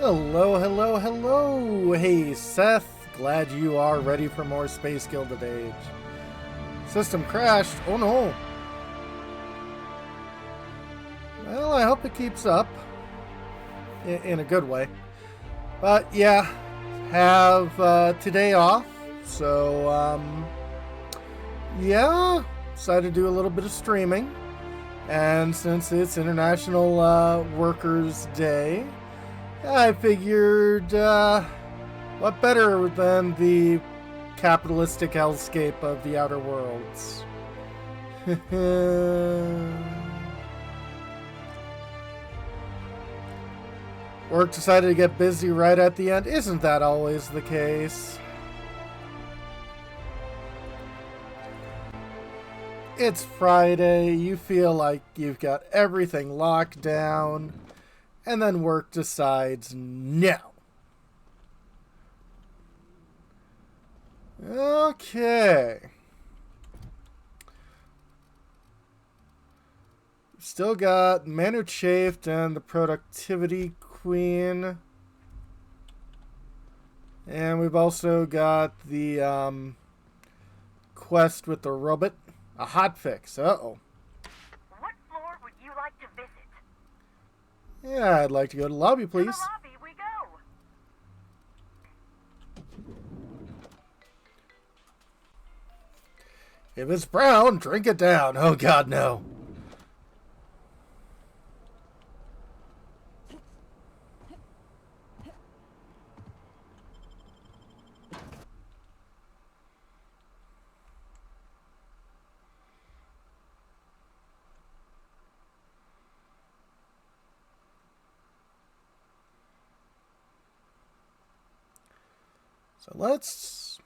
Hello, hello, hello! Hey, Seth. Glad you are ready for more Space Gilded Age. System crashed. Oh no. Well, I hope it keeps up. In a good way. But yeah, have today off. So, yeah, decided to do a little bit of streaming. And since it's International Workers' Day, I figured, what better than the capitalistic hellscape of the Outer Worlds? Work decided to get busy right at the end. Isn't that always the case? It's Friday, you feel like you've got everything locked down, and then work decides no. Okay. Still got Manu Chafed and the Productivity Queen. And we've also got the quest with the robot. A hotfix. Uh-oh. What floor would you like to visit? Yeah, I'd like to go to the lobby, please. To the lobby we go. If it's brown, drink it down. Oh, God, no. So let's...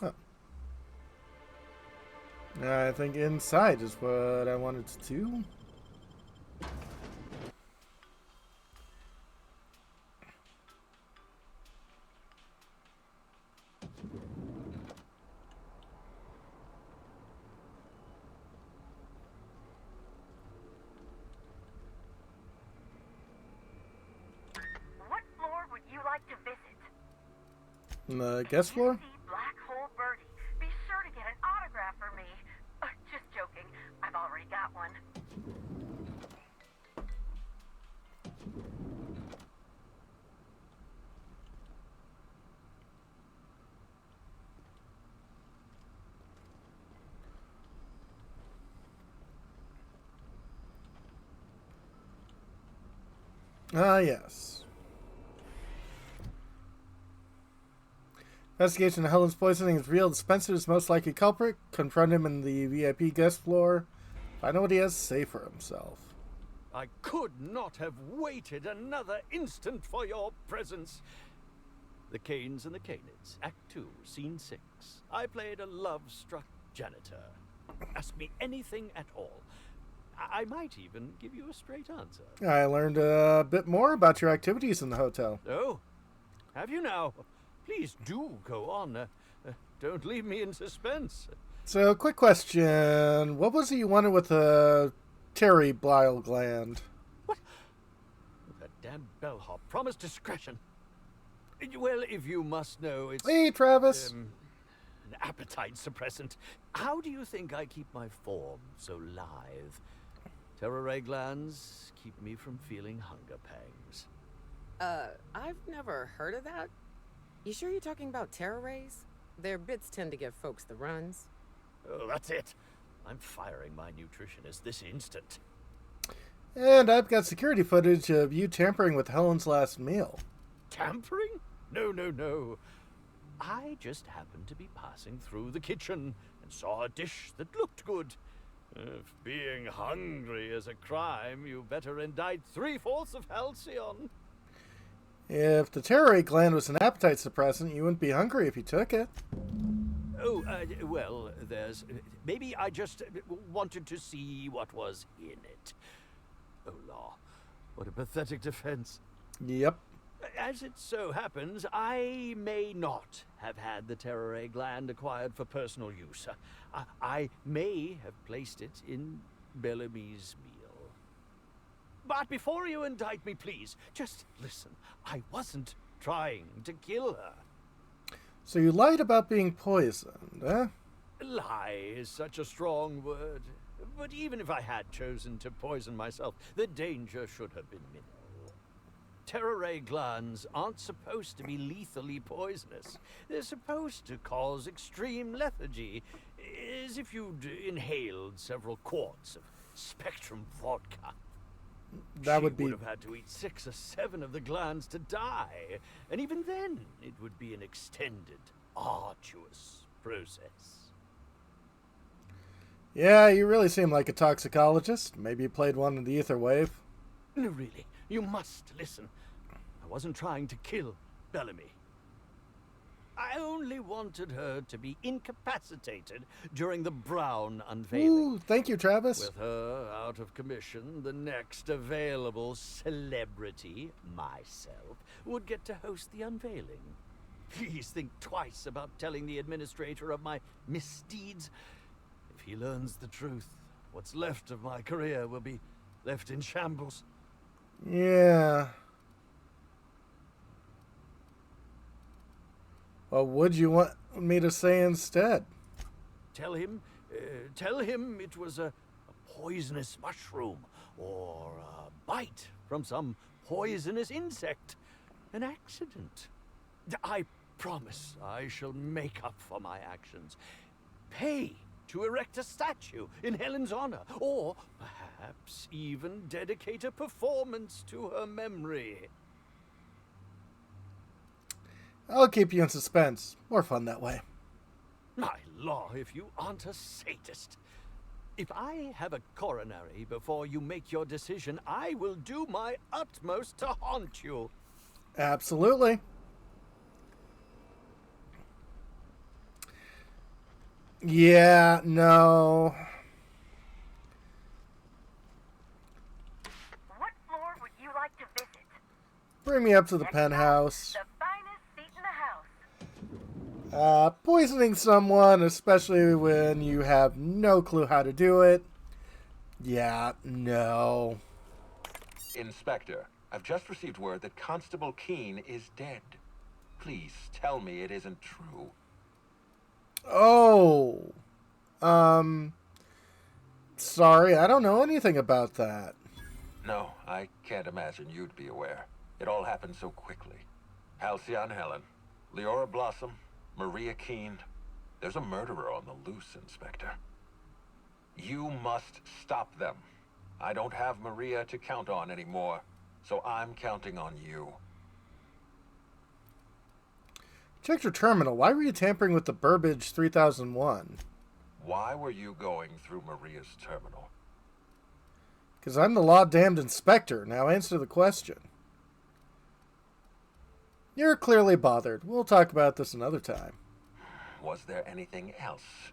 Oh. I think inside is what I wanted to do. What floor would you like to visit? The guest floor? See Black Hole Birdie. Be sure to get an autograph for me. Just joking. I've already got one. Ah, yes. Investigation of Helen's poisoning is real. Spencer is most likely culprit. Confront him in the VIP guest floor. Find out what he has to say for himself. I could not have waited another instant for your presence. The Canes and the Canids, Act 2, Scene 6. I played a love-struck janitor. Ask me anything at all. I might even give you a straight answer. I learned a bit more about your activities in the hotel. Oh, have you now? Please do go on. Don't leave me in suspense. So, quick question. What was it you wanted with the Terry bile gland? What? That damn bellhop promised discretion. Well, if you must know, it's... Hey, Travis. An appetite suppressant. How do you think I keep my form so lithe? Terror glands keep me from feeling hunger pangs. I've never heard of that. You sure you're talking about terror rays? Their bits tend to give folks the runs. Oh, that's it. I'm firing my nutritionist this instant. And I've got security footage of you tampering with Helen's last meal. Tampering? No, no, no. I just happened to be passing through the kitchen and saw a dish that looked good. If being hungry is a crime, you better indict 3/4 of Halcyon. If the terror gland was an appetite suppressant, you wouldn't be hungry if you took it. Oh, well, there's... Maybe I just wanted to see what was in it. Oh, law. What a pathetic defense. Yep. As it so happens, I may not have had the terror ray gland acquired for personal use. I may have placed it in Bellamy's meal. But before you indict me, please, just listen. I wasn't trying to kill her. So you lied about being poisoned, eh? Lie is such a strong word. But even if I had chosen to poison myself, the danger should have been minimal. Terror ray glands aren't supposed to be lethally poisonous. They're supposed to cause extreme lethargy, as if you'd inhaled several quarts of Spectrum vodka. That She would be... have had to eat 6 or 7 of the glands to die, and even then, it would be an extended, arduous process. Yeah, you really seem like a toxicologist. Maybe you played one in the ether wave. No, really, you must listen. I wasn't trying to kill Bellamy. I only wanted her to be incapacitated during the Brown unveiling. Ooh, thank you, Travis. With her out of commission, the next available celebrity, myself, would get to host the unveiling. Please think twice about telling the administrator of my misdeeds. If he learns the truth, what's left of my career will be left in shambles. Yeah. What would you want me to say instead? Tell him it was a poisonous mushroom or a bite from some poisonous insect. An accident. I promise I shall make up for my actions. Pay to erect a statue in Helen's honor, or perhaps even dedicate a performance to her memory. I'll keep you in suspense. More fun that way. My law, if you aren't a sadist. If I have a coronary before you make your decision, I will do my utmost to haunt you. Absolutely. Yeah, no. What floor would you like to visit? Bring me up to the Next penthouse. up, the finest seat in the house. Poisoning someone, especially when you have no clue how to do it. Yeah, no. Inspector, I've just received word that Constable Keene is dead. Please tell me it isn't true. Oh. Sorry, I don't know anything about that. No, I can't imagine you'd be aware. It all happened so quickly. Halcyon Helen, Leora Blossom, Maria Keene. There's a murderer on the loose, Inspector. You must stop them. I don't have Maria to count on anymore, so I'm counting on you. Check your terminal. Why were you tampering with the Burbage 3001? Why were you going through Maria's terminal? Because I'm the law-damned inspector. Now answer the question. You're clearly bothered. We'll talk about this another time. Was there anything else?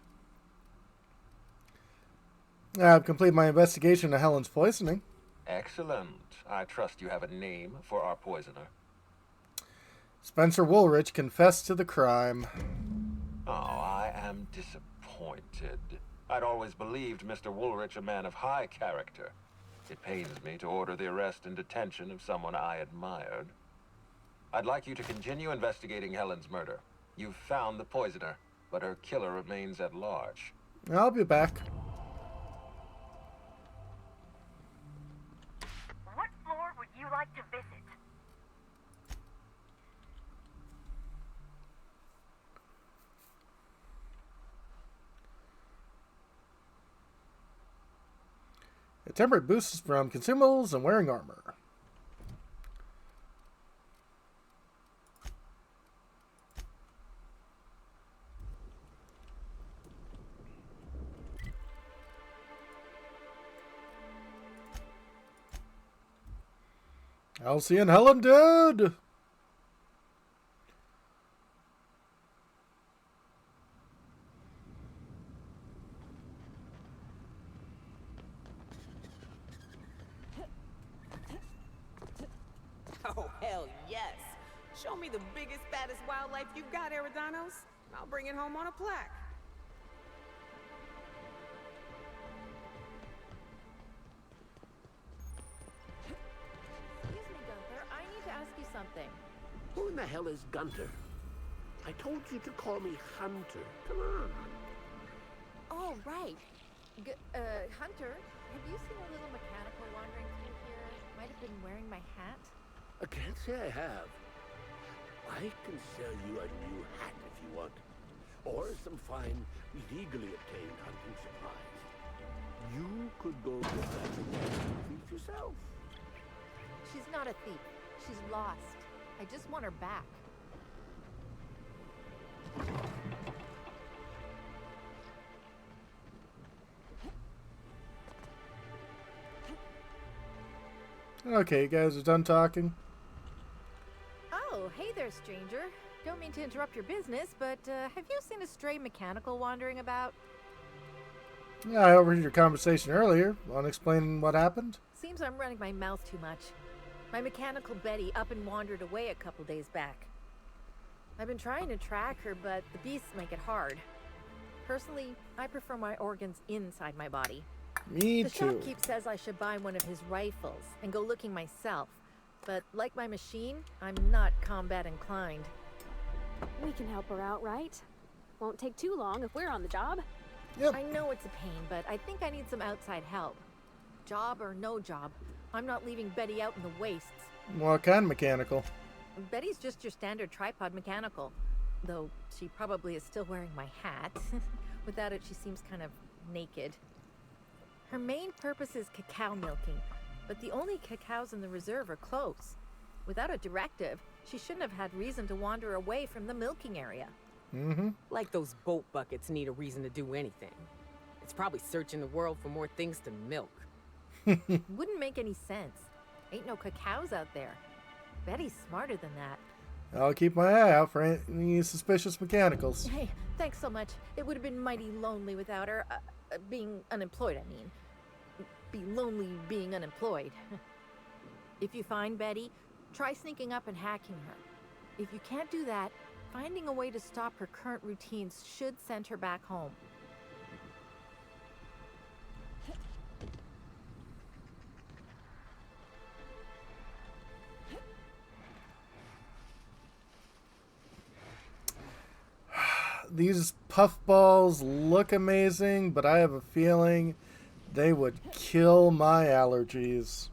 I've completed my investigation of Helen's poisoning. Excellent. I trust you have a name for our poisoner. Spencer Woolrich confessed to the crime. Oh, I am disappointed. I'd always believed Mr. Woolrich a man of high character. It pains me to order the arrest and detention of someone I admired. I'd like you to continue investigating Helen's murder. You've found the poisoner, but her killer remains at large. I'll be back. What floor would you like to visit? A temperate boost from consumables and wearing armor. Halcyon Helen dead! Oh, hell yes. Show me the biggest, fattest wildlife you've got, Eridanos. I'll bring it home on a plaque. Excuse me, Gunther. I need to ask you something. Who in the hell is Gunter? I told you to call me Hunter. Come on. Oh, right. Hunter, have you seen a little mechanical wandering through here? Might have been wearing my hat. I can't say I have. I can sell you a new hat if you want. Or some fine, legally obtained hunting supplies. You could go get that thief yourself. She's not a thief. She's lost. I just want her back. Okay, you guys are done talking. Oh, hey there, stranger. Don't mean to interrupt your business, but have you seen a stray mechanical wandering about? Yeah, I overheard your conversation earlier. Want to explain what happened? Seems I'm running my mouth too much. My mechanical Betty up and wandered away a couple days back. I've been trying to track her, but the beasts make it hard. Personally, I prefer my organs inside my body. Me The too. shopkeep says I should buy one of his rifles and go looking myself. But like my machine, I'm not combat inclined. We can help her out, right? Won't take too long if we're on the job. Yep. I know it's a pain, but I think I need some outside help. Job or no job, I'm not leaving Betty out in the wastes. What kind of mechanical? Betty's just your standard tripod mechanical. Though she probably is still wearing my hat. Without it, she seems kind of naked. Her main purpose is cacao milking, but the only cacaos in the reserve are close. Without a directive, she shouldn't have had reason to wander away from the milking area. Mm-hmm. Like those boat buckets need a reason to do anything. It's probably searching the world for more things to milk. Wouldn't make any sense. Ain't no cacaos out there. Betty's smarter than that. I'll keep my eye out for any suspicious mechanicals. Hey, thanks so much. It would have been mighty lonely without her. Being unemployed, I mean. Be lonely being unemployed. If you find Betty, try sneaking up and hacking her. If you can't do that, finding a way to stop her current routines should send her back home. These puffballs look amazing, but I have a feeling they would kill my allergies.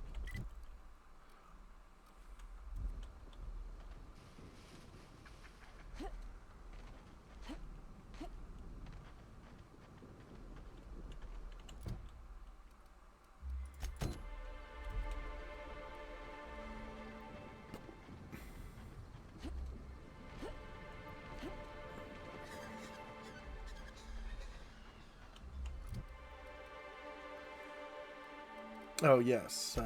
Oh, yes.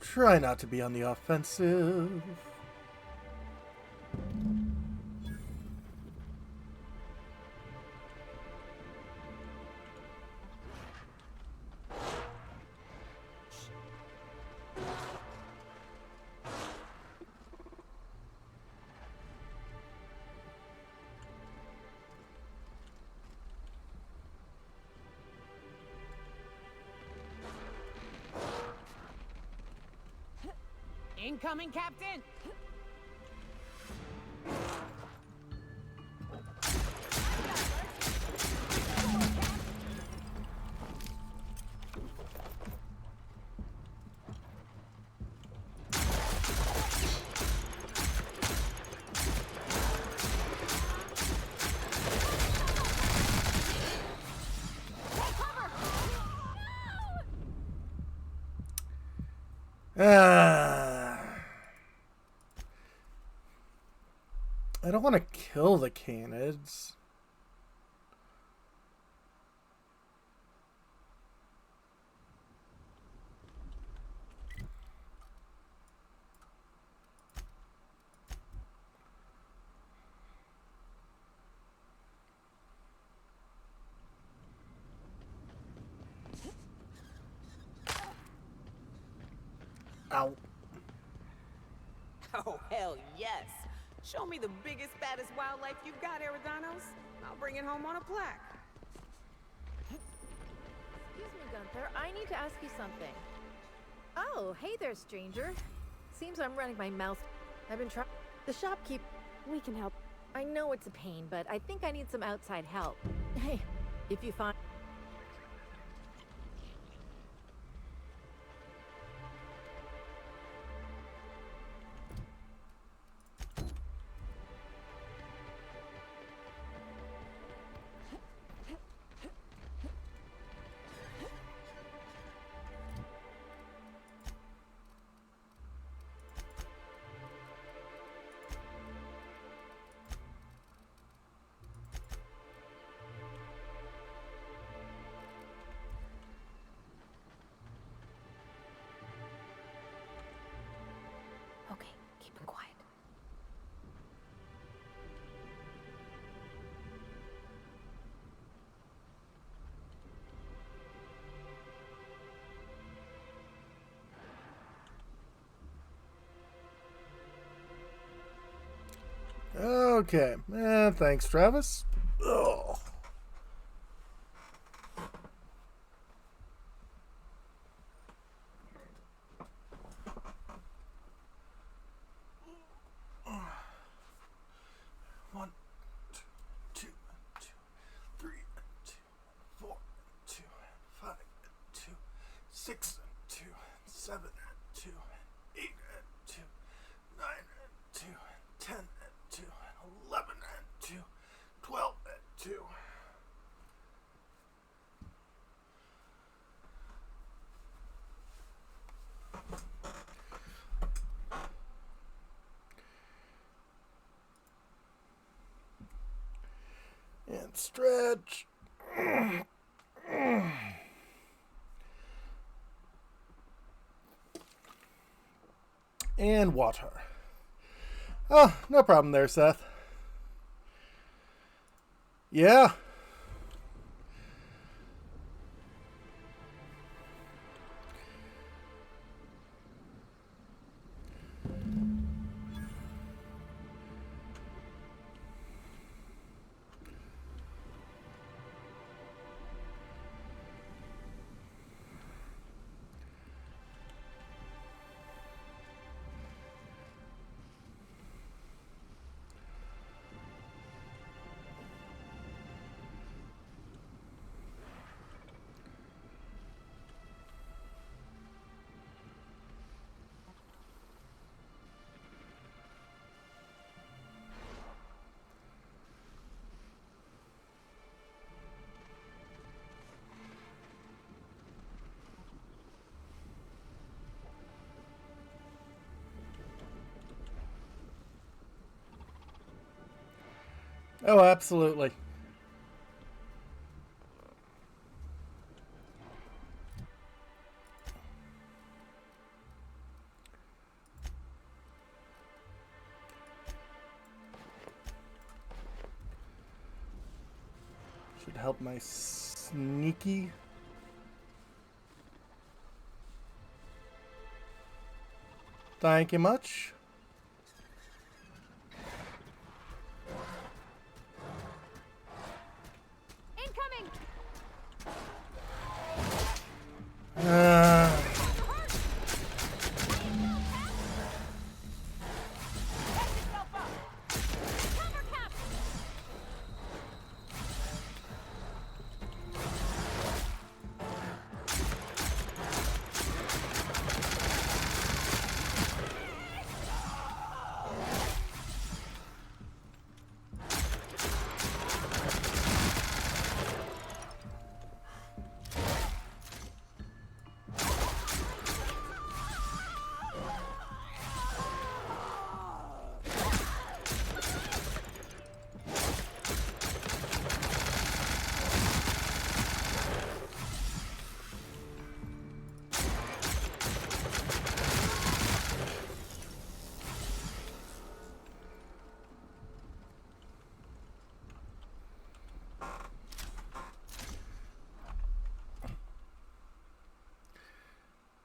Try not to be on the offensive. Incoming, Captain! I don't want to kill the canids. Ow. Oh, hell yes. Show me the biggest, fattest wildlife you've got, Eridanos. I'll bring it home on a plaque. Excuse me, Gunther. I need to ask you something. Oh, hey there, stranger. Seems I'm running my mouth. I've been trying. The shopkeep. We can help. I know it's a pain, but I think I need some outside help. Hey, if you find. Okay, keep it quiet. Okay. Thanks, Travis. Ugh. One, two, three, 4, 5, 6, 7, 8, 9, 10, 11, 12, and stretch. And water. Oh, no problem there, Seth. Yeah. Oh, absolutely. Should help my sneaky. Thank you much. Incoming!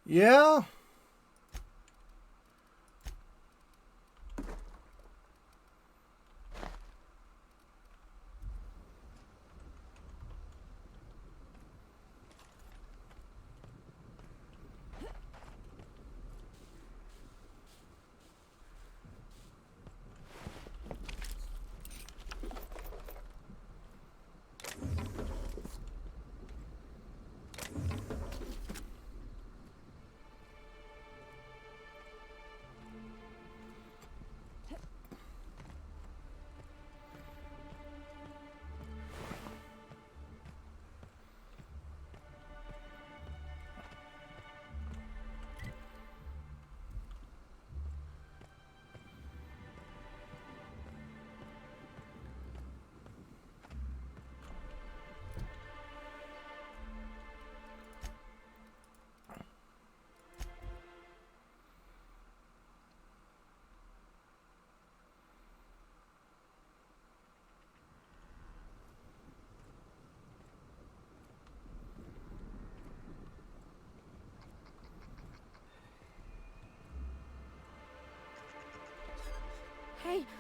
Yeah.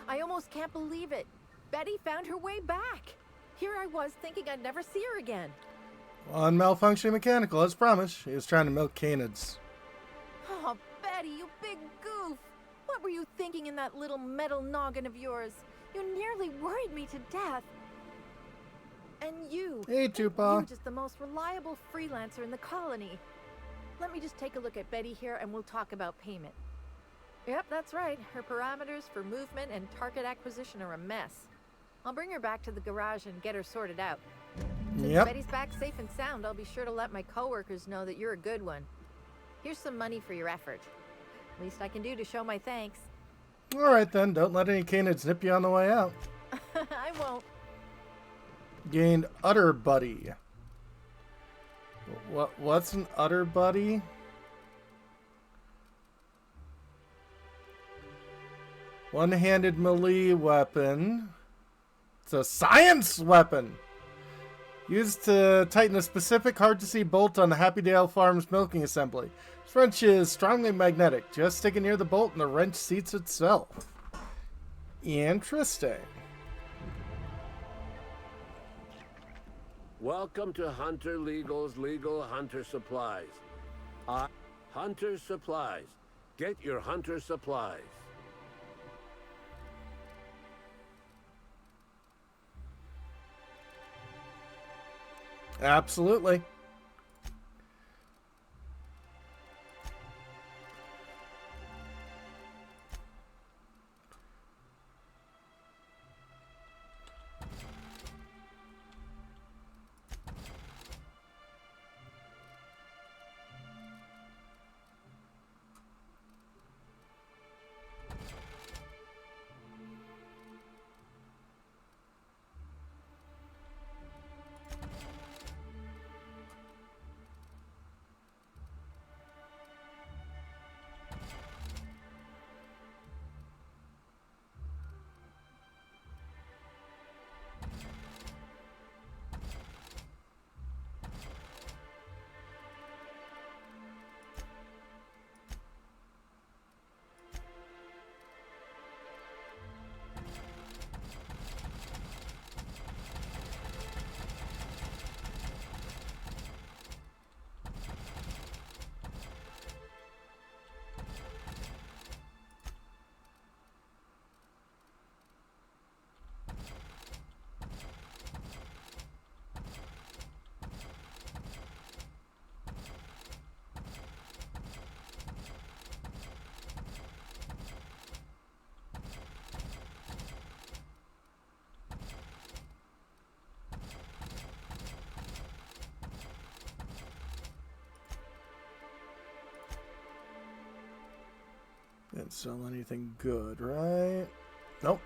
I almost can't believe it. Betty found her way back. Here I was thinking I'd never see her again. On Malfunctioning Mechanical, as promised, she was trying to milk canids. Oh, Betty, you big goof. What were you thinking in that little metal noggin of yours? You nearly worried me to death. And you. Hey, Tupac. You're just the most reliable freelancer in the colony. Let me just take a look at Betty here and we'll talk about payment. Yep, that's right. Her parameters for movement and target acquisition are a mess. I'll bring her back to the garage and get her sorted out. Since Betty's back safe and sound, I'll be sure to let my coworkers know that you're a good one. Here's some money for your effort. Least I can do to show my thanks. Alright then, don't let any canids nip you on the way out. I won't. Gained Utter Buddy. What's an Utter Buddy? One-handed melee weapon. It's a science weapon! Used to tighten a specific hard-to-see bolt on the Happy Dale Farms milking assembly. This wrench is strongly magnetic. Just stick it near the bolt and the wrench seats itself. Interesting. Welcome to Hunter Legal's Legal Hunter Supplies. Hunter Supplies. Get your Hunter supplies. Absolutely. Didn't sell anything good, right? Nope.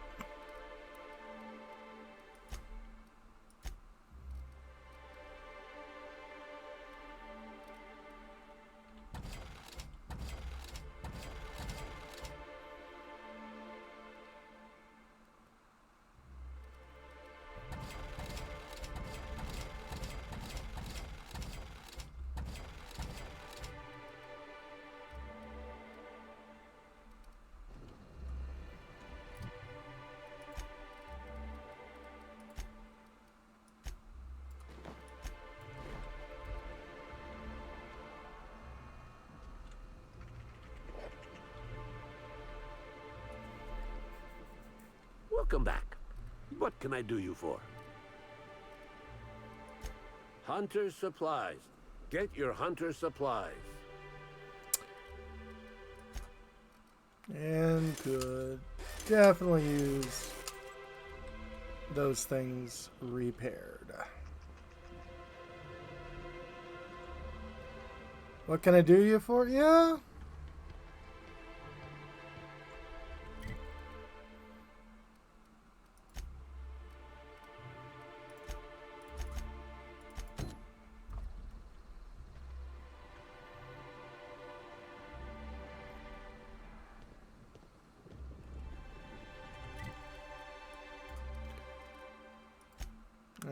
Welcome back. What can I do you for? Hunter Supplies. Get your Hunter supplies. And could definitely use those things repaired. What can I do you for? Yeah.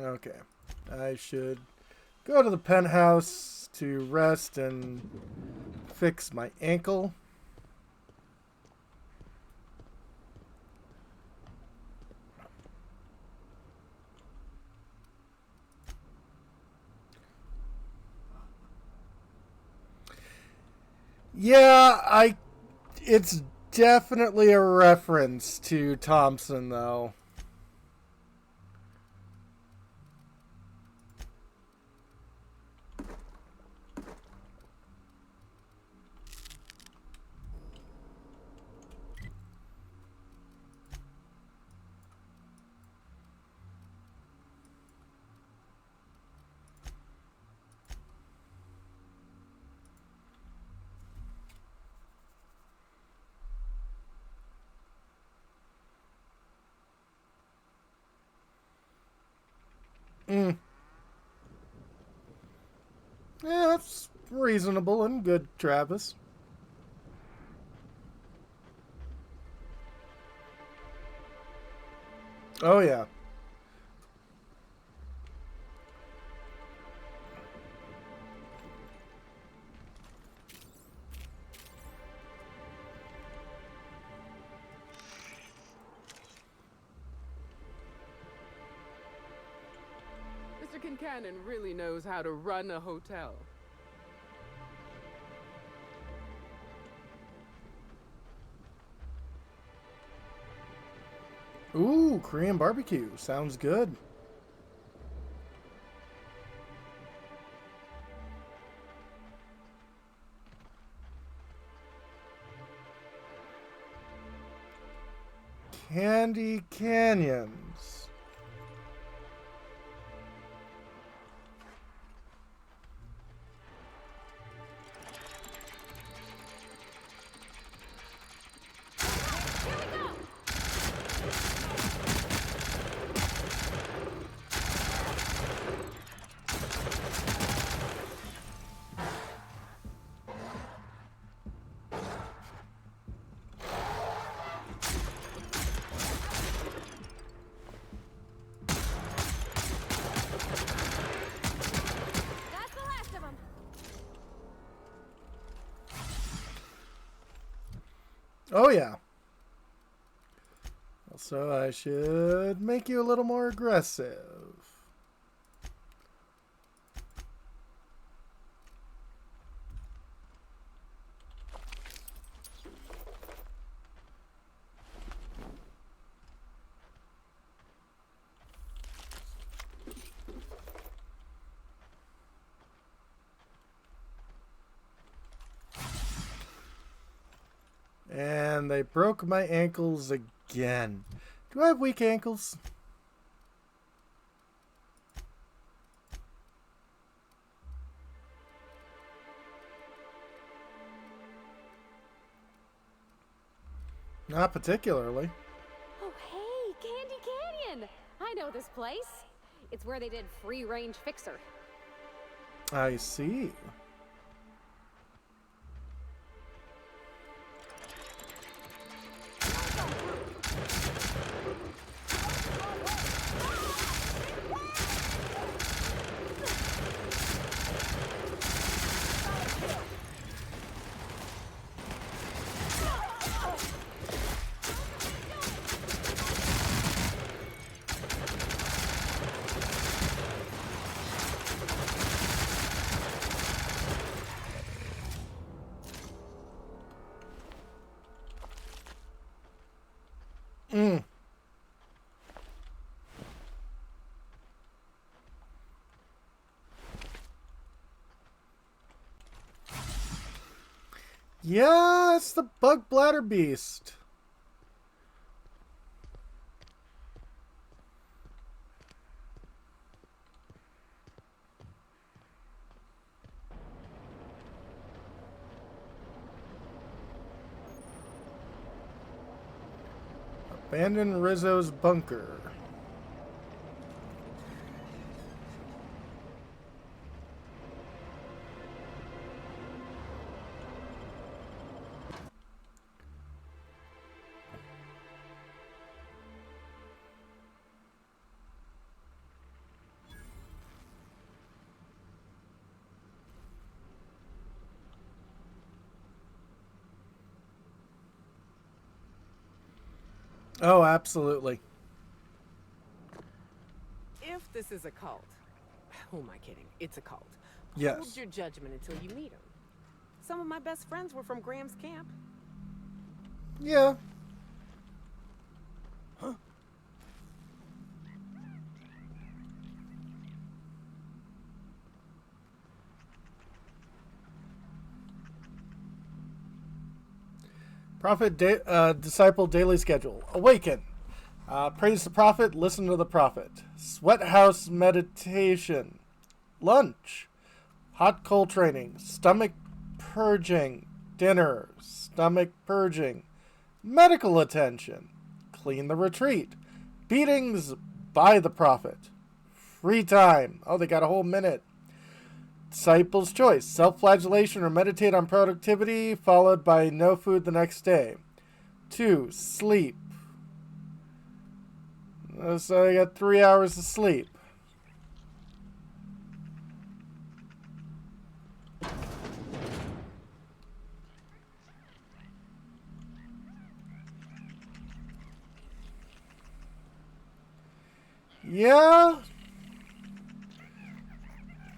Okay, I should go to the penthouse to rest and fix my ankle. Yeah, it's definitely a reference to Thompson, though. Mm. Yeah, that's reasonable and good, Travis. Oh, yeah. Mr. Kincannon really knows how to run a hotel. Ooh, Korean barbecue. Sounds good. Candy Canyons. That's the last of them. Oh, yeah. So I should make you a little more aggressive. And they broke my ankles again. Do I have weak ankles? Not particularly. Oh, hey, Candy Canyon! I know this place. It's where they did Free Range Fixer. I see. Mm. Yeah, it's the bug bladder beast. Abandon Rizzo's bunker. Oh, absolutely. If this is a cult, who am I kidding? It's a cult. Yes. Hold your judgment until you meet him. some of my best friends were from Graham's camp. Yeah. Huh? Prophet disciple daily schedule. Awaken. Praise the prophet. Listen to the prophet. Sweat house meditation. Lunch. Hot cold training. Stomach purging. Dinner. Stomach purging. Medical attention. Clean the retreat. Beatings by the prophet. Free time. Oh, they got a whole minute. Disciple's choice. Self-flagellation or meditate on productivity, followed by no food the next day. 2. Sleep. So I got 3 hours of sleep. Yeah.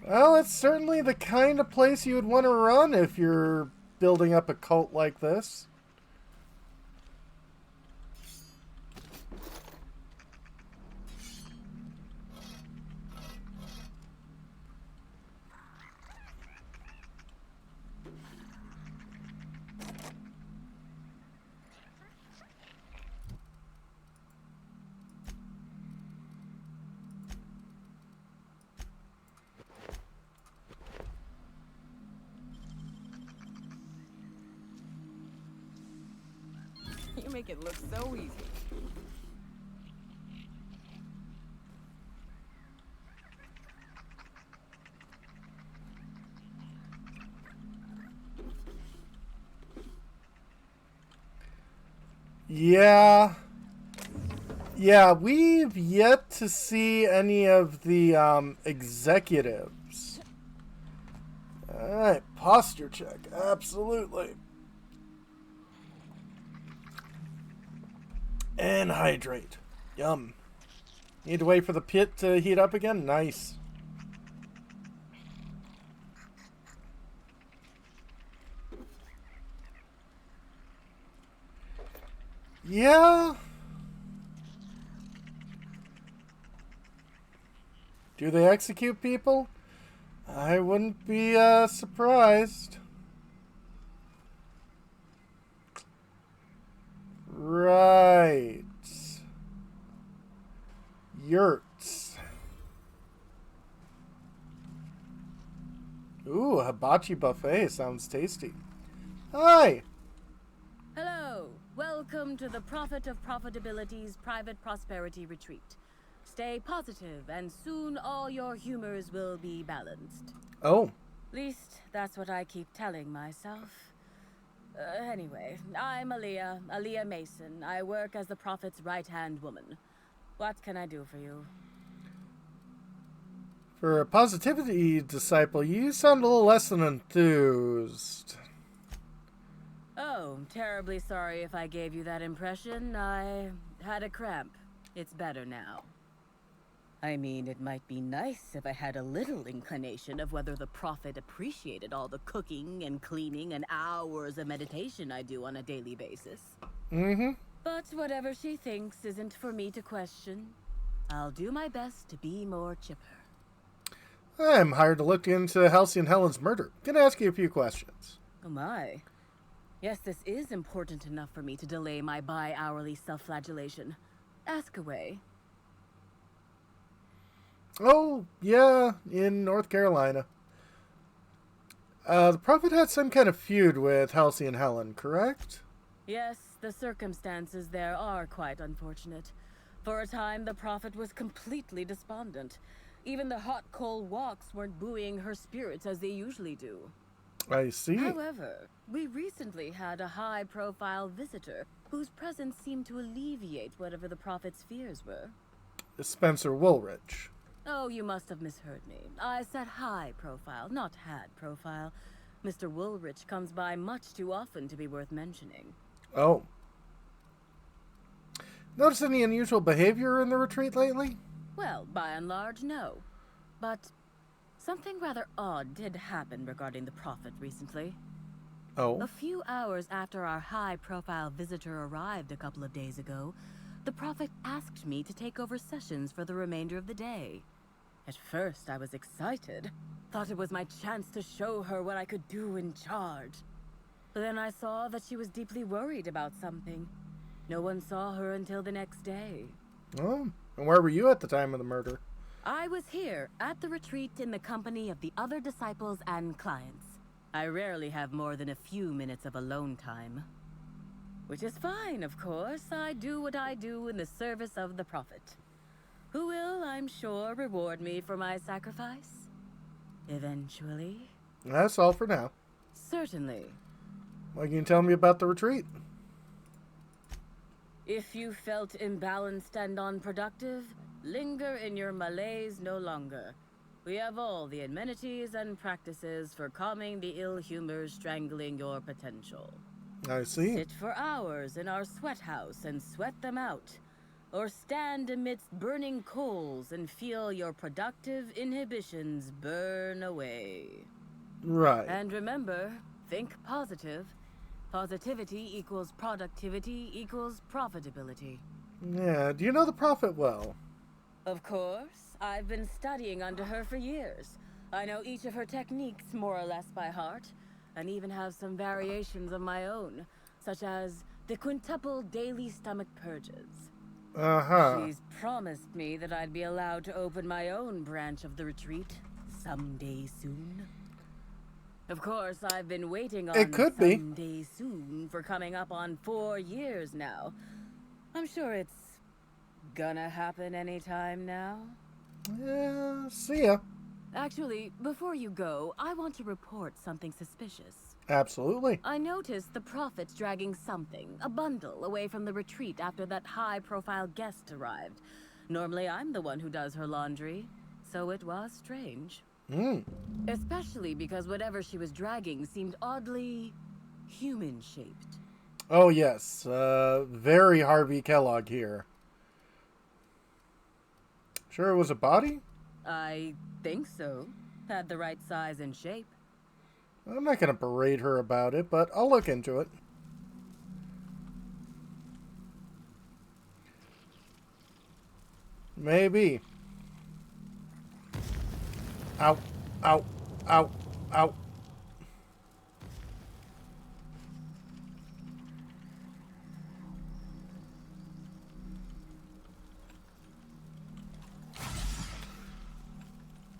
Well, it's certainly the kind of place you would want to run if you're building up a cult like this. You make it look so easy. Yeah. Yeah, we've yet to see any of the executives. Alright, posture check. Absolutely. And hydrate. Yum. Need to wait for the pit to heat up again? Nice. Yeah. Do they execute people? I wouldn't be surprised. Right. Yurts. Ooh, hibachi buffet sounds tasty. Hi. Hello. Welcome to the Prophet of Profitability's Private Prosperity Retreat. Stay positive, and soon all your humors will be balanced. Oh. Least, that's what I keep telling myself. Anyway, I'm Aaliyah Mason. I work as the Prophet's right-hand woman. What can I do for you? For a positivity disciple, you sound a little less than enthused. Oh, terribly sorry if I gave you that impression. I had a cramp. It's better now. I mean, it might be nice if I had a little inclination of whether the Prophet appreciated all the cooking and cleaning and hours of meditation I do on a daily basis. Mm-hmm. But whatever she thinks isn't for me to question. I'll do my best to be more chipper. I'm hired to look into Halcyon Helen's murder. Gonna ask you a few questions. Oh my. Yes, this is important enough for me to delay my bi-hourly self-flagellation. Ask away. Oh, yeah, in North Carolina. The Prophet had some kind of feud with Halcyon Helen, correct? Yes, the circumstances there are quite unfortunate. For a time, the Prophet was completely despondent. Even the hot coal walks weren't buoying her spirits as they usually do. I see. However, we recently had a high-profile visitor whose presence seemed to alleviate whatever the Prophet's fears were. Spencer Woolrich. Oh, you must have misheard me. I said high profile, not had profile. Mr. Woolrich comes by much too often to be worth mentioning. Oh. Notice any unusual behavior in the retreat lately? Well, by and large, no. But something rather odd did happen regarding the Prophet recently. Oh. A few hours after our high-profile visitor arrived a couple of days ago, the Prophet asked me to take over sessions for the remainder of the day. At first, I was excited. Thought it was my chance to show her what I could do in charge. But then I saw that she was deeply worried about something. No one saw her until the next day. Oh, and where were you at the time of the murder? I was here, at the retreat in the company of the other disciples and clients. I rarely have more than a few minutes of alone time. Which is fine, of course. I do what I do in the service of the Prophet, who will, I'm sure, reward me for my sacrifice. Eventually. That's all for now. Certainly. What can you tell me about the retreat? If you felt imbalanced and unproductive, linger in your malaise no longer. We have all the amenities and practices for calming the ill humor strangling your potential. I see. Sit for hours in our sweat house and sweat them out. Or stand amidst burning coals and feel your productive inhibitions burn away. Right. And remember, think positive. Positivity equals productivity equals profitability. Yeah, do you know the Prophet well? Of course, I've been studying under her for years. I know each of her techniques more or less by heart, and even have some variations of my own, such as the quintuple daily stomach purges. Uh-huh. She's promised me that I'd be allowed to open my own branch of the retreat someday soon. Of course, I've been waiting on It could be. someday soon for coming up on 4 years now. I'm sure it's gonna happen anytime now. Yeah, see ya. Actually, before you go, I want to report something suspicious. Absolutely. I noticed the Prophet's dragging something, a bundle, away from the retreat after that high-profile guest arrived. Normally, I'm the one who does her laundry, so it was strange. Especially because whatever she was dragging seemed oddly human-shaped. Oh, yes. Very Harvey Kellogg here. Sure it was a body? I think so. Had the right size and shape. I'm not going to berate her about it, but I'll look into it. Maybe. Ow. Ow. Ow. Ow.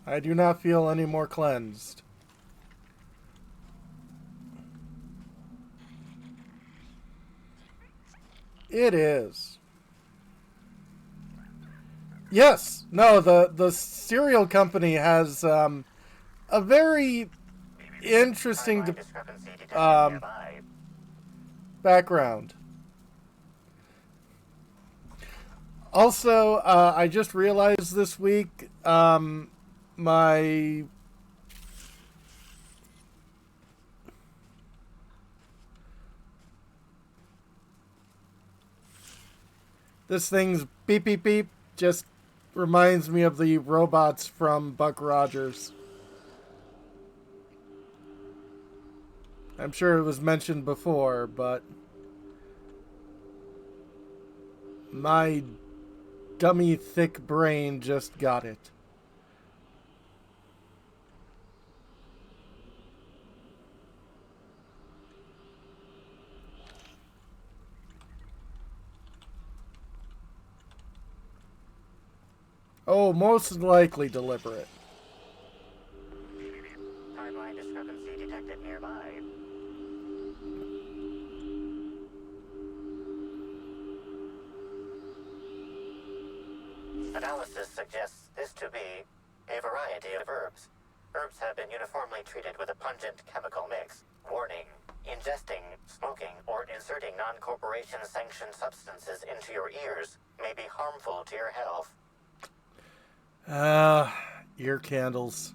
I do not feel any more cleansed. It is. Yes. No, the cereal company has a very interesting background. Also, I just realized this week my this thing's beep beep beep just reminds me of the robots from Buck Rogers. I'm sure it was mentioned before, but my dummy thick brain just got it. Oh, most likely deliberate. Timeline discrepancy detected nearby. Analysis suggests this to be a variety of herbs. Herbs have been uniformly treated with a pungent chemical mix. Warning: ingesting, smoking, or inserting non-corporation sanctioned substances into your ears may be harmful to your health. Ear candles.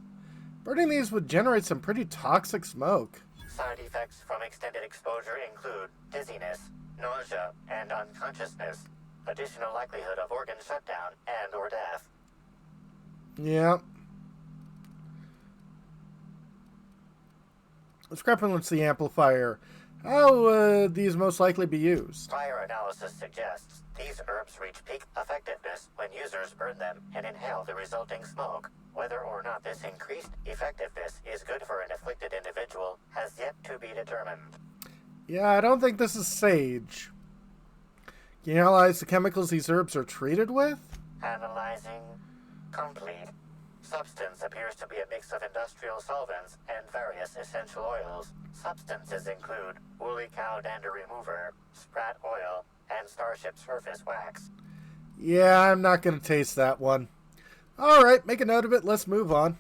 Burning these would generate some pretty toxic smoke. Side effects from extended exposure include dizziness, nausea, and unconsciousness. Additional likelihood of organ shutdown and or death. Yeah. Discrepancy amplifier. How would these most likely be used? Prior analysis suggests these herbs reach peak effectiveness when users burn them and inhale the resulting smoke. Whether or not this increased effectiveness is good for an afflicted individual has yet to be determined. Yeah, I don't think this is sage. Can you analyze the chemicals these herbs are treated with? Analyzing complete. Substance appears to be a mix of industrial solvents and various essential oils. Substances include woolly cow dander remover, sprat oil, and starship surface wax. Yeah, I'm not going to taste that one. Alright, make a note of it. Let's move on.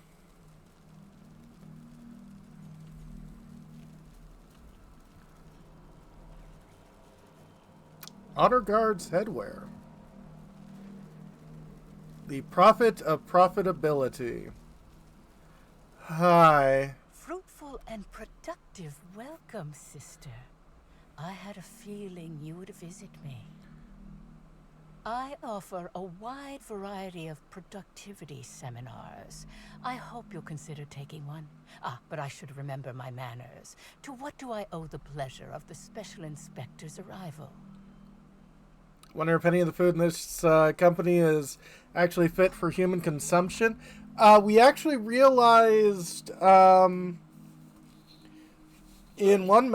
Honor Guard's headwear. The profit of profitability. Hi. Fruitful and productive welcome, sister. I had a feeling you would visit me. I offer a wide variety of productivity seminars. I hope you'll consider taking one. But I should remember my manners. To what do I owe the pleasure of the Special Inspector's arrival? Wonder if any of the food in this company is actually fit for human consumption. We actually realized in one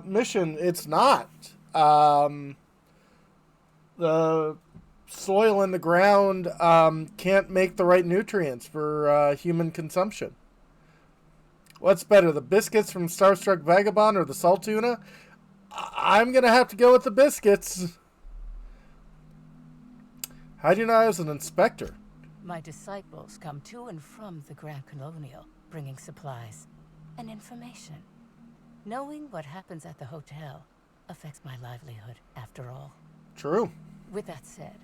mission it's not. The soil in the ground can't make the right nutrients for human consumption. What's better, the biscuits from Starstruck Vagabond or the salt tuna? I'm going to have to go with the biscuits. How do you know I was an inspector? My disciples come to and from the Grand Colonial, bringing supplies and information. Knowing what happens at the hotel affects my livelihood, after all. True. With that said,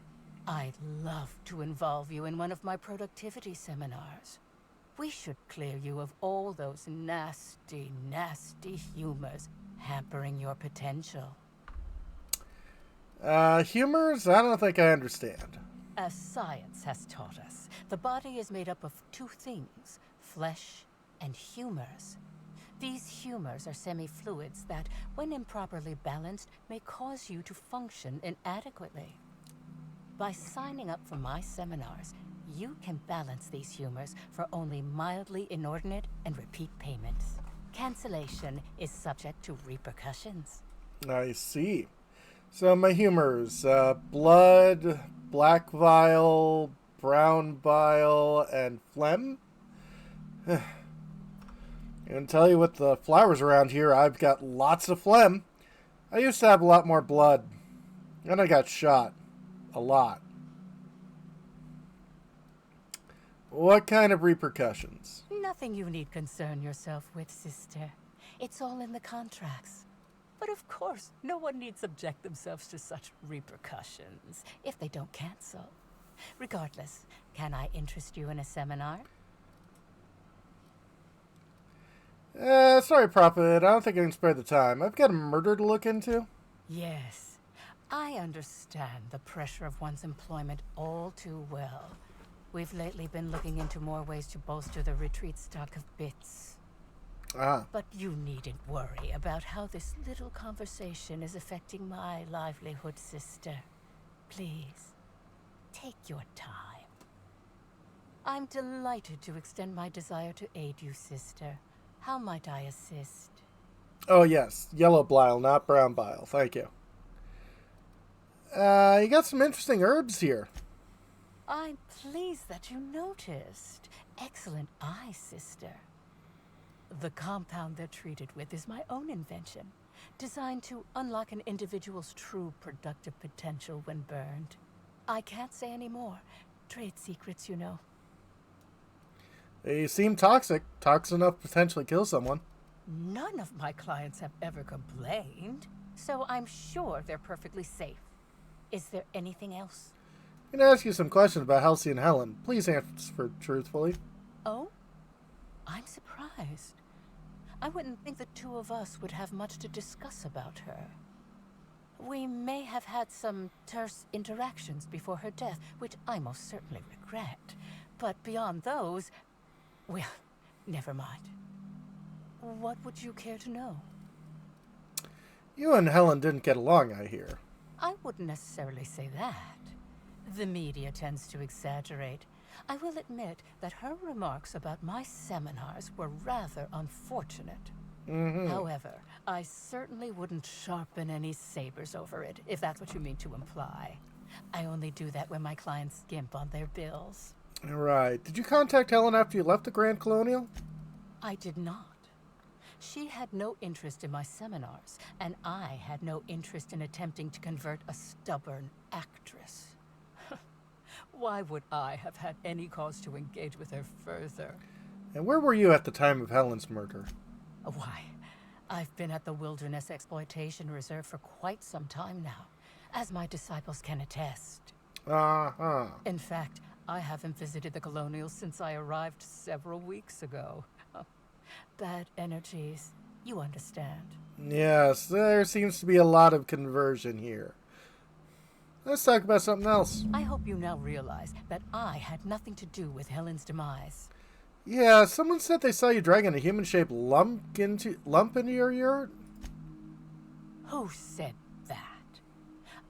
I'd love to involve you in one of my productivity seminars. We should clear you of all those nasty, nasty humors hampering your potential. Humors? I don't think I understand. As science has taught us, the body is made up of two things, flesh and humors. These humors are semi-fluids that, when improperly balanced, may cause you to function inadequately. By signing up for my seminars, you can balance these humors for only mildly inordinate and repeat payments. Cancellation is subject to repercussions. I see. So my humors, blood, black bile, brown bile, and phlegm? I can tell you with the flowers around here, I've got lots of phlegm. I used to have a lot more blood. And I got shot. A lot. What kind of repercussions? Nothing you need concern yourself with, sister. It's all in the contracts. But of course, no one need subject themselves to such repercussions if they don't cancel. Regardless, can I interest you in a seminar? Sorry, Prophet. I don't think I can spare the time. I've got a murder to look into. Yes, I understand the pressure of one's employment all too well. We've lately been looking into more ways to bolster the retreat stock of bits. But you needn't worry about how this little conversation is affecting my livelihood, sister. Please, take your time. I'm delighted to extend my desire to aid you, sister. How might I assist? Oh, yes. Yellow bile, not brown bile. Thank you. You got some interesting herbs here. I'm pleased that you noticed. Excellent eye, sister. The compound they're treated with is my own invention, designed to unlock an individual's true productive potential when burned. I can't say any more. Trade secrets, you know. They seem toxic. Toxic enough to potentially kill someone. None of my clients have ever complained, so I'm sure they're perfectly safe. Is there anything else? I'm going to ask you some questions about Halcyon Helen. Please answer truthfully. Oh? I'm surprised. I wouldn't think the two of us would have much to discuss about her. We may have had some terse interactions before her death, which I most certainly regret. But beyond those, well, never mind. What would you care to know? You and Helen didn't get along, I hear. I wouldn't necessarily say that. The media tends to exaggerate. I will admit that her remarks about my seminars were rather unfortunate. However, I certainly wouldn't sharpen any sabers over it, if that's what you mean to imply. I only do that when my clients skimp on their bills. Right. Did you contact Helen after you left the Grand Colonial? I did not. She had no interest in my seminars, and I had no interest in attempting to convert a stubborn actress. Why would I have had any cause to engage with her further? And where were you at the time of Helen's murder? Why, I've been at the Wilderness Exploitation Reserve for quite some time now, as my disciples can attest. In fact, I haven't visited the Colonials since I arrived several weeks ago. Bad energies, you understand. Yes, there seems to be a lot of conversion here. Let's talk about something else. I hope you now realize that I had nothing to do with Helen's demise. Yeah, someone said they saw you dragging a human-shaped lump into your yurt. Who said that?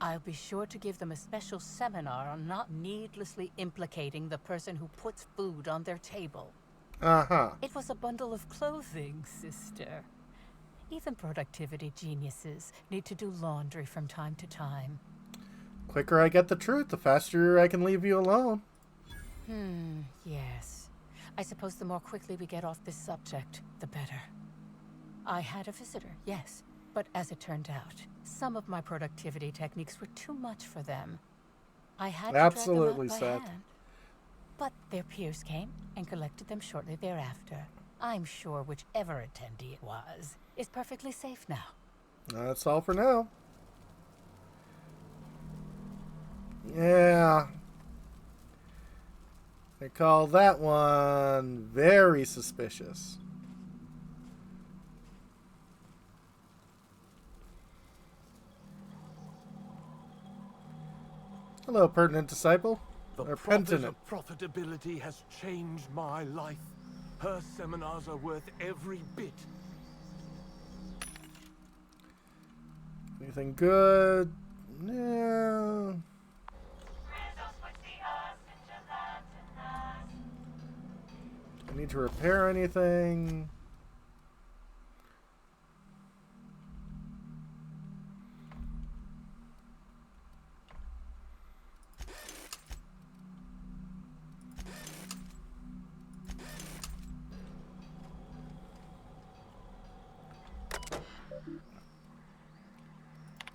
I'll be sure to give them a special seminar on not needlessly implicating the person who puts food on their table. It was a bundle of clothing, sister. Even productivity geniuses need to do laundry from time to time. Quicker I get the truth, the faster I can leave you alone. Yes. I suppose the more quickly we get off this subject, the better. I had a visitor, yes. But as it turned out, some of my productivity techniques were too much for them. I had to Absolutely drag them out by sad. hand. But their peers came and collected them shortly thereafter. I'm sure whichever attendee it was is perfectly safe now. That's all for now. Yeah. They call that one very suspicious. Hello, pertinent disciple. The Or profit penitent. of profitability has changed my life. Her seminars are worth every bit. Anything good? No. Do I need to repair anything?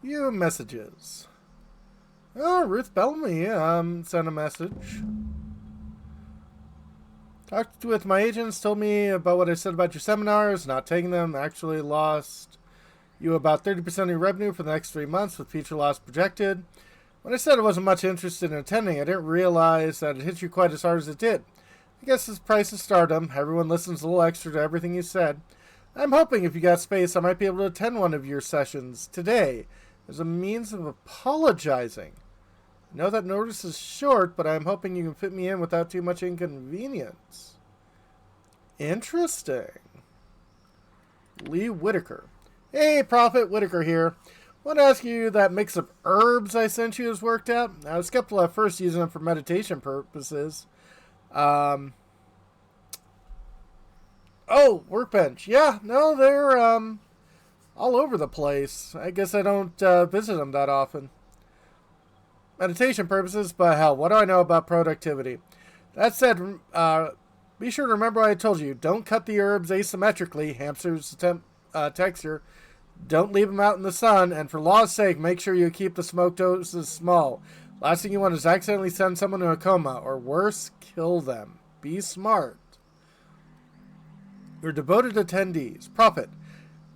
View messages. Oh, Ruth Bellamy sent a message. Talked with my agents, told me about what I said about your seminars, not taking them, actually lost you about 30% of your revenue for the next 3 months with future loss projected. When I said I wasn't much interested in attending, I didn't realize that it hit you quite as hard as it did. I guess it's price of stardom. Everyone listens a little extra to everything you said. I'm hoping if you got space, I might be able to attend one of your sessions today as a means of apologizing. I know that notice is short, but I'm hoping you can fit me in without too much inconvenience. Interesting. Lee Whitaker. Hey, Prophet, Whitaker here. Want to ask you that mix of herbs I sent you has worked out? I was skeptical at first using them for meditation purposes. Oh, workbench. Yeah, no, they're all over the place. I guess I don't visit them that often. Meditation purposes, but hell, what do I know about productivity? That said, be sure to remember what I told you. Don't cut the herbs asymmetrically, hamsters texture. Don't leave them out in the sun, and for law's sake, make sure you keep the smoke doses small. Last thing you want is accidentally send someone to a coma, or worse, kill them. Be smart. Your devoted attendees. Profit.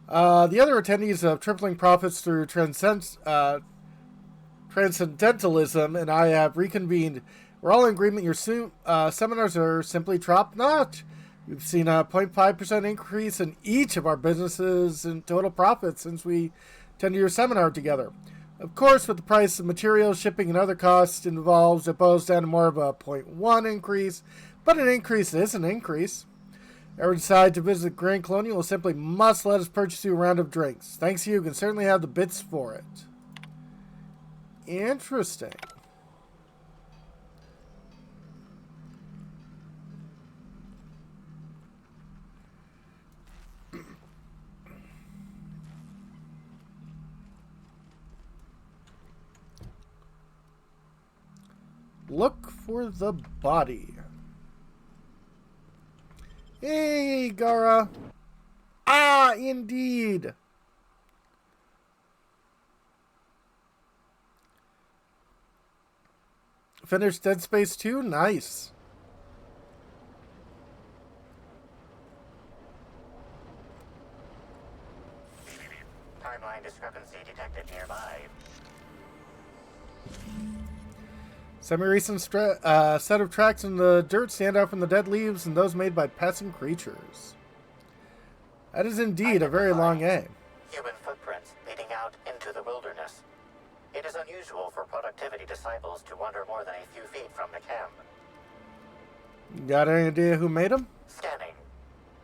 The other attendees of Tripling Profits through Transcendentalism and I have reconvened. We're all in agreement your seminars are simply top-notch. We've seen a 0.5% increase in each of our businesses in total profits since we attended your seminar together. Of course, with the price of materials, shipping, and other costs involved, it boils down to more of a 0.1 increase, but an increase is an increase. Ever decide to visit Grand Colonial, simply must let us purchase you a round of drinks. Thanks to you, can certainly have the bits for it. Interesting. Look for the body. Hey, Gara. Ah, indeed. Finished Dead Space 2? Nice. Timeline discrepancy detected nearby. Semi-recent set of tracks in the dirt stand out from the dead leaves and those made by passing creatures. That is indeed a very long A. Human footprints leading out into the wilderness. It is unusual for productivity disciples to wander more than a few feet from the camp. Got any idea who made them? Scanning.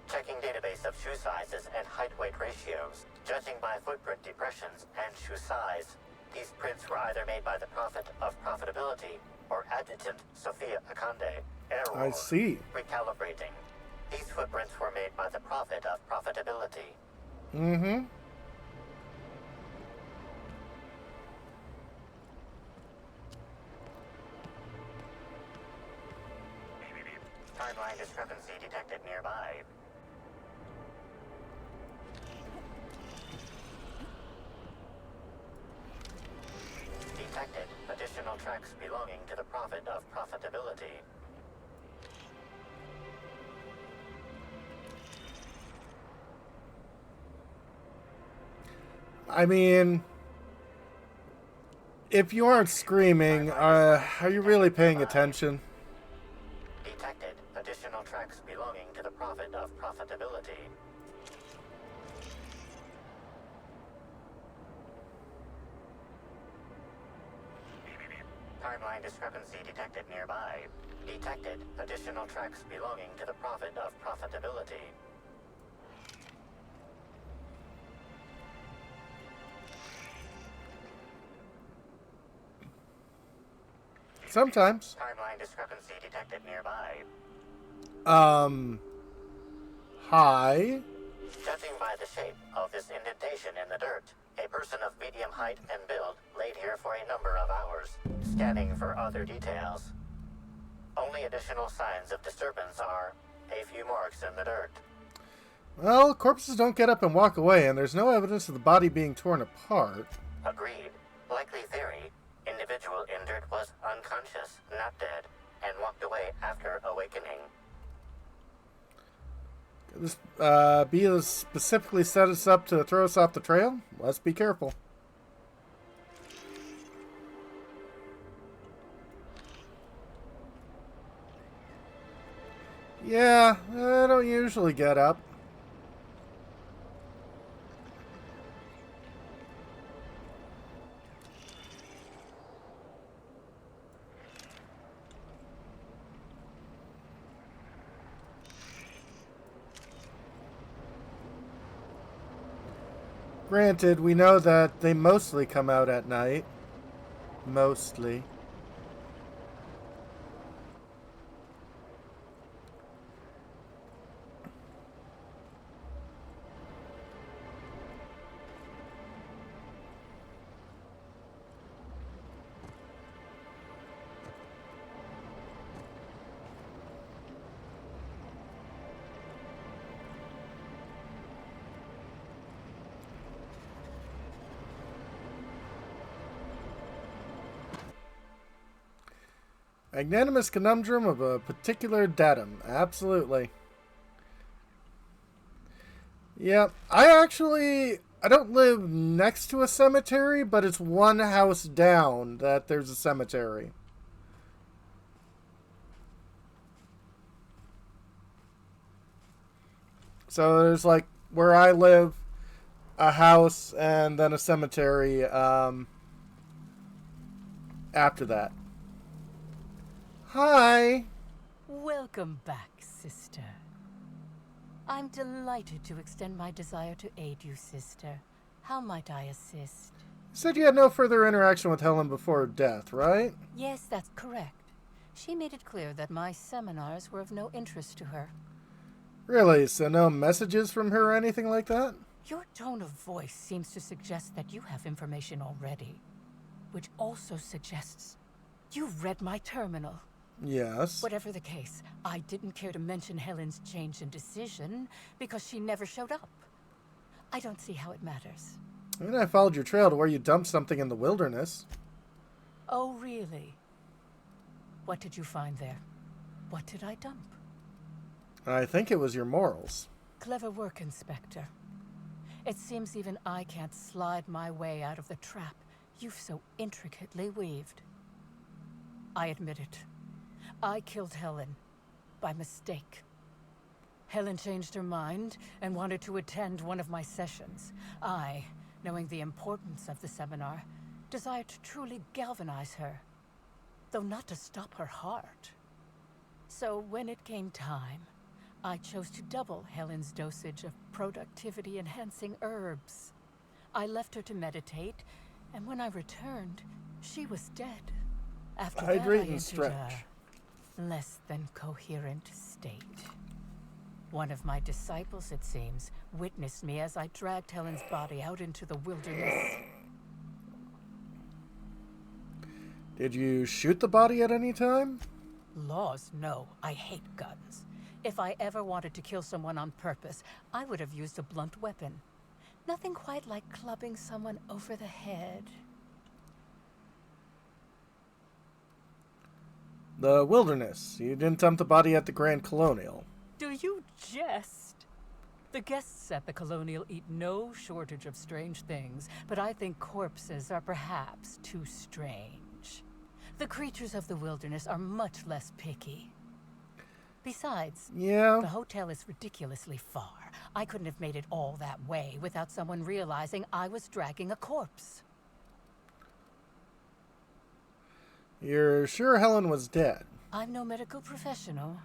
Checking database of shoe sizes and height-weight ratios. Judging by footprint depressions and shoe size. These prints were either made by the Prophet of Profitability or Adjutant Sophia Akande. Error. I see. Recalibrating. These footprints were made by the Prophet of Profitability. Mm-hmm. Timeline discrepancy detected nearby. Detected additional tracks belonging to the Prophet of Profitability. I mean, if you aren't screaming, are you really paying attention? Detected additional tracks belonging to the Prophet of Profitability. Timeline discrepancy detected nearby. Detected additional tracks belonging to the Prophet of Profitability. Sometimes. Timeline discrepancy detected nearby. Hi. Judging by the shape of this indentation in the dirt, a person of medium height and build laid here for a number of hours, scanning for other details. Only additional signs of disturbance are a few marks in the dirt. Well, corpses don't get up and walk away, and there's no evidence of the body being torn apart. Agreed. Likely theory. Individual injured was unconscious, not dead, and walked away after awakening. Could this be specifically set us up to throw us off the trail? Let's be careful. Yeah, I don't usually get up. Granted, we know that they mostly come out at night. Mostly. Magnanimous conundrum of a particular datum. Absolutely. Yeah, I don't live next to a cemetery, but it's one house down that there's a cemetery. So there's like where I live, a house, and then a cemetery after that. Hi. Welcome back, sister. I'm delighted to extend my desire to aid you, sister. How might I assist? You said you had no further interaction with Helen before her death, right? Yes, that's correct. She made it clear that my seminars were of no interest to her. Really? So no messages from her or anything like that? Your tone of voice seems to suggest that you have information already, which also suggests you've read my terminal. Yes. Whatever the case, I didn't care to mention Helen's change in decision because she never showed up. I don't see how it matters. I mean, I followed your trail to where you dumped something in the wilderness. Oh, really? What did you find there? What did I dump? I think it was your morals. Clever work, Inspector. It seems even I can't slide my way out of the trap you've so intricately weaved. I admit it. I killed Helen. By mistake. Helen changed her mind and wanted to attend one of my sessions. I, knowing the importance of the seminar, desired to truly galvanize her, though not to stop her heart. So when it came time, I chose to double Helen's dosage of productivity-enhancing herbs. I left her to meditate, and when I returned, she was dead. After that, I entered a less than coherent state. One of my disciples, it seems, witnessed me as I dragged Helen's body out into the wilderness. Did you shoot the body at any time? Laws, no. I hate guns. If I ever wanted to kill someone on purpose, I would have used a blunt weapon. Nothing quite like clubbing someone over the head. The wilderness. You didn't dump the body at the Grand Colonial. Do you jest? The guests at the Colonial eat no shortage of strange things, but I think corpses are perhaps too strange. The creatures of the wilderness are much less picky. Besides, the hotel is ridiculously far. I couldn't have made it all that way without someone realizing I was dragging a corpse. You're sure Helen was dead? I'm no medical professional,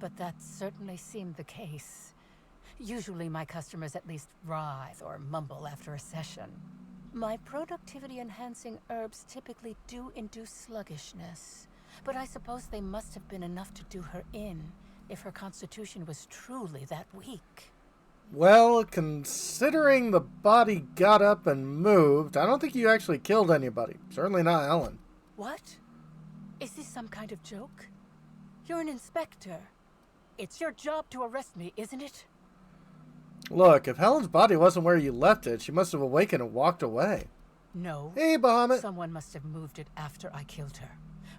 but that certainly seemed the case. Usually my customers at least writhe or mumble after a session. My productivity-enhancing herbs typically do induce sluggishness, but I suppose they must have been enough to do her in if her constitution was truly that weak. Well, considering the body got up and moved, I don't think you actually killed anybody. Certainly not Helen. What? Is this some kind of joke? You're an inspector. It's your job to arrest me, isn't it? Look, if Helen's body wasn't where you left it, she must have awakened and walked away. No. Hey, Bahamut. Someone must have moved it after I killed her.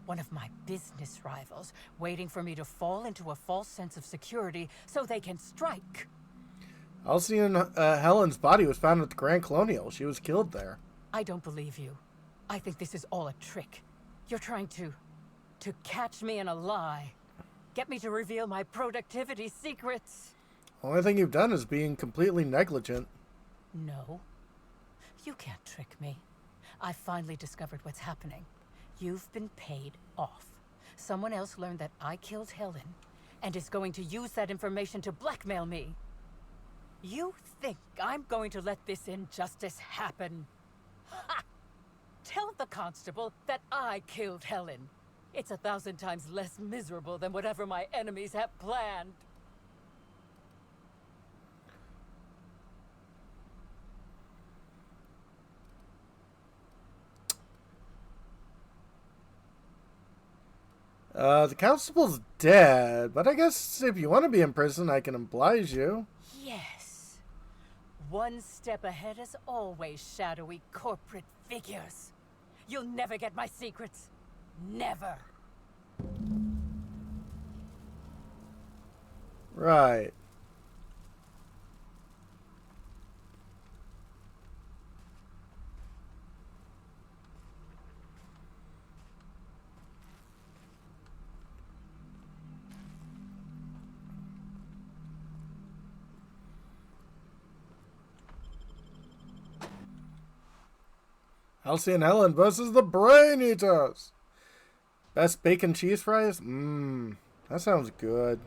One of my business rivals, waiting for me to fall into a false sense of security so they can strike. Halcyon Helen's body was found at the Grand Colonial. She was killed there. I don't believe you. I think this is all a trick. You're trying to catch me in a lie. Get me to reveal my productivity secrets. Only thing you've done is being completely negligent. No. You can't trick me. I finally discovered what's happening. You've been paid off. Someone else learned that I killed Helen and is going to use that information to blackmail me. You think I'm going to let this injustice happen? Ha! Tell the constable that I killed Helen. It's 1,000 times less miserable than whatever my enemies have planned. The constable's dead, but I guess if you want to be in prison, I can oblige you. Yes. One step ahead as always, shadowy corporate figures. You'll never get my secrets. Never. Right. Halcyon Helen versus the Brain Eaters. Best bacon cheese fries? That sounds good.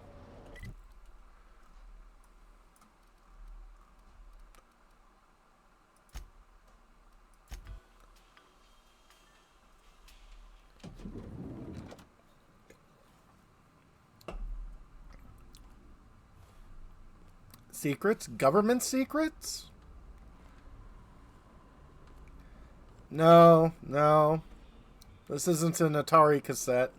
Secrets? Government secrets? No, no. This isn't an Atari cassette.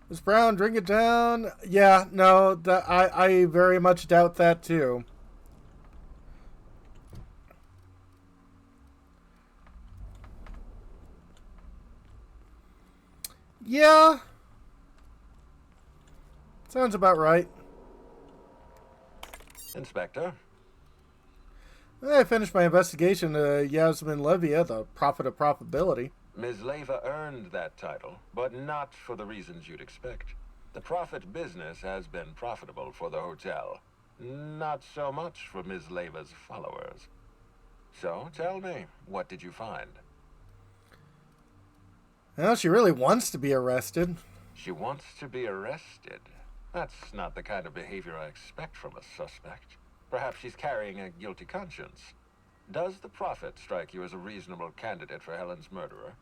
Miss Brown, drink it down. Yeah, no, I very much doubt that too. Yeah. Sounds about right. Inspector? I finished my investigation of Yasmin Levia, the Prophet of Profitability. Ms. Leva earned that title, but not for the reasons you'd expect. The profit business has been profitable for the hotel. Not so much for Ms. Leva's followers. So, tell me, what did you find? Well, she really wants to be arrested. She wants to be arrested? That's not the kind of behavior I expect from a suspect. Perhaps she's carrying a guilty conscience. Does the Prophet strike you as a reasonable candidate for Helen's murderer?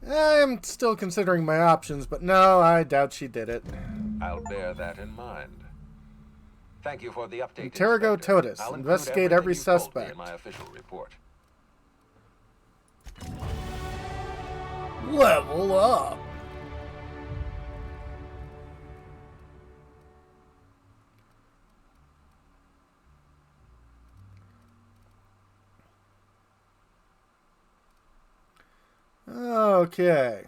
I'm still considering my options, but no, I doubt she did it. I'll bear that in mind. Thank you for the update, Interrogo Inspector. Totus. I'll Investigate every include everything you've told me suspect. in my official report. Level up. Okay.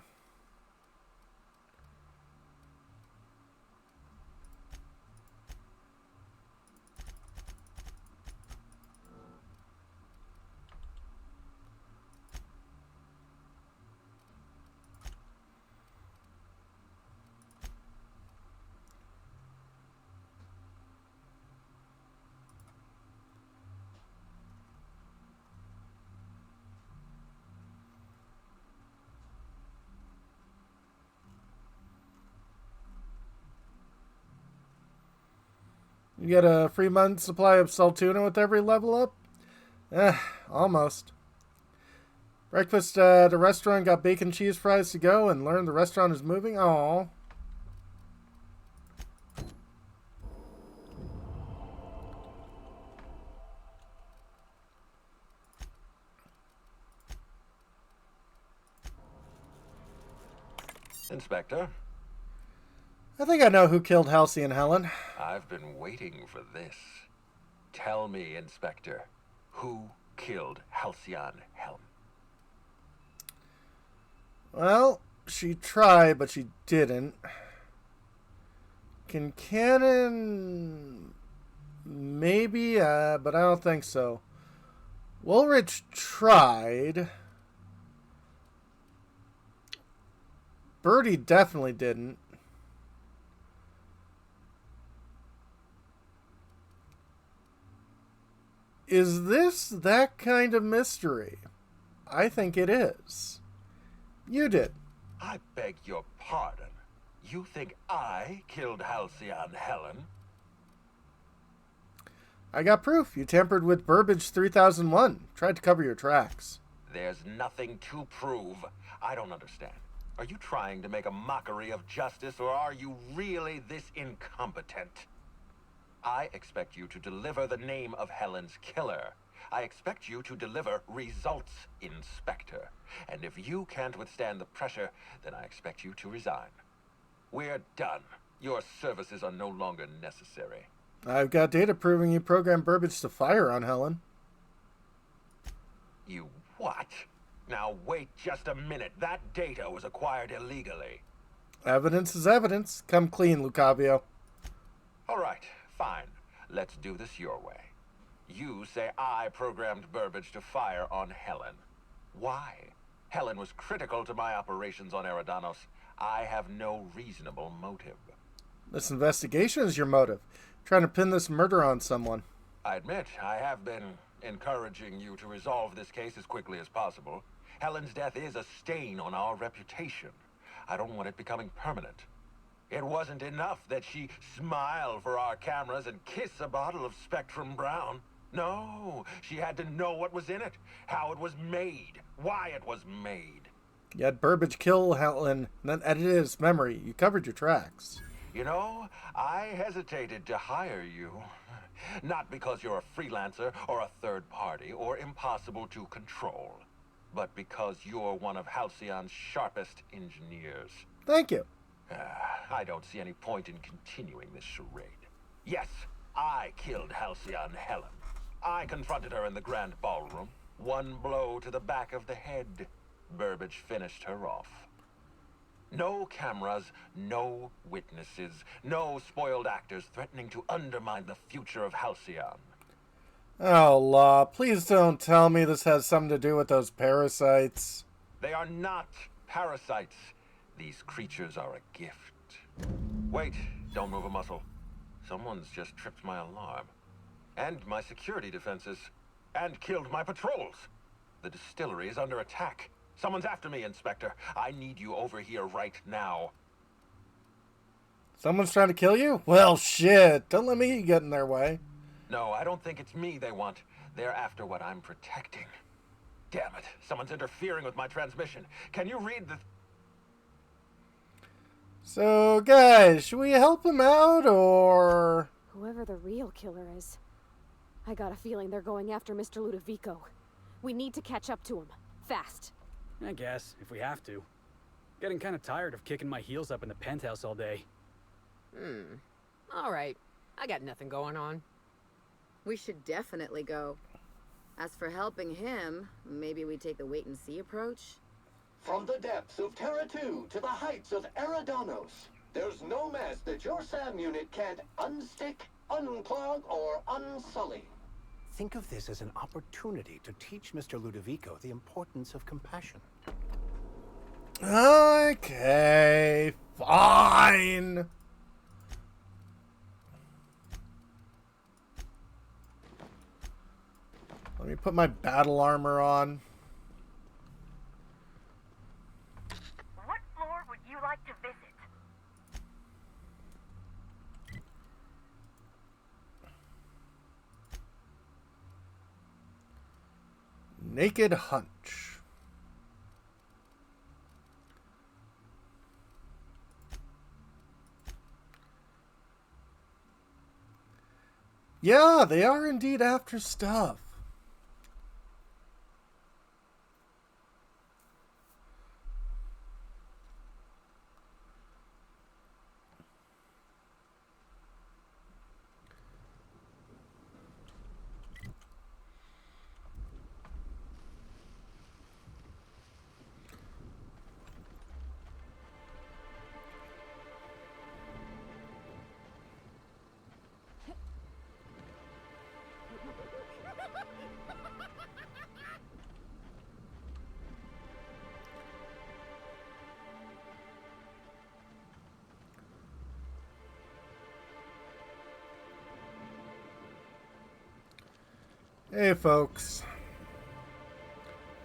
You get a free month supply of Saltuna with every level up? Almost. Breakfast at a restaurant, got bacon cheese fries to go, and learned the restaurant is moving? Aww. Inspector? I think I know who killed Halcyon Helen. I've been waiting for this. Tell me, Inspector, who killed Halcyon Helen? Well, she tried, but she didn't. Kincannon... Maybe, but I don't think so. Woolrich tried. Birdie definitely didn't. Is this that kind of mystery? I think it is. You did. I beg your pardon. You think I killed Halcyon Helen? I got proof. You tampered with Burbage 3001. Tried to cover your tracks. There's nothing to prove. I don't understand. Are you trying to make a mockery of justice, or are you really this incompetent? I expect you to deliver the name of Helen's killer. I expect you to deliver results, Inspector. And if you can't withstand the pressure, then I expect you to resign. We're done. Your services are no longer necessary. I've got data proving you programmed Burbage to fire on Helen. You what? Now wait just a minute. That data was acquired illegally. Evidence is evidence. Come clean, Lucavio. All right, fine. Let's do this your way. You say I programmed Burbage to fire on Helen. Why? Helen was critical to my operations on Eridanos. I have no reasonable motive. This investigation is your motive. Trying to pin this murder on someone. I admit, I have been encouraging you to resolve this case as quickly as possible. Helen's death is a stain on our reputation. I don't want it becoming permanent. It wasn't enough that she smile for our cameras and kiss a bottle of Spectrum Brown. No, she had to know what was in it, how it was made, why it was made. You had Burbage kill Helen, and then edited his memory. You covered your tracks. You know, I hesitated to hire you. Not because you're a freelancer or a third party or impossible to control, but because you're one of Halcyon's sharpest engineers. Thank you. I don't see any point in continuing this charade. Yes, I killed Halcyon Helen. I confronted her in the grand ballroom. One blow to the back of the head. Burbage finished her off. No cameras, no witnesses, no spoiled actors threatening to undermine the future of Halcyon. Oh, Law, please don't tell me this has something to do with those parasites. They are not parasites. These creatures are a gift. Wait, don't move a muscle. Someone's just tripped my alarm. And my security defenses. And killed my patrols. The distillery is under attack. Someone's after me, Inspector. I need you over here right now. Someone's trying to kill you? Well, shit. Don't let me get in their way. No, I don't think it's me they want. They're after what I'm protecting. Damn it. Someone's interfering with my transmission. Can you read the... So, guys, should we help him out, or... Whoever the real killer is. I got a feeling they're going after Mr. Ludovico. We need to catch up to him. Fast. I guess, if we have to. Getting kind of tired of kicking my heels up in the penthouse all day. Alright. I got nothing going on. We should definitely go. As for helping him, maybe we take the wait-and-see approach? From the depths of Terra 2 to the heights of Eridanos, there's no mess that your SAM unit can't unstick, unclog, or unsully. Think of this as an opportunity to teach Mr. Ludovico the importance of compassion. Okay, fine. Let me put my battle armor on. What floor would you like to visit? Naked Hunch. Yeah, they are indeed after stuff. Hey folks.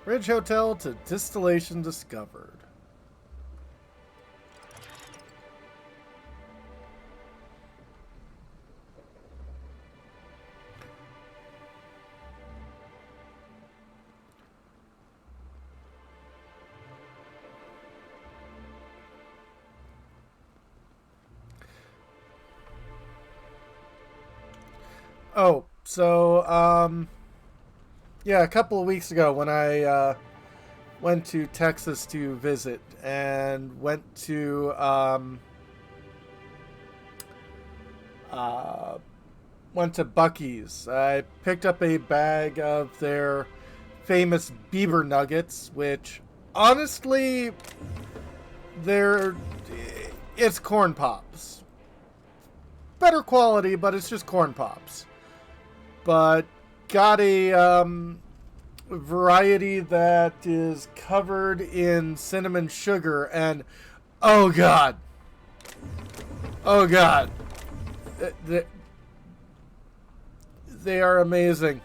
Ridge Hotel to distillation discovered. Oh, so, yeah, a couple of weeks ago when I went to Texas to visit and went to Buc-ee's, I picked up a bag of their famous beaver nuggets, which honestly, it's corn pops. Better quality, but it's just corn pops. But got a variety that is covered in cinnamon sugar, and oh god, they are amazing.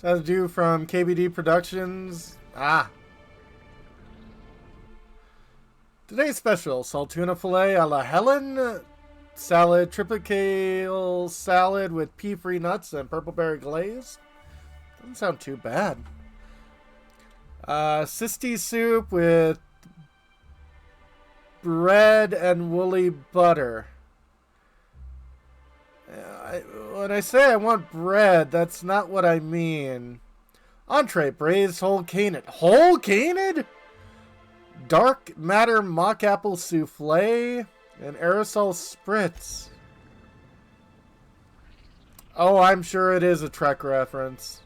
That's due from KBD Productions. Ah. Today's special, Saltuna Filet a la Helen, salad, triple salad with pea-free nuts and purple berry glaze. Doesn't sound too bad. Sisti soup with bread and woolly butter. When I say I want bread, that's not what I mean. Entree, braised whole canid. Whole canid? Dark matter mock apple souffle and aerosol spritz. Oh, I'm sure it is a Trek reference.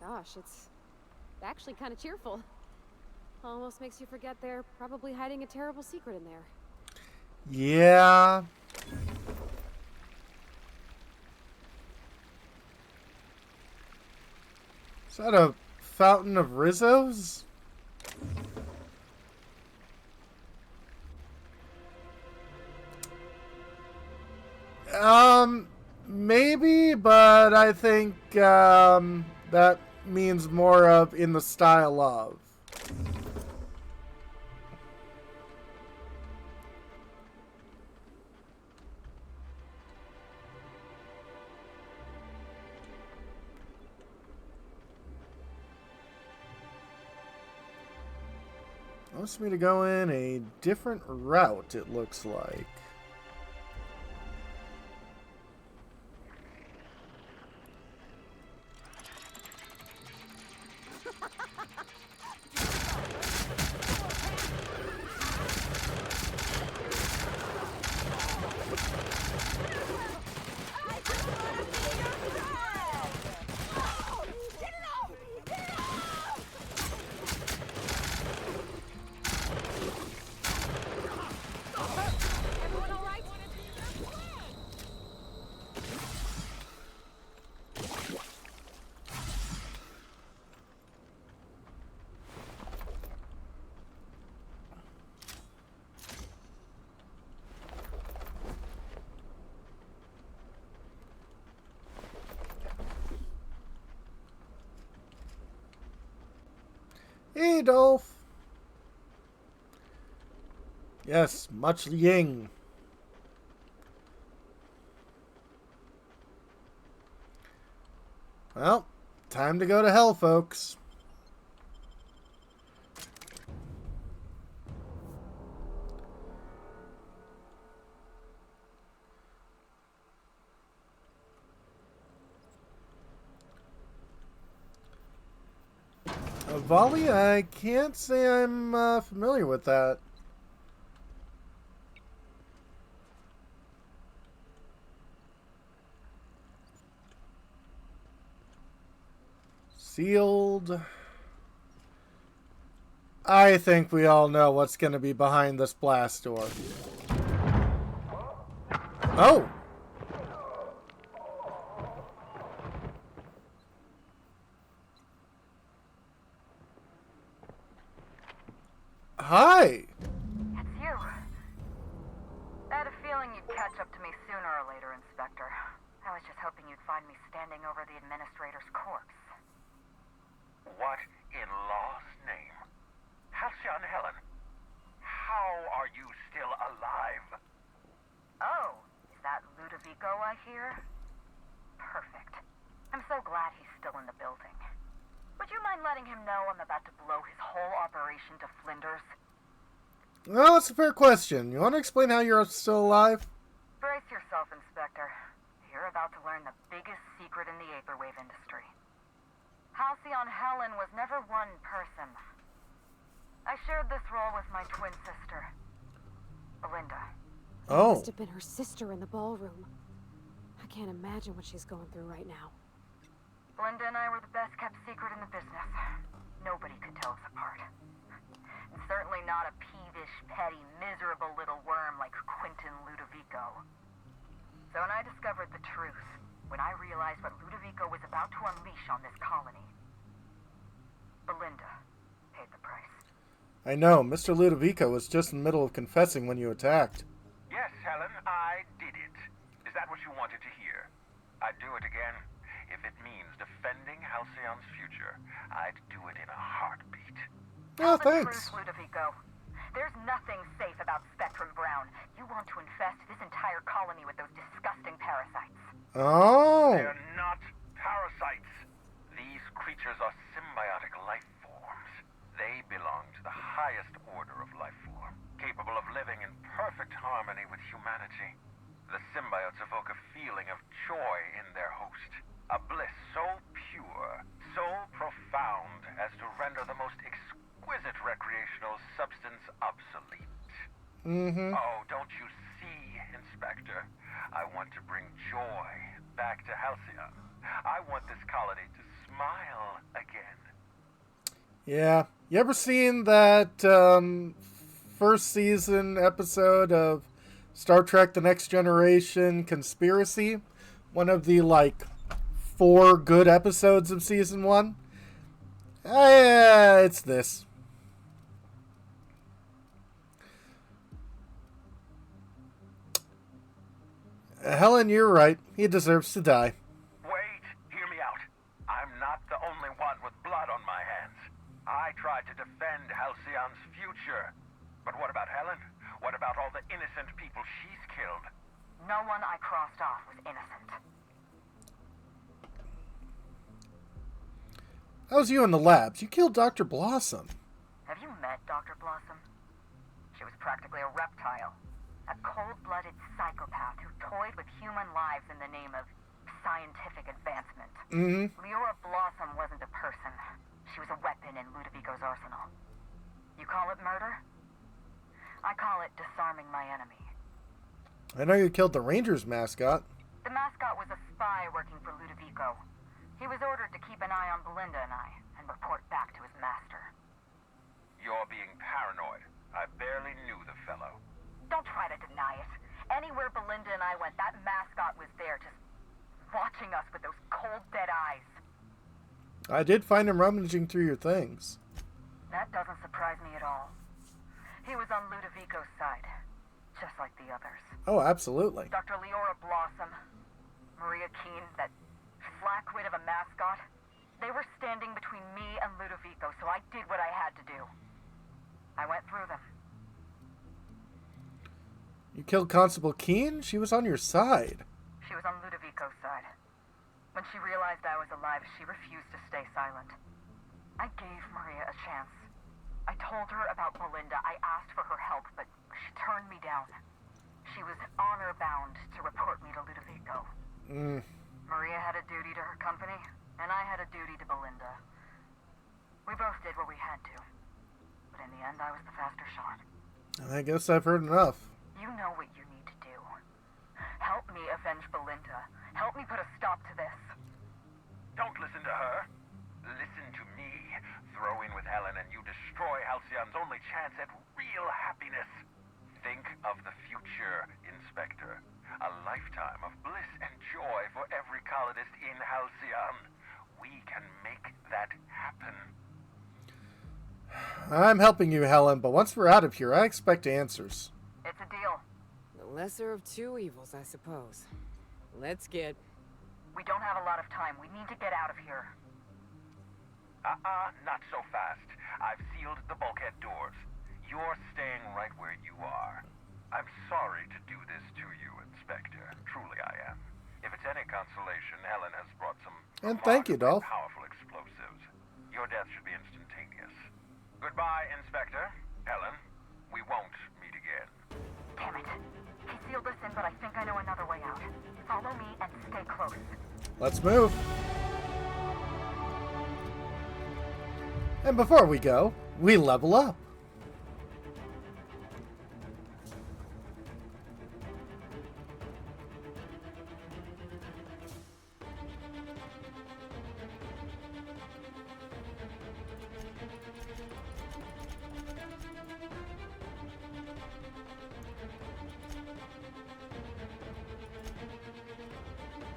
Gosh, it's actually kind of cheerful. Almost makes you forget they're probably hiding a terrible secret in there. Yeah. Is that a fountain of Rizzos? Maybe, but I think that means more of in the style of. Wants me to go in a different route, it looks like. Hey, Dolph. Yes, much ying. Well, time to go to hell, folks. Volley, I can't say I'm familiar with that. Sealed. I think we all know what's going to be behind this blast door. Oh! Hi! It's you. I had a feeling you'd catch up to me sooner or later, Inspector. I was just hoping you'd find me standing over the administrator's corpse. What in law's name? Halcyon Helen, how are you still alive? Oh, is that Ludovico I hear? Perfect. I'm so glad he's still in the building. Would you mind letting him know I'm about to blow his whole operation to flinders? Well, that's a fair question. You want to explain how you're still alive? Brace yourself, Inspector. You're about to learn the biggest secret in the vaporwave industry. Halcyon Helen was never one person. I shared this role with my twin sister, Belinda. That must have been her sister in the ballroom. I can't imagine what she's going through right now. Belinda and I were the best kept secret in the business. Nobody could tell us apart. And certainly not a peevish, petty, miserable little worm like Quentin Ludovico. So when I discovered the truth, when I realized what Ludovico was about to unleash on this colony, Belinda paid the price. I know. Mr. Ludovico was just in the middle of confessing when you attacked. Yes, Helen, I did it. Is that what you wanted to hear? I'd do it again. If it means defending Halcyon's future, I'd do it in a heartbeat. Oh, Tell the thanks. truth, Ludovico. There's nothing safe about Spectrum Brown. You want to infest this entire colony with those disgusting parasites. Oh. They're not parasites. These creatures are symbiotic life forms. They belong to the highest order of life form, capable of living in perfect harmony with humanity. The symbiotes evoke a feeling of joy in their host, a bliss so pure, so profound as to render the most exquisite recreational substance obsolete. Oh, don't you see, Inspector? I want to bring joy back to Halcyon. I want this colony to smile again. Yeah. You ever seen that first season episode of Star Trek The Next Generation Conspiracy? One of the, 4 good episodes of season 1? It's this. Helen, you're right. He deserves to die. Wait, hear me out. I'm not the only one with blood on my hands. I tried to defend Halcyon's future. But what about Helen? What about all the innocent people she's killed? No one I crossed off was innocent. That was you in the labs. You killed Dr. Blossom. Have you met Dr. Blossom? She was practically a reptile. A cold-blooded psychopath who toyed with human lives in the name of scientific advancement. Leora Blossom wasn't a person. She was a weapon in Ludovico's arsenal. You call it murder? I call it disarming my enemy. I know you killed the Rangers mascot. The mascot was a spy working for Ludovico. He was ordered to keep an eye on Belinda and I, and report back to his master. You're being paranoid. I barely knew the fellow. Don't try to deny it. Anywhere Belinda and I went, that mascot was there, just watching us with those cold, dead eyes. I did find him rummaging through your things. That doesn't surprise me at all. He was on Ludovico's side, just like the others. Oh, absolutely. Dr. Leora Blossom, Maria Keene, that flackwit of a mascot, they were standing between me and Ludovico, so I did what I had to do. I went through them. You killed Constable Keene? She was on your side. She was on Ludovico's side. When she realized I was alive, she refused to stay silent. I gave Maria a chance. I told her about Belinda. I asked for her help, but she turned me down. She was honor-bound to report me to Ludovico. Maria had a duty to her company, and I had a duty to Belinda. We both did what we had to. But in the end, I was the faster shot. I guess I've heard enough. You know what you need to do. Help me avenge Belinda. Help me put a stop to this. Don't listen to her. Listen to me. Throw in with Helen and you destroy Halcyon's only chance at real happiness. Think of the future, Inspector. A lifetime of bliss and joy for every colonist in Halcyon. We can make that happen. I'm helping you, Helen, but once we're out of here, I expect answers. It's a deal. The lesser of two evils, I suppose. Let's get... We don't have a lot of time. We need to get out of here. Not so fast. I've sealed the bulkhead doors. You're staying right where you are. I'm sorry to do this to you, Inspector. Truly I am. If it's any consolation, Helen has brought some And thank you, Dolph. powerful explosives. Your death should be instantaneous. Goodbye, Inspector. Helen, we won't meet again. Damn it. He sealed us in, but I think I know another way out. Follow me and stay close. Let's move. And before we go, we level up.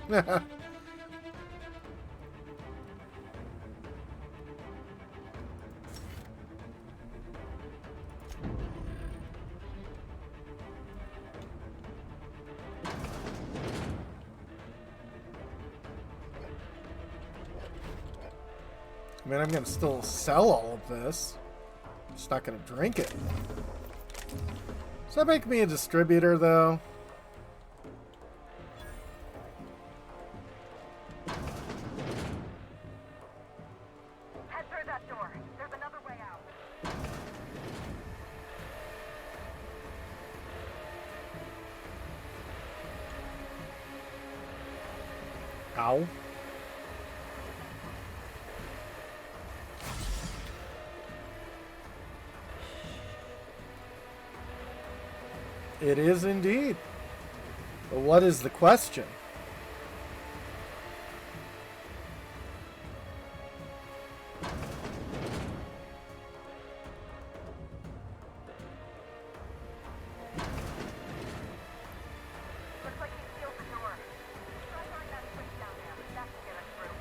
I mean, I'm gonna still sell all of this. I'm just not gonna drink it. Does that make me a distributor, though? Head through that door. There's another way out. Ow. It is indeed. But what is the question? Looks like he sealed the door. Try throwing that switch down there. That will get us through.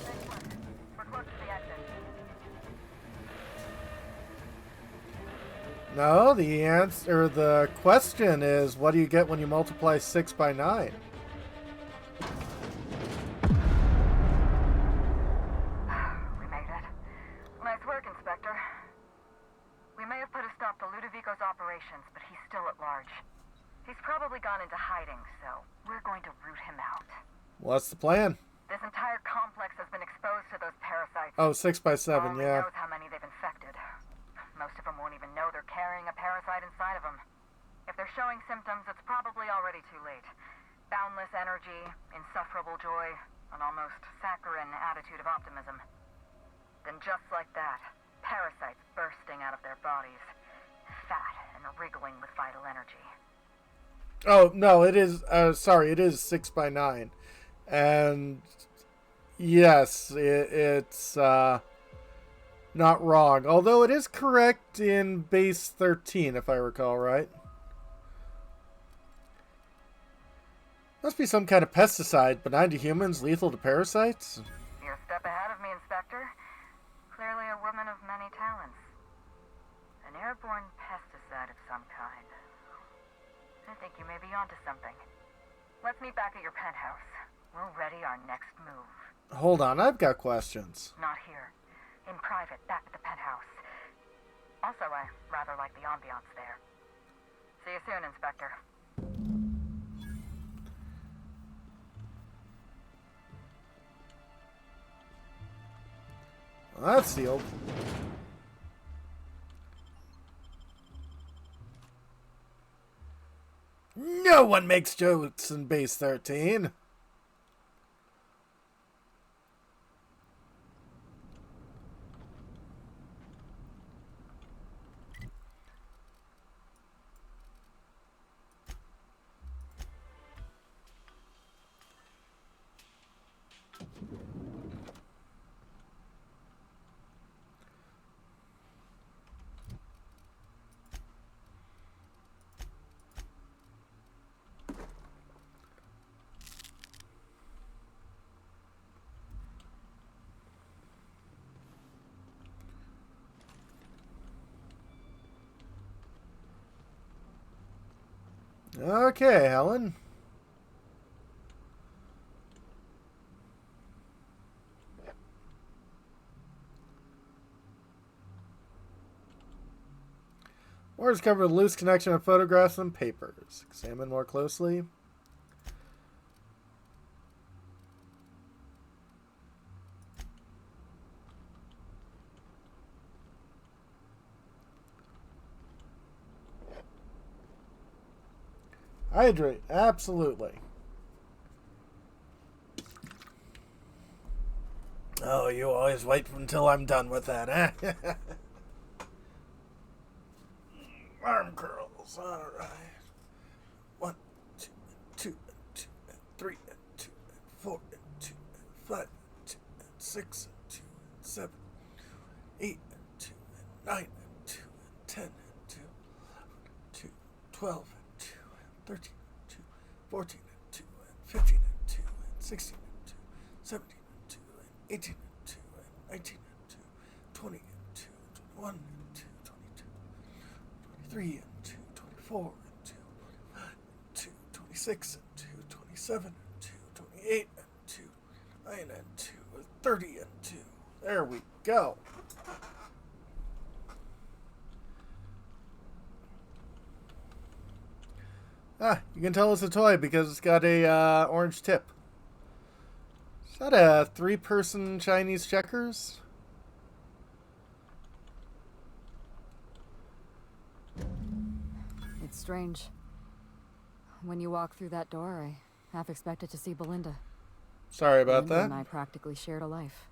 Nice work. We're close to the exit. No, the answer, the question is, what do you get when you multiply 6 by 9? We made it. Nice work, Inspector. We may have put a stop to Ludovico's operations, but he's still at large. He's probably gone into hiding, so we're going to root him out. What's the plan? This entire complex has been exposed to those parasites. Oh, 6 by 7, Only yeah. knows how many they've infected. Most of them won't even know they're carrying a parasite inside of them. If they're showing symptoms, it's probably already too late. Boundless energy, insufferable joy, an almost saccharine attitude of optimism. Then just like that, parasites bursting out of their bodies, fat and wriggling with vital energy. Oh, no, it is, sorry, it is 6 by 9. And, yes, it's not wrong. Although it is correct in base 13, if I recall right. Must be some kind of pesticide, benign to humans, lethal to parasites. You're a step ahead of me, Inspector. Clearly a woman of many talents. An airborne pesticide of some kind. I think you may be onto something. Let's meet back at your penthouse. We'll ready our next move. Hold on, I've got questions. Not here. In private, back at the penthouse. Also, I rather like the ambiance there. See you soon, Inspector. Well, that's sealed. No one makes jokes in base 13. Okay, Helen. Orders covered with loose connection of photographs and papers. Examine more closely. Hydrate, absolutely. Oh, you always wait until I'm done with that, eh? Arm curls, alright. 1, 2, 2, 2, 3, 2, 4, 2, 5, 2, 6, 2, 7, 8, 2, 9, 2, 10, 2, 2, 12, 2, 13, 2, 14, 2, 15, 2, 16, 2, 17, 2, 18, 2, 19, 2, 20, 2, 21, 2, 22, 23, 2, 24, 2, 2, 26, 2, 27, 2, 28, 2, 9, 2, 30, 2. There we go. Ah, you can tell it's a toy because it's got a orange tip. Is that a 3-person Chinese checkers? It's strange. When you walk through that door, I half expected to see Belinda. Sorry about Belinda that. and I practically shared a life.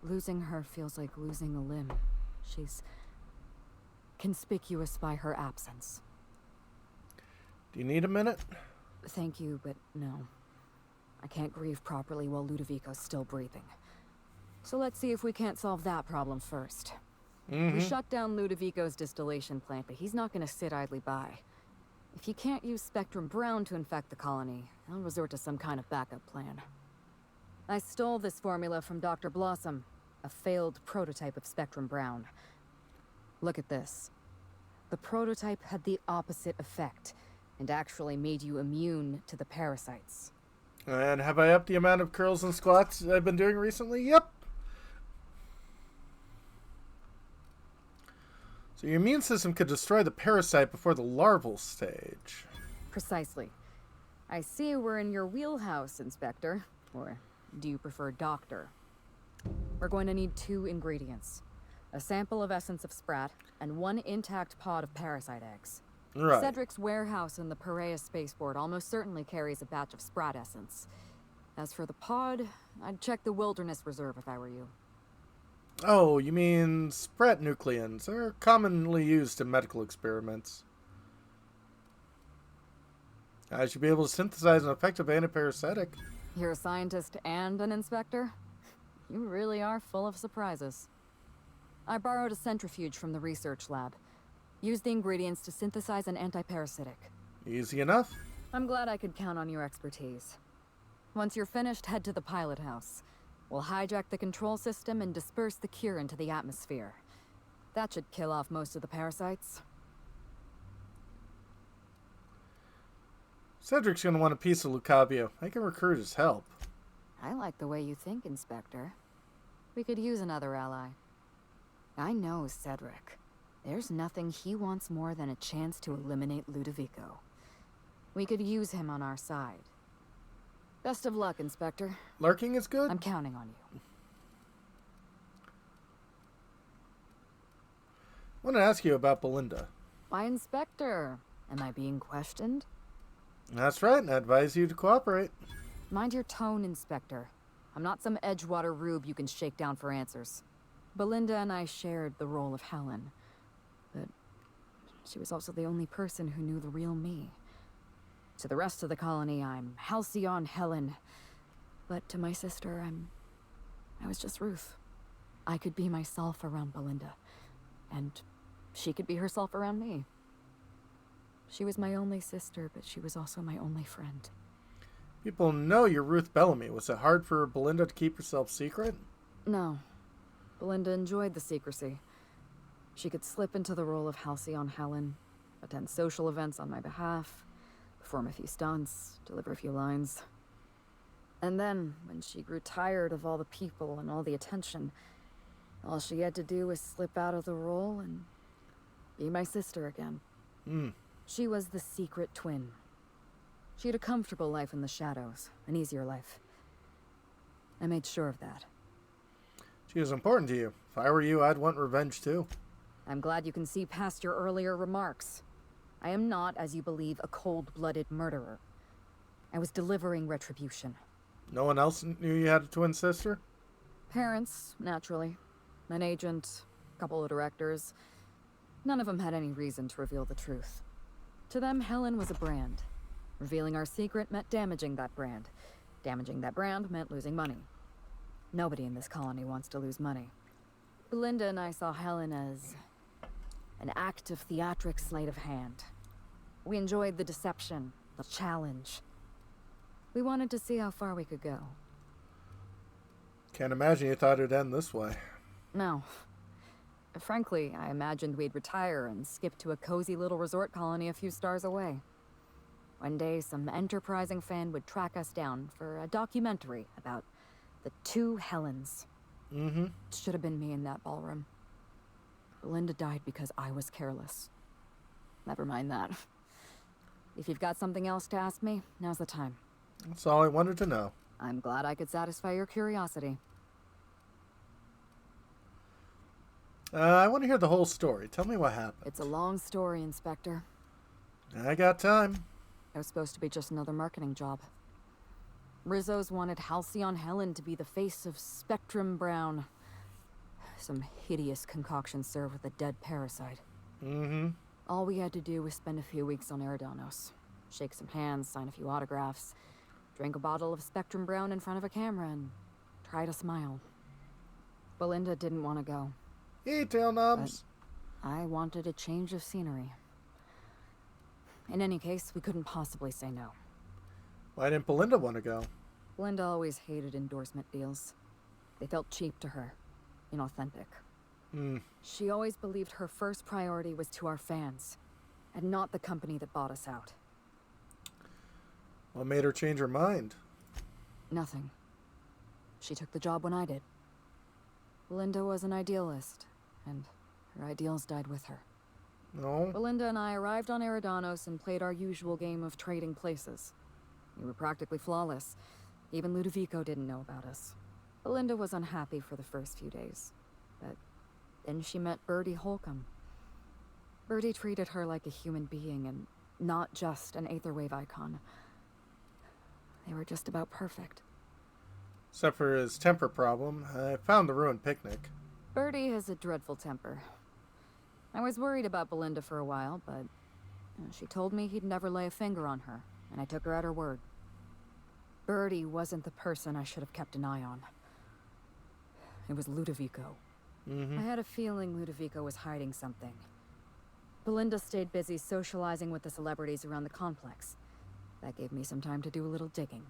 Losing her feels like losing a limb. She's conspicuous by her absence. Do you need a minute? Thank you, but no. I can't grieve properly while Ludovico's still breathing. So let's see if we can't solve that problem first. We shut down Ludovico's distillation plant, but he's not going to sit idly by. If he can't use Spectrum Brown to infect the colony, he'll resort to some kind of backup plan. I stole this formula from Dr. Blossom, a failed prototype of Spectrum Brown. Look at this. The prototype had the opposite effect, and actually made you immune to the parasites. And have I upped the amount of curls and squats I've been doing recently? Yep. So your immune system could destroy the parasite before the larval stage. Precisely. I see we're in your wheelhouse, Inspector. Or do you prefer Doctor? We're going to need 2 ingredients. A sample of essence of sprat, and 1 intact pod of parasite eggs. Right. Cedric's warehouse in the Perea spaceport almost certainly carries a batch of sprat essence. As for the pod, I'd check the Wilderness Reserve if I were you. Oh, you mean sprat nucleons. They're commonly used in medical experiments. I should be able to synthesize an effective antiparasitic. You're a scientist and an inspector? You really are full of surprises. I borrowed a centrifuge from the research lab. Use the ingredients to synthesize an antiparasitic. Easy enough. I'm glad I could count on your expertise. Once you're finished, head to the pilot house. We'll hijack the control system and disperse the cure into the atmosphere. That should kill off most of the parasites. Cedric's gonna want a piece of Lucavio. I can recruit his help. I like the way you think, Inspector. We could use another ally. I know Cedric. There's nothing he wants more than a chance to eliminate Ludovico. We could use him on our side. Best of luck, Inspector. Lurking is good? I'm counting on you. I want to ask you about Belinda. Why, Inspector? Am I being questioned? That's right, and I advise you to cooperate. Mind your tone, Inspector. I'm not some Edgewater rube you can shake down for answers. Belinda and I shared the role of Helen, but she was also the only person who knew the real me. To the rest of the colony, I'm Halcyon Helen, but to my sister, I was just Ruth. I could be myself around Belinda, and she could be herself around me. She was my only sister, but she was also my only friend. People know you're Ruth Bellamy. Was it hard for Belinda to keep herself secret? No. Belinda enjoyed the secrecy. She could slip into the role of Halcyon Helen, attend social events on my behalf, perform a few stunts, deliver a few lines. And then, when she grew tired of all the people and all the attention, all she had to do was slip out of the role and be my sister again. She was the secret twin. She had a comfortable life in the shadows, an easier life. I made sure of that. She was important to you. If I were you, I'd want revenge too. I'm glad you can see past your earlier remarks. I am not, as you believe, a cold-blooded murderer. I was delivering retribution. No one else knew you had a twin sister? Parents, naturally. An agent, a couple of directors. None of them had any reason to reveal the truth. To them, Helen was a brand. Revealing our secret meant damaging that brand. Damaging that brand meant losing money. Nobody in this colony wants to lose money. Belinda and I saw Helen as an active theatric sleight of hand. We enjoyed the deception, the challenge. We wanted to see how far we could go. Can't imagine you thought it'd end this way. No. Frankly, I imagined we'd retire and skip to a cozy little resort colony a few stars away. One day, some enterprising fan would track us down for a documentary about the two Helens. Mm-hmm. It should have been me in that ballroom. Belinda died because I was careless. Never mind that. If you've got something else to ask me, now's the time. That's all I wanted to know. I'm glad I could satisfy your curiosity. I want to hear the whole story. Tell me what happened. It's a long story, Inspector. I got time. It was supposed to be just another marketing job. Rizzo's wanted Halcyon Helen to be the face of Spectrum Brown. Some hideous concoction served with a dead parasite. Mm-hmm. All we had to do was spend a few weeks on Eridanos. Shake some hands, sign a few autographs, drink a bottle of Spectrum Brown in front of a camera, and try to smile. Belinda didn't want to go. Hey, tail knobs. I wanted a change of scenery. In any case, we couldn't possibly say no. Why didn't Belinda want to go? Belinda always hated endorsement deals. They felt cheap to her, inauthentic. She always believed her first priority was to our fans, and not the company that bought us out. What made her change her mind? Nothing. She took the job when I did. Belinda was an idealist, and her ideals died with her. No. Belinda and I arrived on Eridanos and played our usual game of trading places. We were practically flawless. Even Ludovico didn't know about us. Belinda was unhappy for the first few days, but then she met Bertie Holcomb. Bertie treated her like a human being and not just an Aetherwave icon. They were just about perfect. Except for his temper problem. I found the ruined picnic. Bertie has a dreadful temper. I was worried about Belinda for a while, but she told me he'd never lay a finger on her, and I took her at her word. Bertie wasn't the person I should have kept an eye on. It was Ludovico. I had a feeling Ludovico was hiding something. Belinda stayed busy socializing with the celebrities around the complex. That gave me some time to do a little digging.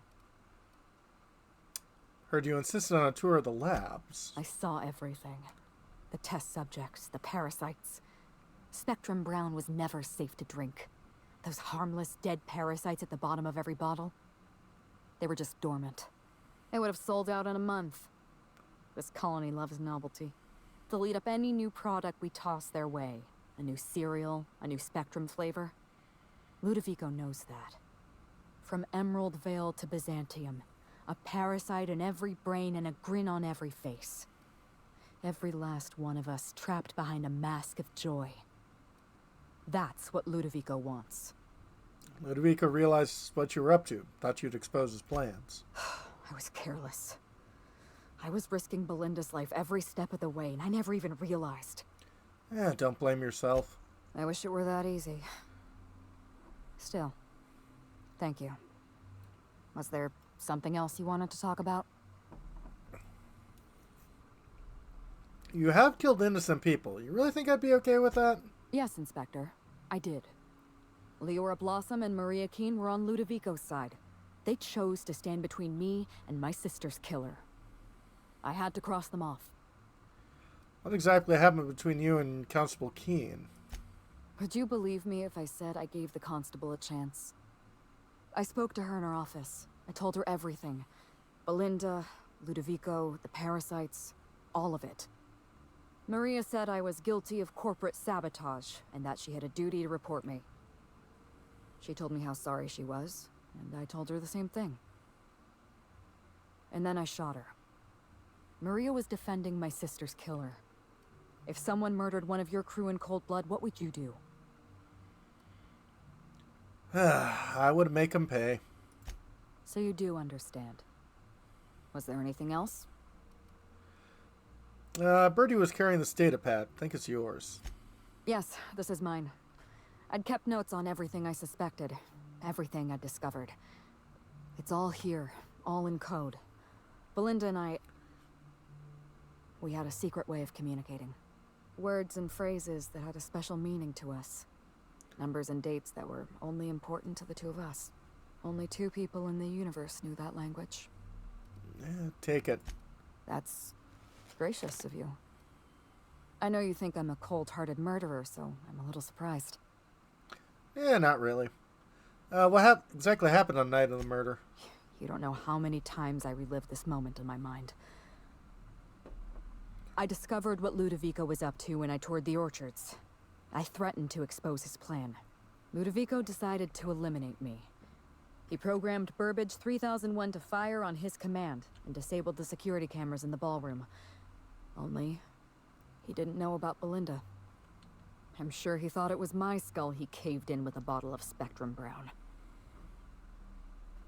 Heard you insisted on a tour of the labs. I saw everything. The test subjects, the parasites. Spectrum Brown was never safe to drink. Those harmless, dead parasites at the bottom of every bottle. They were just dormant. They would have sold out in a month. This colony loves novelty. They'll eat up any new product we toss their way. A new cereal, a new Spectrum flavor. Ludovico knows that. From Emerald Vale to Byzantium, a parasite in every brain and a grin on every face. Every last one of us trapped behind a mask of joy. That's what Ludovico wants. Ludovico realized what you were up to. Thought you'd expose his plans. I was careless. I was risking Belinda's life every step of the way, and I never even realized. Don't blame yourself. I wish it were that easy. Still, thank you. Was there something else you wanted to talk about? You have killed innocent people. You really think I'd be okay with that? Yes, Inspector. I did. Leora Blossom and Maria Keene were on Ludovico's side. They chose to stand between me and my sister's killer. I had to cross them off. What exactly happened between you and Constable Keene? Would you believe me if I said I gave the constable a chance? I spoke to her in her office. I told her everything. Belinda, Ludovico, the parasites, all of it. Maria said I was guilty of corporate sabotage, and that she had a duty to report me. She told me how sorry she was, and I told her the same thing. And then I shot her. Maria was defending my sister's killer. If someone murdered one of your crew in cold blood, what would you do? I would make him pay. So you do understand. Was there anything else? Bertie was carrying the datapad. Think it's yours. Yes, this is mine. I'd kept notes on everything I suspected. Everything I'd discovered. It's all here. All in code. Belinda and I... We had a secret way of communicating. Words and phrases that had a special meaning to us. Numbers and dates that were only important to the two of us. Only 2 people in the universe knew that language. Yeah, take it. That's gracious of you. I know you think I'm a cold-hearted murderer, so I'm a little surprised. Yeah, not really. What exactly happened on the night of the murder? You don't know how many times I relived this moment in my mind. I discovered what Ludovico was up to when I toured the orchards. I threatened to expose his plan. Ludovico decided to eliminate me. He programmed Burbage 3001 to fire on his command and disabled the security cameras in the ballroom. Only, he didn't know about Belinda. I'm sure he thought it was my skull he caved in with a bottle of Spectrum Brown.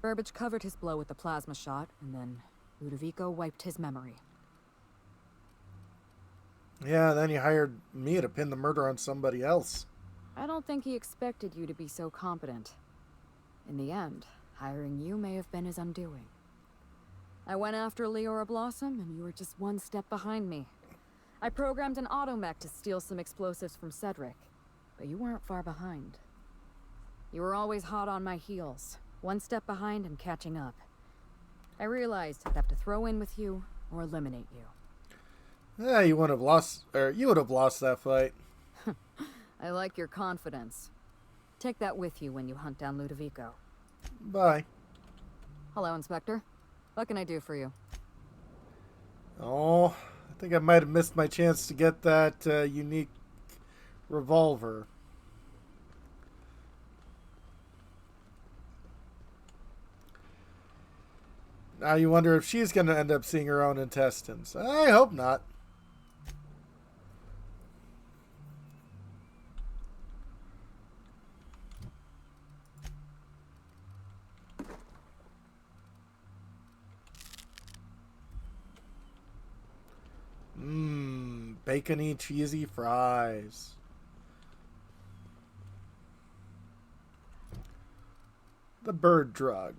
Burbage covered his blow with the plasma shot, and then Ludovico wiped his memory. Yeah, then he hired me to pin the murder on somebody else. I don't think he expected you to be so competent. In the end, hiring you may have been his undoing. I went after Leora Blossom, and you were just 1 step behind me. I programmed an automech to steal some explosives from Cedric, but you weren't far behind. You were always hot on my heels, 1 step behind and catching up. I realized I'd have to throw in with you or eliminate you. Yeah, you would have lost that fight. I like your confidence. Take that with you when you hunt down Ludovico. Bye. Hello, Inspector. What can I do for you? Oh, I think I might have missed my chance to get that unique revolver. Now you wonder if she's going to end up seeing her own intestines. I hope not. Bacony, cheesy fries. The bird drug.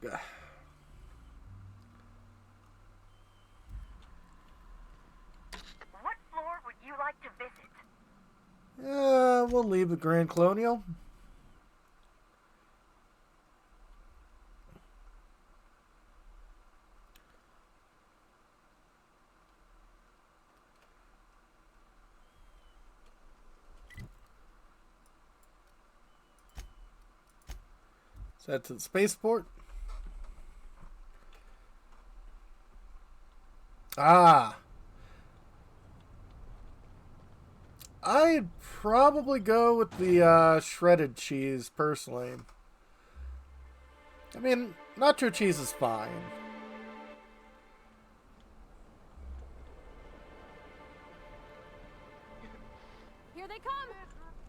What floor would you like to visit? We'll leave the Grand Colonial. Is that to the spaceport? Ah. I'd probably go with the shredded cheese, personally. I mean, nacho cheese is fine. Here they come!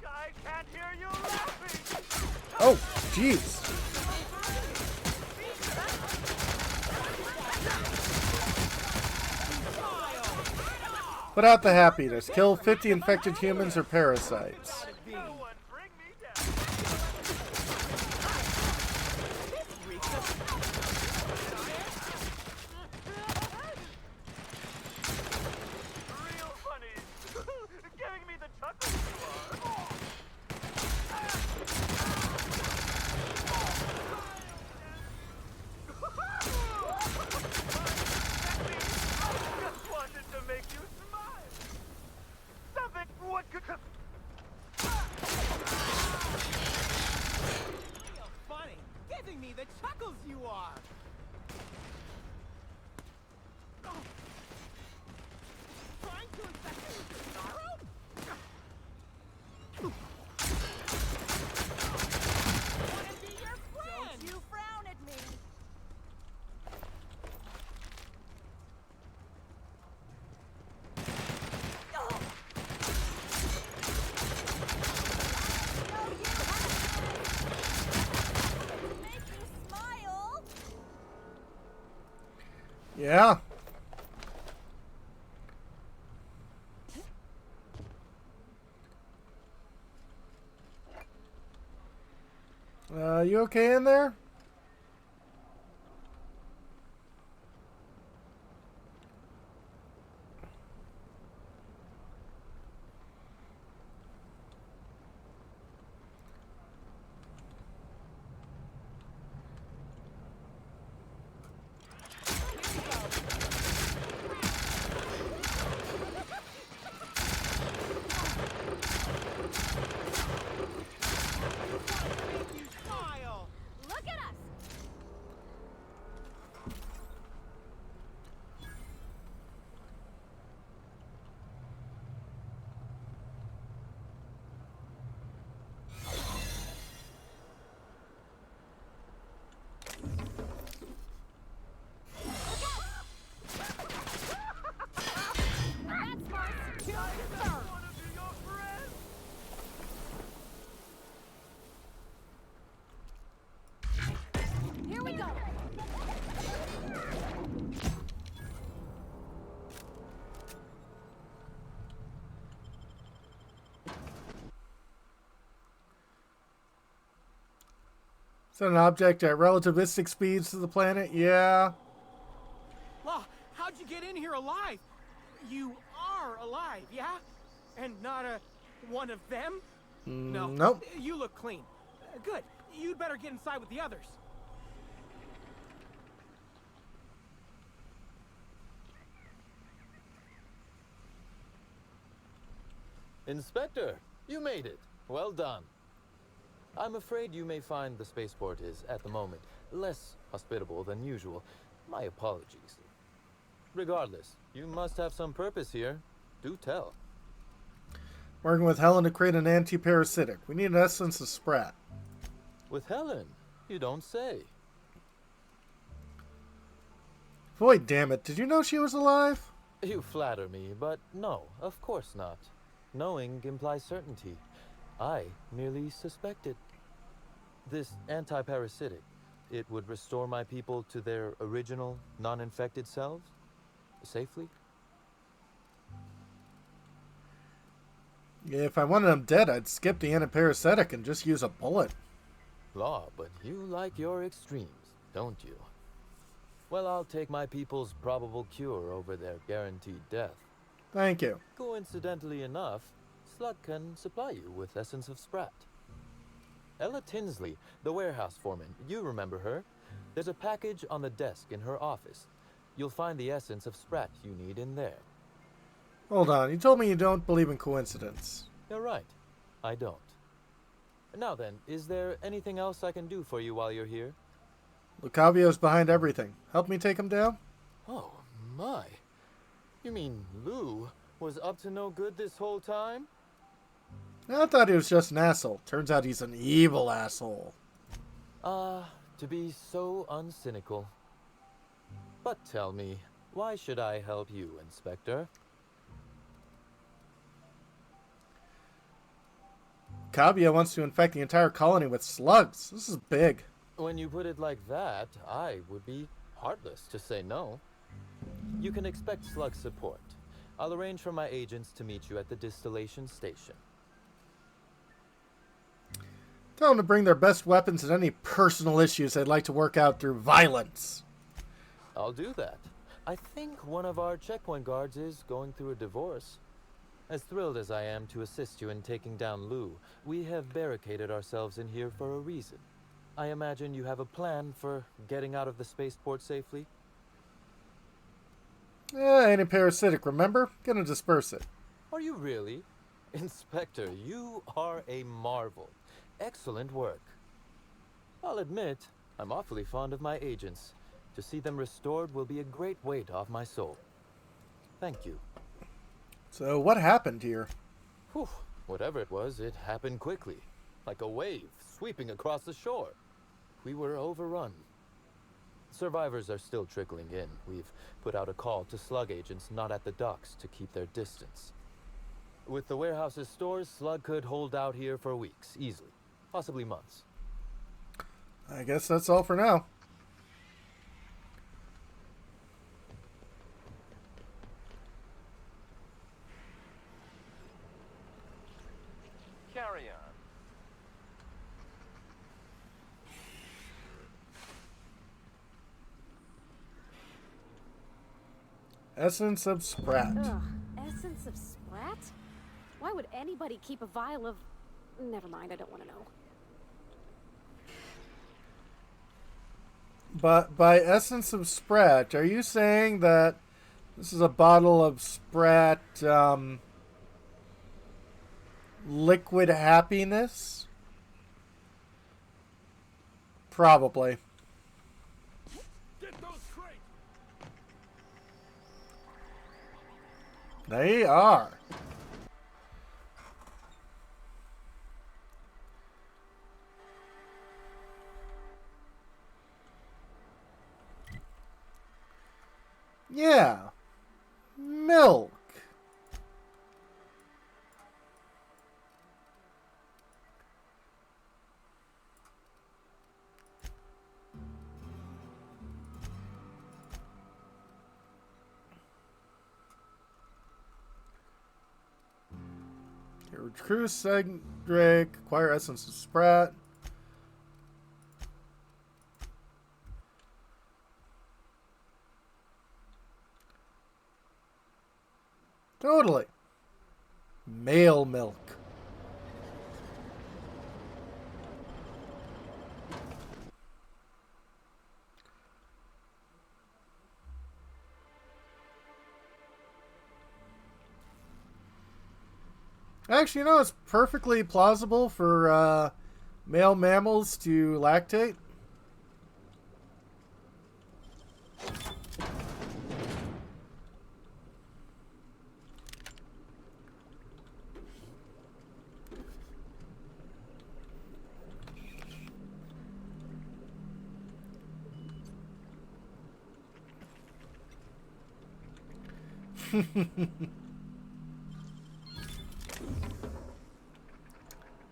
I can't hear you laughing! Oh, jeez. Put out the happiness. Kill 50 infected humans or parasites. Yeah. You okay in there? Is that an object at relativistic speeds to the planet? Yeah. Law, how'd you get in here alive? You are alive, yeah? And not one of them? No. Nope. You look clean. Good. You'd better get inside with the others. Inspector, you made it. Well done. I'm afraid you may find the spaceport is, at the moment, less hospitable than usual. My apologies. Regardless, you must have some purpose here. Do tell. Working with Helen to create an anti-parasitic. We need an essence of Sprat. With Helen? You don't say. Boy, damn it. Did you know she was alive? You flatter me, but no, of course not. Knowing implies certainty. I merely suspected. This anti-parasitic, it would restore my people to their original, non-infected selves? Safely? If I wanted them dead, I'd skip the antiparasitic and just use a bullet. Law, but you like your extremes, don't you? Well, I'll take my people's probable cure over their guaranteed death. Thank you. Coincidentally enough, Slug can supply you with Essence of Sprat. Ella Tinsley, the warehouse foreman, you remember her? There's a package on the desk in her office. You'll find the Essence of Sprat you need in there. Hold on, you told me you don't believe in coincidence. You're right. I don't. Now then, is there anything else I can do for you while you're here? Lucavio's behind everything. Help me take him down? Oh, my. You mean Lou was up to no good this whole time? I thought he was just an asshole. Turns out he's an evil asshole. To be so uncynical. But tell me, why should I help you, Inspector? Cavia wants to infect the entire colony with slugs. This is big. When you put it like that, I would be heartless to say no. You can expect slug support. I'll arrange for my agents to meet you at the distillation station. Tell them to bring their best weapons and any personal issues they'd like to work out through violence. I'll do that. I think one of our checkpoint guards is going through a divorce. As thrilled as I am to assist you in taking down Lou, we have barricaded ourselves in here for a reason. I imagine you have a plan for getting out of the spaceport safely? Anti-parasitic, remember? Gonna disperse it. Are you really? Inspector, you are a marvel. Excellent work. I'll admit, I'm awfully fond of my agents. To see them restored will be a great weight off my soul. Thank you. So what happened here? Whew. Whatever it was, it happened quickly. Like a wave sweeping across the shore. We were overrun. Survivors are still trickling in. We've put out a call to slug agents not at the docks to keep their distance. With the warehouse's stores, Slug could hold out here for weeks, easily. Possibly months. I guess that's all for now. Carry on. Essence of Sprat. Ugh, essence of Sprat? Why would anybody keep a vial of... Never mind, I don't want to know. But by essence of Sprat, are you saying that this is a bottle of Sprat, liquid happiness? Probably. Get those crates. They are. Yeah. Milk. Recruit Cedric, acquire essence of Sprat. Totally. Male milk. Actually, it's perfectly plausible for male mammals to lactate.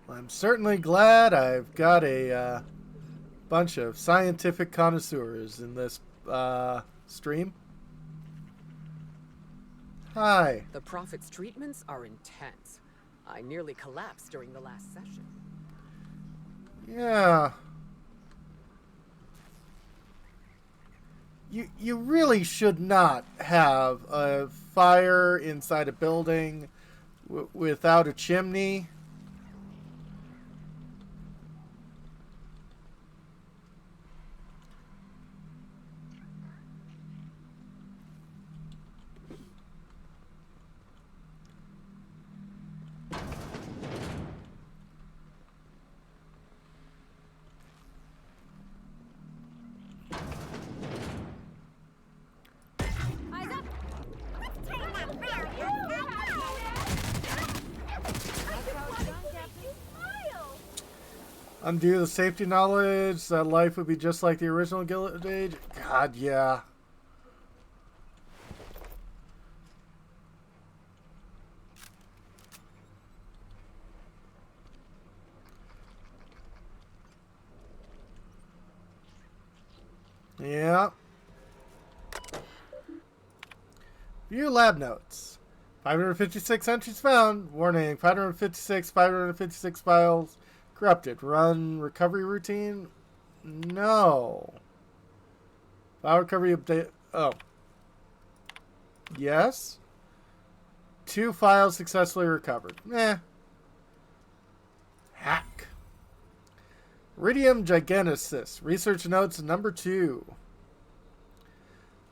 I'm certainly glad I've got a bunch of scientific connoisseurs in this stream. Hi. The Prophet's treatments are intense. I nearly collapsed during the last session. Yeah. You really should not have a fire inside a building without a chimney. Undo the safety knowledge that life would be just like the original Gilded Age. God, yeah. Yeah. View lab notes. 556 entries found. Warning, 556 files corrupted. Run recovery routine? No. File recovery update. Oh. Yes. 2 files successfully recovered. Hack. Iridium giganticus. Research notes number 2.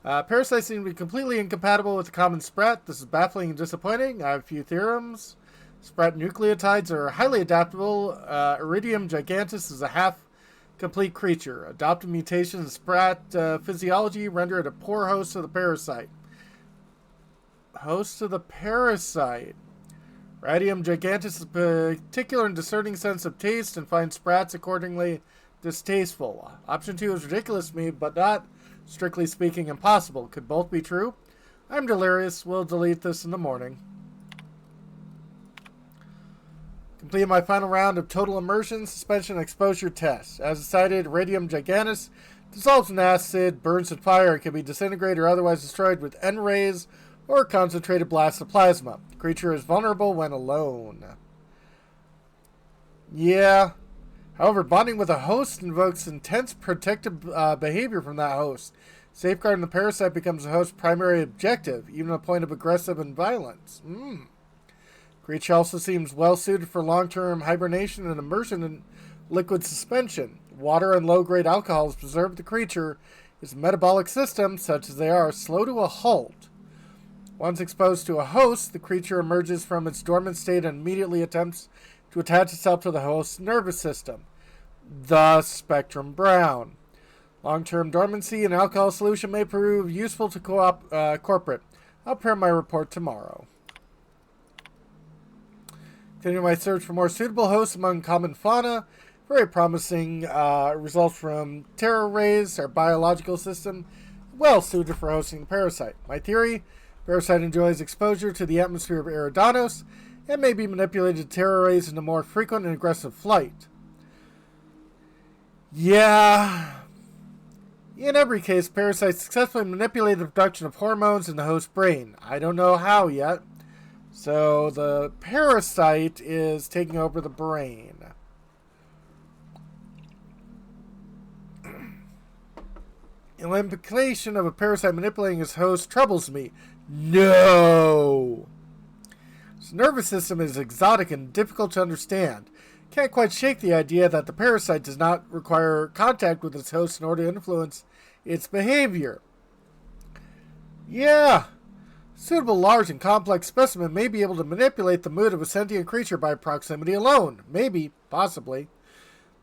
Parasites seem to be completely incompatible with the common sprat. This is baffling and disappointing. I have a few theorems. Sprat nucleotides are highly adaptable. Iridium gigantus is a half-complete creature. Adopted mutations in sprat physiology render it a poor host to the parasite. Host to the parasite. Iridium gigantus is a particular and discerning sense of taste and finds sprats accordingly distasteful. Option 2 is ridiculous to me, but not, strictly speaking, impossible. Could both be true? I'm delirious. We'll delete this in the morning. Completed my final round of total immersion, suspension, and exposure tests. As decided, Iridium gigantus dissolves in acid, burns in fire, and can be disintegrated or otherwise destroyed with N-rays or concentrated blasts of plasma. The creature is vulnerable when alone. Yeah. However, bonding with a host invokes intense protective behavior from that host. Safeguarding the parasite becomes the host's primary objective, even to the point of aggressive and violence. Creature also seems well suited for long-term hibernation and immersion in liquid suspension. Water and low-grade alcohols preserve the creature. Its metabolic system, such as they are, slow to a halt. Once exposed to a host, the creature emerges from its dormant state and immediately attempts to attach itself to the host's nervous system. Thus, Spectrum Brown. Long-term dormancy in alcohol solution may prove useful to corporate. I'll prepare my report tomorrow. Continue my search for more suitable hosts among common fauna. Very promising results from Terra rays, our biological system, well suited for hosting the parasite. My theory: parasite enjoys exposure to the atmosphere of Eridanos and may be manipulated to Terra rays into more frequent and aggressive flight. Yeah. In every case, parasites successfully manipulate the production of hormones in the host brain. I don't know how yet. So the parasite is taking over the brain. The implication of a parasite manipulating its host troubles me. No! His nervous system is exotic and difficult to understand. Can't quite shake the idea that the parasite does not require contact with its host in order to influence its behavior. Yeah. Suitable large and complex specimen may be able to manipulate the mood of a sentient creature by proximity alone. Maybe. Possibly.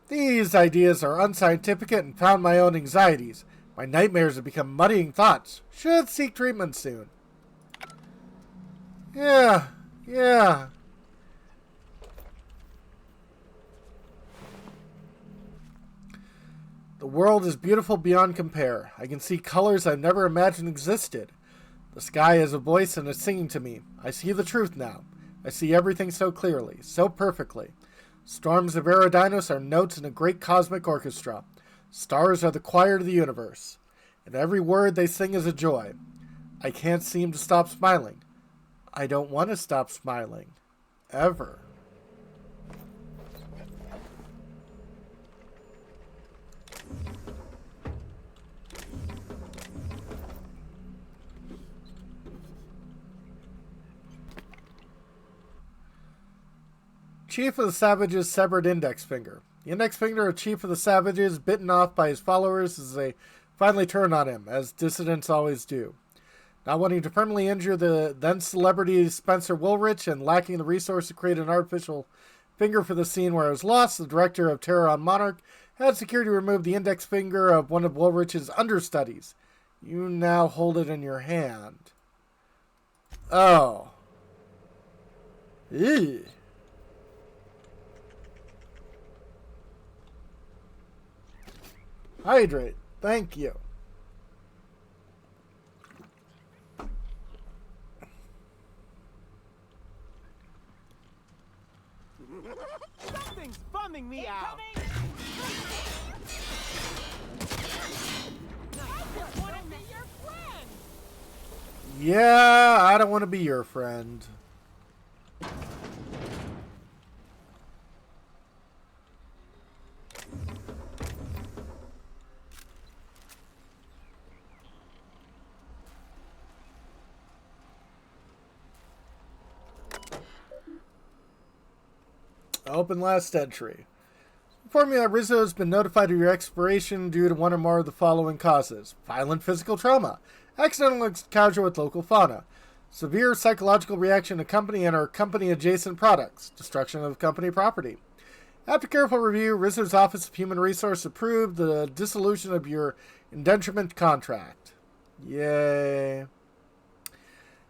These ideas are unscientific and found my own anxieties. My nightmares have become muddying thoughts. Should seek treatment soon. Yeah. The world is beautiful beyond compare. I can see colors I've never imagined existed. The sky has a voice and is singing to me. I see the truth now. I see everything so clearly, so perfectly. Storms of Eridanos are notes in a great cosmic orchestra. Stars are the choir of the universe. And every word they sing is a joy. I can't seem to stop smiling. I don't want to stop smiling. Ever. Chief of the Savages' severed index finger. The index finger of Chief of the Savages, bitten off by his followers as they finally turn on him, as dissidents always do. Not wanting to permanently injure the then-celebrity Spencer Woolrich and lacking the resource to create an artificial finger for the scene where it was lost, the director of Terror on Monarch had security remove the index finger of one of Woolrich's understudies. You now hold it in your hand. Oh. Ew. Hydrate. Thank you. Something's bumming me out. Yeah, I don't want to be your friend. Open last entry. Inform you that Rizzo has been notified of your expiration due to one or more of the following causes: violent physical trauma, accidental encounter with local fauna, severe psychological reaction to company and or company adjacent products, destruction of company property. After careful review, Rizzo's Office of Human Resource approved the dissolution of your indenturement contract. Yay.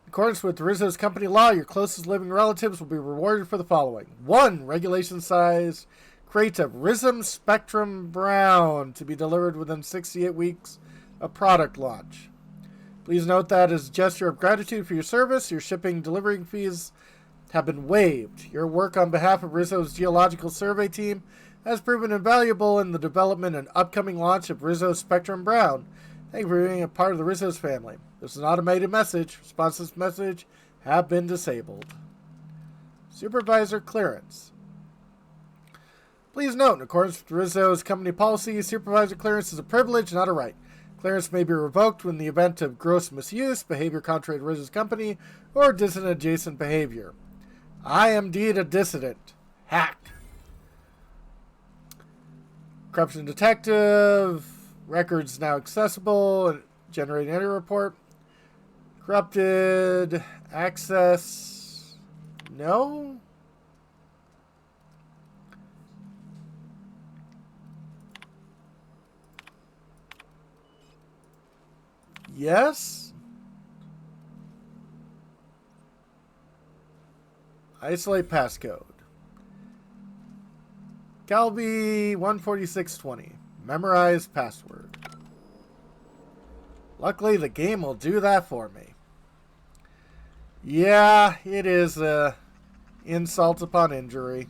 In accordance with Rizzo's company law, your closest living relatives will be rewarded for the following: 1 regulation size crate of Rhythm Spectrum Brown to be delivered within 68 weeks of product launch. Please note that as a gesture of gratitude for your service, your shipping delivery fees have been waived. Your work on behalf of Rizzo's Geological Survey team has proven invaluable in the development and upcoming launch of Rizzo Spectrum Brown. Thank you for being a part of the Rizzo's family. This is an automated message. Responses to this message have been disabled. Supervisor clearance. Please note, in accordance with Rizzo's company policy, supervisor clearance is a privilege, not a right. Clearance may be revoked in the event of gross misuse, behavior contrary to Rizzo's company, or dissident adjacent behavior. I am indeed a dissident. Hack. Corruption detective. Records now accessible. Generating edit report. Corrupted. Access. No. Yes. Isolate passcode. Calby 14620. Memorize password. Luckily, the game will do that for me. Yeah, it is insult upon injury.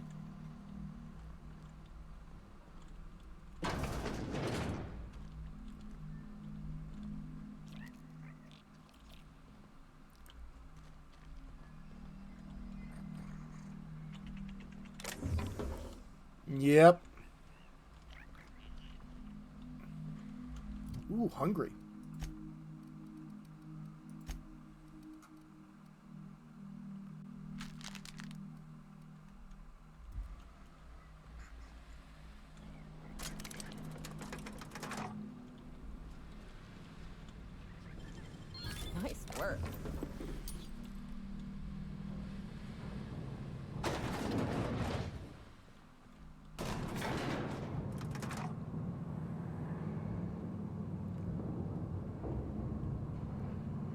Yep. Ooh, hungry.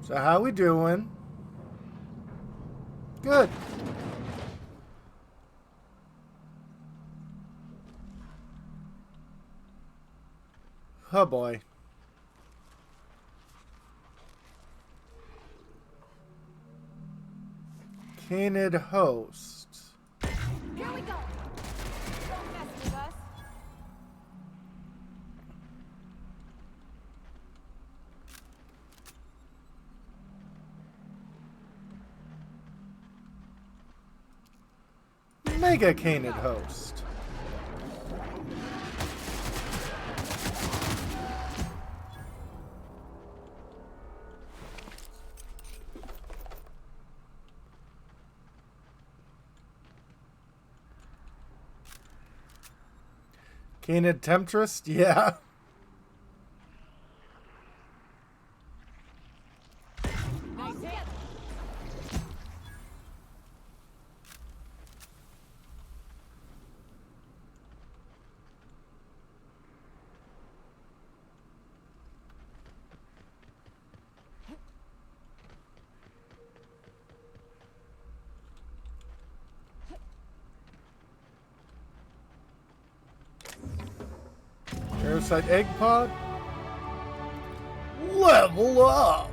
So how we doing? Good. Oh boy. Canid host. Here we go. Don't mess with us. Mega Canid host. Canid Temptress? Yeah. Nice hit. Parasite Egg Pod. Level up.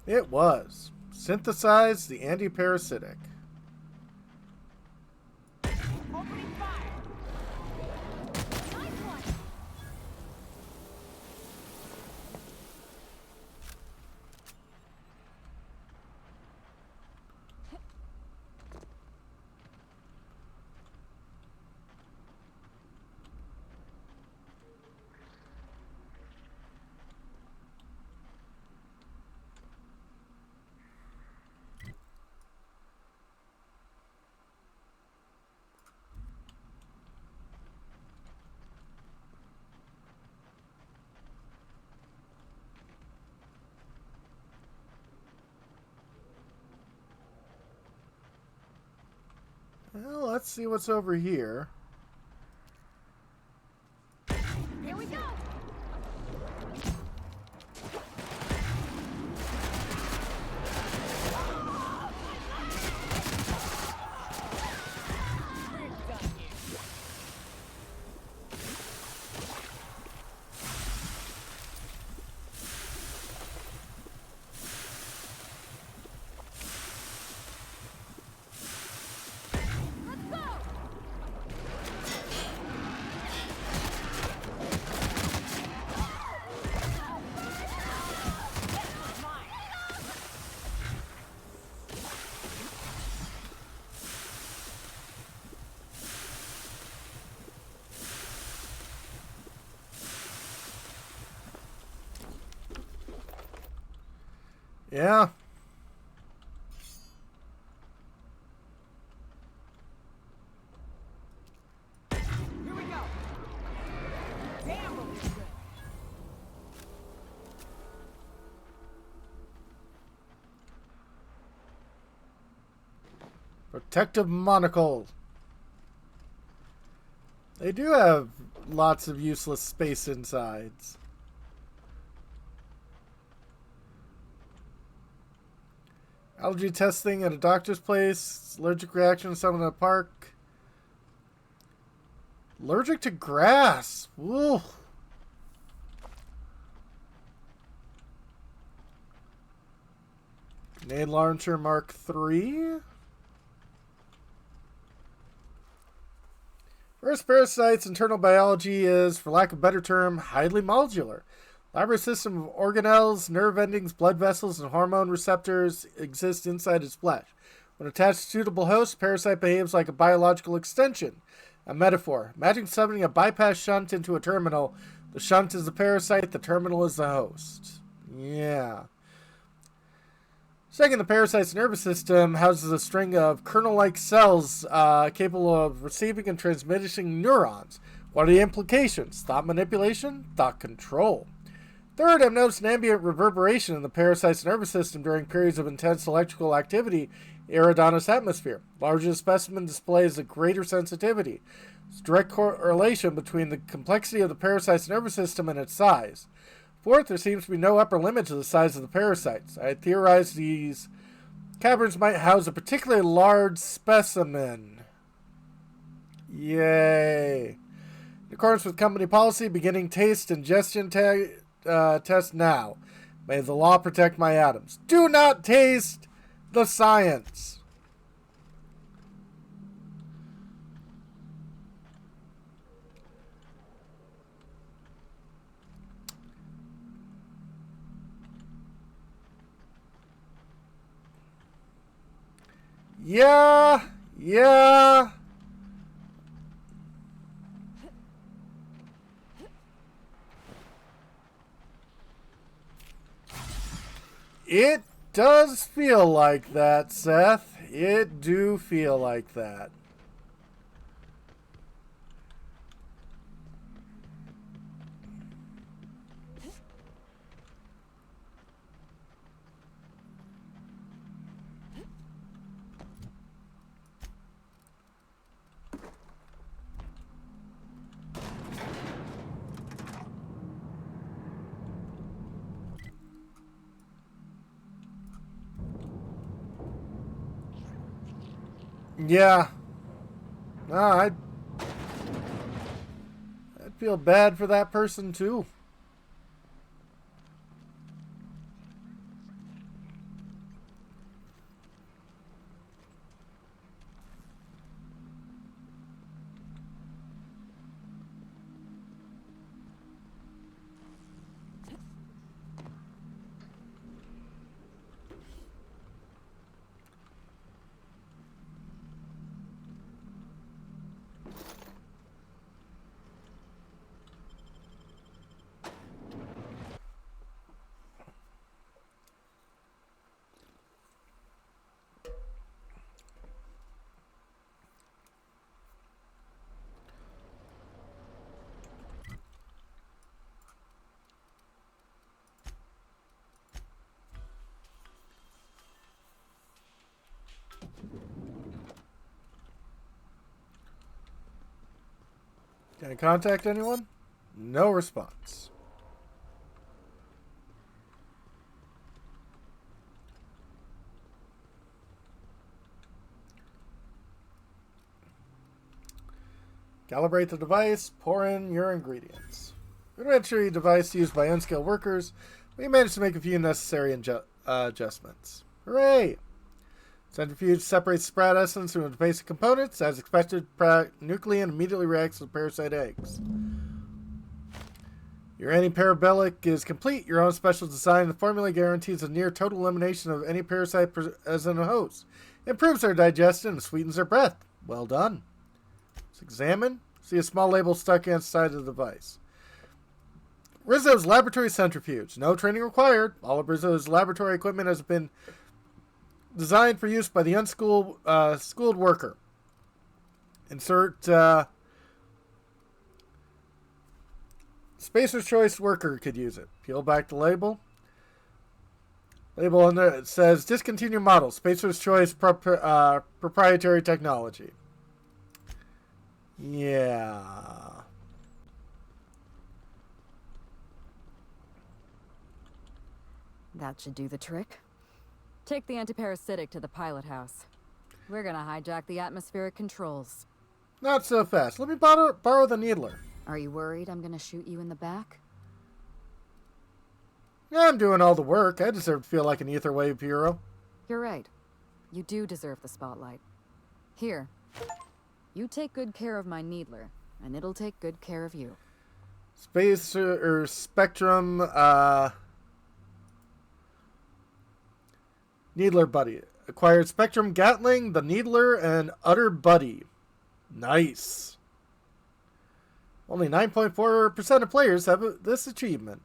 It was. Synthesize the anti-parasitic. Opening fire. Nice one. Well, let's see what's over here. Here we go. Yeah. Here we go. Damn, we'll be good. Protective monocle. They do have lots of useless space insides. Allergy testing at a doctor's place. Allergic reaction to someone in a park. Allergic to grass. Woo. Grenade launcher Mark III. First, parasites' internal biology is, for lack of a better term, highly modular. Elaborate system of organelles, nerve endings, blood vessels, and hormone receptors exist inside its flesh. When attached to a suitable host, a parasite behaves like a biological extension. A metaphor. Imagine summoning a bypass shunt into a terminal. The shunt is the parasite, the terminal is the host. Yeah. Second, the parasite's nervous system houses a string of kernel-like cells capable of receiving and transmitting neurons. What are the implications? Thought manipulation? Thought control. Third, I've noticed an ambient reverberation in the parasite's nervous system during periods of intense electrical activity in Eridanos atmosphere. Larger the specimen displays a greater sensitivity. There's a direct correlation between the complexity of the parasite's nervous system and its size. Fourth, there seems to be no upper limit to the size of the parasites. I theorized these caverns might house a particularly large specimen. Yay. In accordance with company policy, beginning taste ingestion test now. May the law protect my atoms. Do not taste the science. Yeah. It does feel like that, Seth. It do feel like that. Yeah. No, I'd feel bad for that person too. Can I contact anyone? No response. Calibrate the device. Pour in your ingredients. Rudimentary device used by unskilled workers. We managed to make a few necessary adjustments. Hooray! Centrifuge separates sprout essence from its basic components. As expected, nuclein immediately reacts with parasite eggs. Your anti-parabolic is complete. Your own special design. The formula guarantees a near total elimination of any parasite as in a host. Improves their digestion and sweetens their breath. Well done. Let's examine. See a small label stuck inside the device. Rizzo's laboratory centrifuge. No training required. All of Rizzo's laboratory equipment has been designed for use by the unschooled schooled worker. Insert Spacer's Choice worker could use it. Peel back the label. Label on there, it says discontinue model. Spacer's Choice proprietary technology. Yeah. That should do the trick. Take the antiparasitic to the pilot house. We're gonna hijack the atmospheric controls. Not so fast. Let me borrow the needler. Are you worried I'm gonna shoot you in the back? Yeah, I'm doing all the work. I deserve to feel like an ether wave hero. You're right. You do deserve the spotlight. Here. You take good care of my needler, and it'll take good care of you. Spectrum, Needler Buddy. Acquired Spectrum Gatling, the Needler, and Utter Buddy. Nice. Only 9.4% of players have this achievement.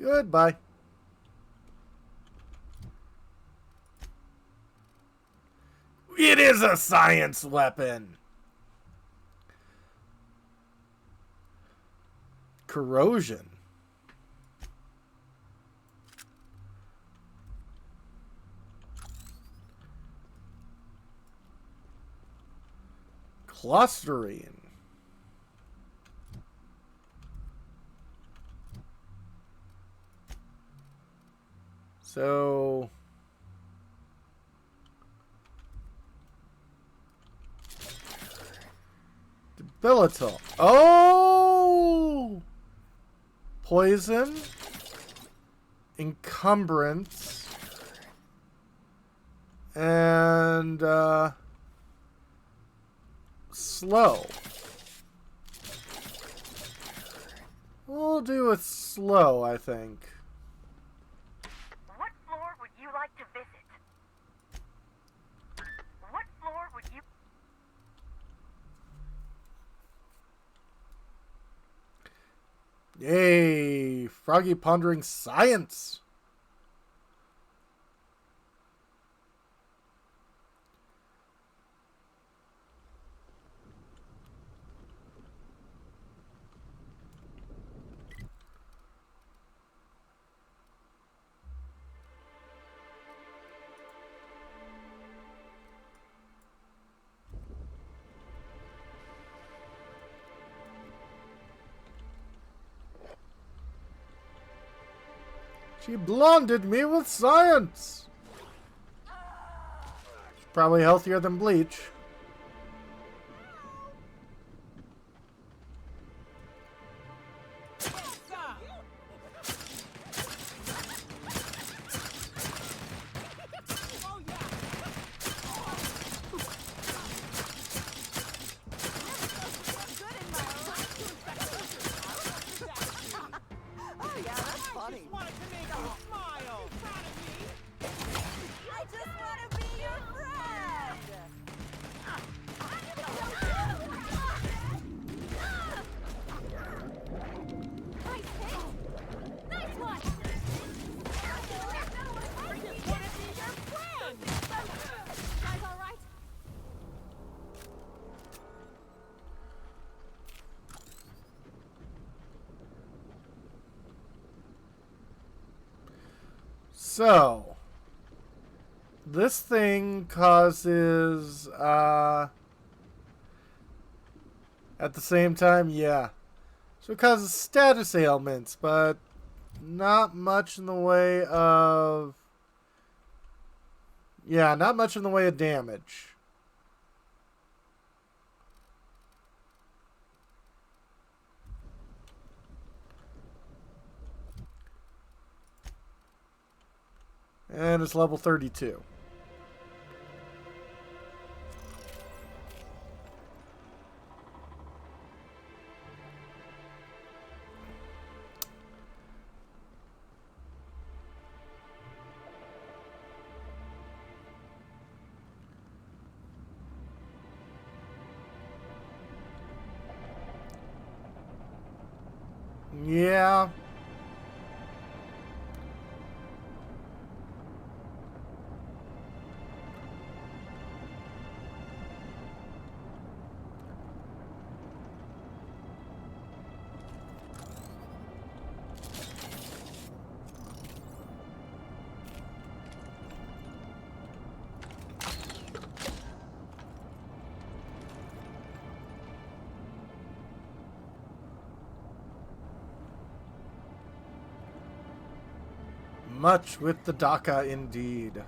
Goodbye. It is a science weapon. corrosion. Clustering. So debilital. Oh! Poison. Encumbrance. And slow. We'll do it slow, I think. What floor would you like to visit? What floor would you... Yay! Froggy pondering science! She blinded me with science! Probably healthier than bleach. So, this thing causes, at the same time, yeah. So it causes status ailments, but not much in the way of, yeah, not much in the way of damage. And it's level 32. Yeah. Much with the DACA, indeed.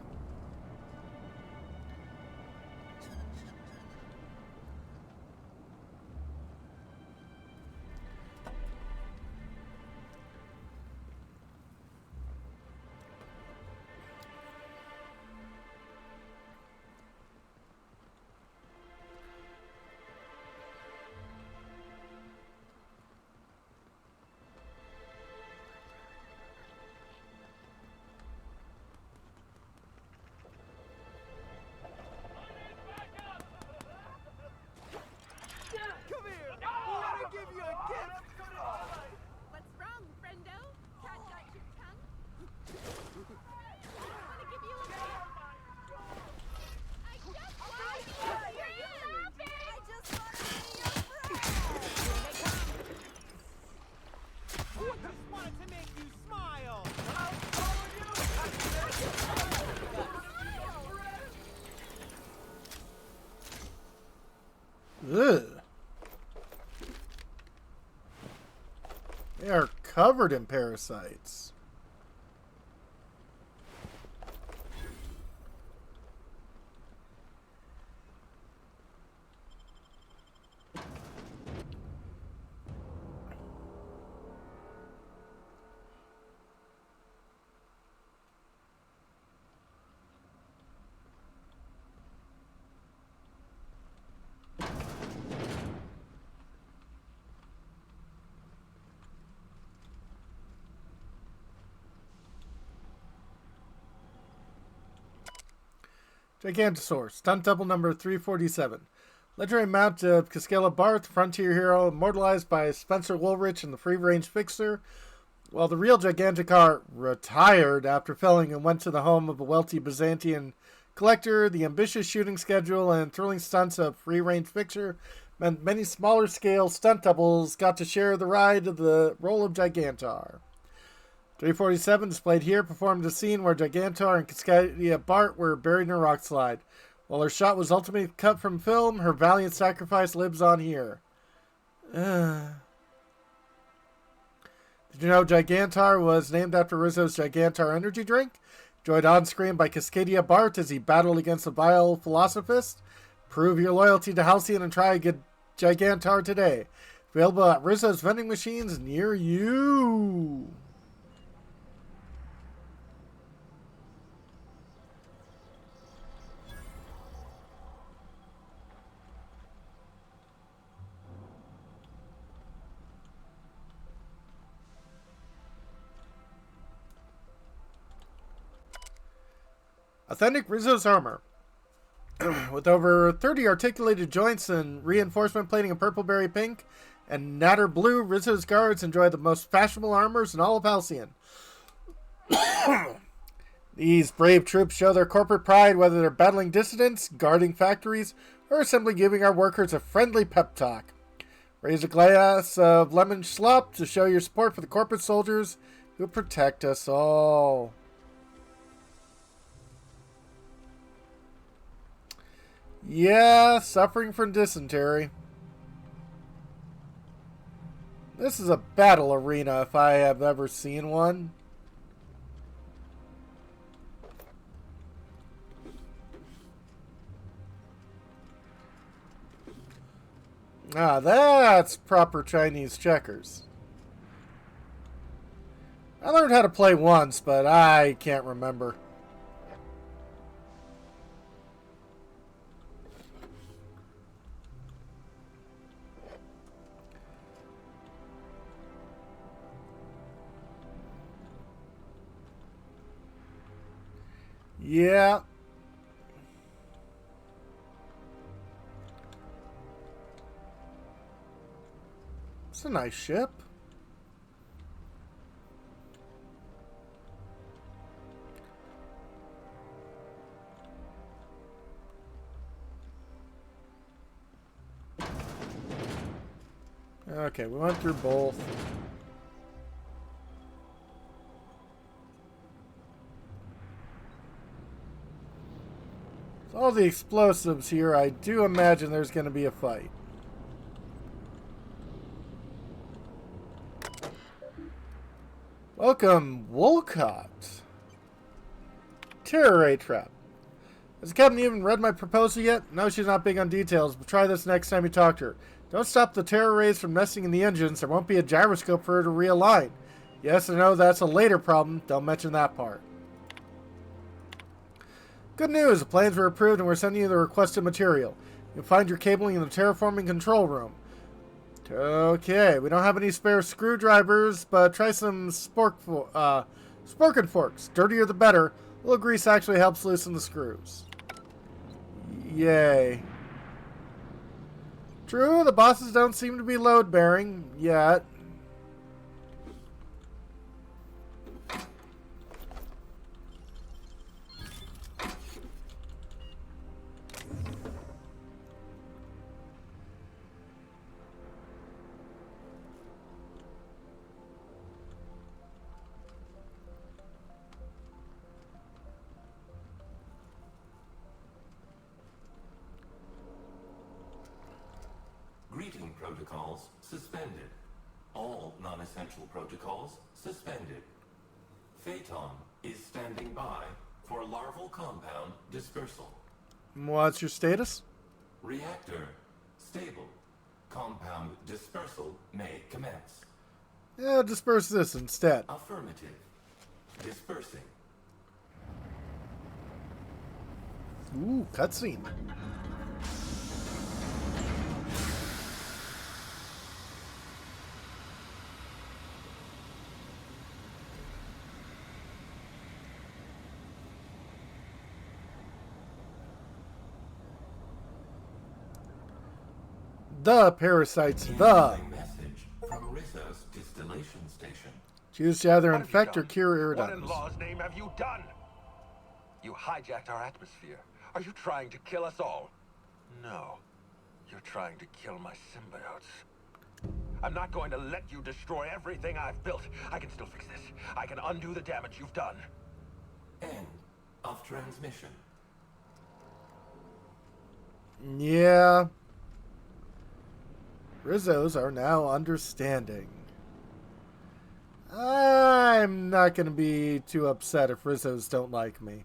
just wanted to make you smile. Ugh. They are covered in parasites. Gigantosaur, stunt double number 347. Legendary mount of Cascella Barth, frontier hero, immortalized by Spencer Woolrich in the free-range Fixer. While the real Gigantosaur retired after felling and went to the home of a wealthy Byzantine collector, the ambitious shooting schedule and thrilling stunts of free-range Fixer meant many smaller-scale stunt doubles got to share the ride of the role of Gigantor. 347 displayed here performed a scene where Gigantor and Cascadia Bart were buried in a rock slide. While her shot was ultimately cut from film, her valiant sacrifice lives on here. Did you know Gigantor was named after Rizzo's Gigantor energy drink? Joined on screen by Cascadia Bart as he battled against a vile philosophist? Prove your loyalty to Halcyon and try a good Gigantor today. Available at Rizzo's vending machines near you. Authentic Rizzo's armor. With over 30 articulated joints and reinforcement plating in purple berry pink and natter blue, Rizzo's guards enjoy the most fashionable armors in all of Halcyon. These brave troops show their corporate pride whether they're battling dissidents, guarding factories, or simply giving our workers a friendly pep talk. Raise a glass of lemon slop to show your support for the corporate soldiers who protect us all. Yeah, suffering from dysentery. This is a battle arena if I have ever seen one. Ah, that's proper Chinese checkers. I learned how to play once, but I can't remember. Yeah. It's a nice ship. Okay, we went through both. So all the explosives here, I do imagine there's going to be a fight. Welcome, Wolcott. Terror ray trap. Has the captain even read my proposal yet? No, she's not big on details, but try this next time you talk to her. Don't stop the terror rays from nesting in the engines. There won't be a gyroscope for her to realign. Yes, I know that's a later problem. Don't mention that part. Good news. The plans were approved and we're sending you the requested material. You'll find your cabling in the terraforming control room. Okay, we don't have any spare screwdrivers, but try some sporkin forks. Dirtier the better. A little grease actually helps loosen the screws. Yay. True, the bosses don't seem to be load-bearing yet. protocols suspended. All non-essential protocols suspended. Phaeton is standing by for larval compound dispersal. What's your status? Reactor stable. Compound dispersal may commence. Yeah, disperse this instead. Affirmative. Dispersing. Ooh, cutscene. The parasites, the. Message from Rizzo's distillation station. Choose to either infect or cure What in iridoms. law's name have you done? You hijacked our atmosphere. Are you trying to kill us all? No. You're trying to kill my symbiotes. I'm not going to let you destroy everything I've built. I can still fix this. I can undo the damage you've done. End of transmission. Yeah. Rizzos are now understanding. I'm not going to be too upset if Rizzos don't like me.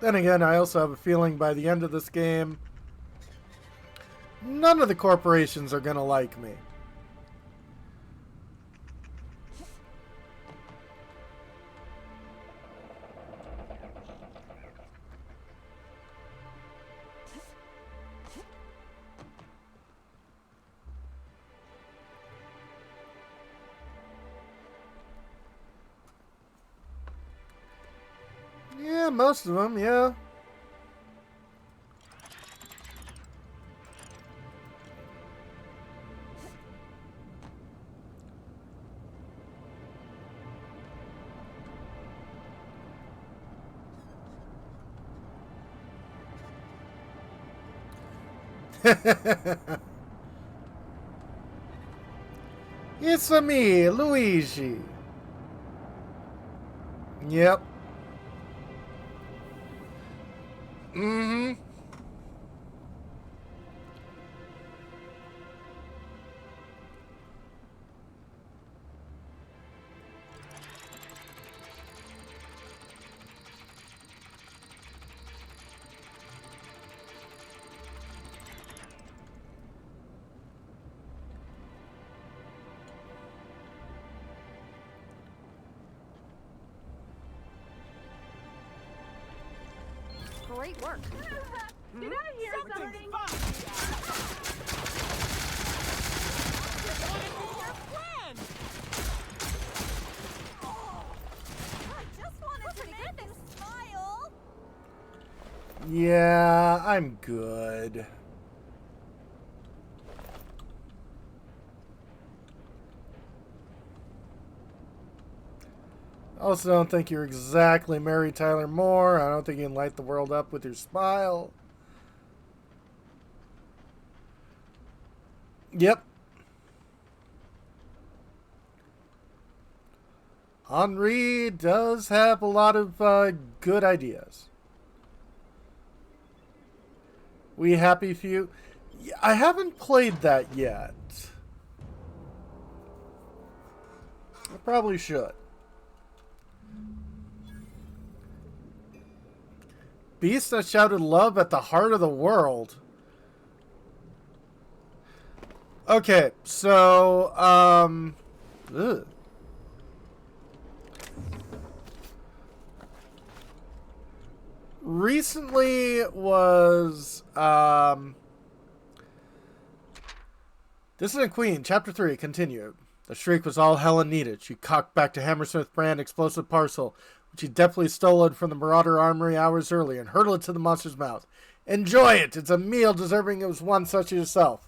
Then again, I also have a feeling by the end of this game, none of the corporations are going to like me. Yeah, most of them, yeah. It's a me, Luigi. Yep. Mm-hmm. Great work. Did I hear something? I just wanted to make you smile. Yeah, I'm good. Also, don't think you're exactly Mary Tyler Moore. I don't think you can light the world up with your smile. Yep. Henri does have a lot of good ideas. We happy few? I haven't played that yet. I probably should. Beast that shouted love at the heart of the world. Okay, so, ugh. Recently was, Dissident Queen, Chapter 3, continued. The shriek was all Helen needed. She cocked back to Hammersmith brand explosive parcel, which he deftly stolen from the Marauder Armory hours earlier, and hurtled it to the monster's mouth. Enjoy it! It's a meal deserving of one such as yourself.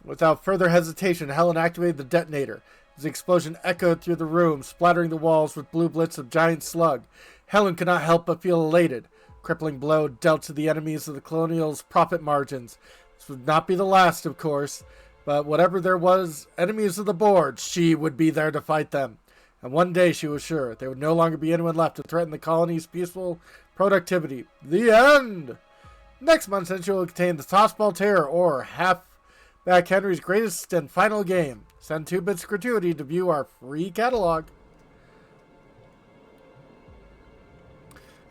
Without further hesitation, Helen activated the detonator. As the explosion echoed through the room, splattering the walls with blue blitz of giant slug, Helen could not help but feel elated. Crippling blow dealt to the enemies of the Colonials' profit margins. This would not be the last, of course, but whatever there was, enemies of the board, she would be there to fight them. And one day, she was sure, there would no longer be anyone left to threaten the colony's peaceful productivity. The end! Next month's entry will contain the Tossball Terror, or Halfback Henry's greatest and final game. Send 2 bits gratuity to view our free catalog.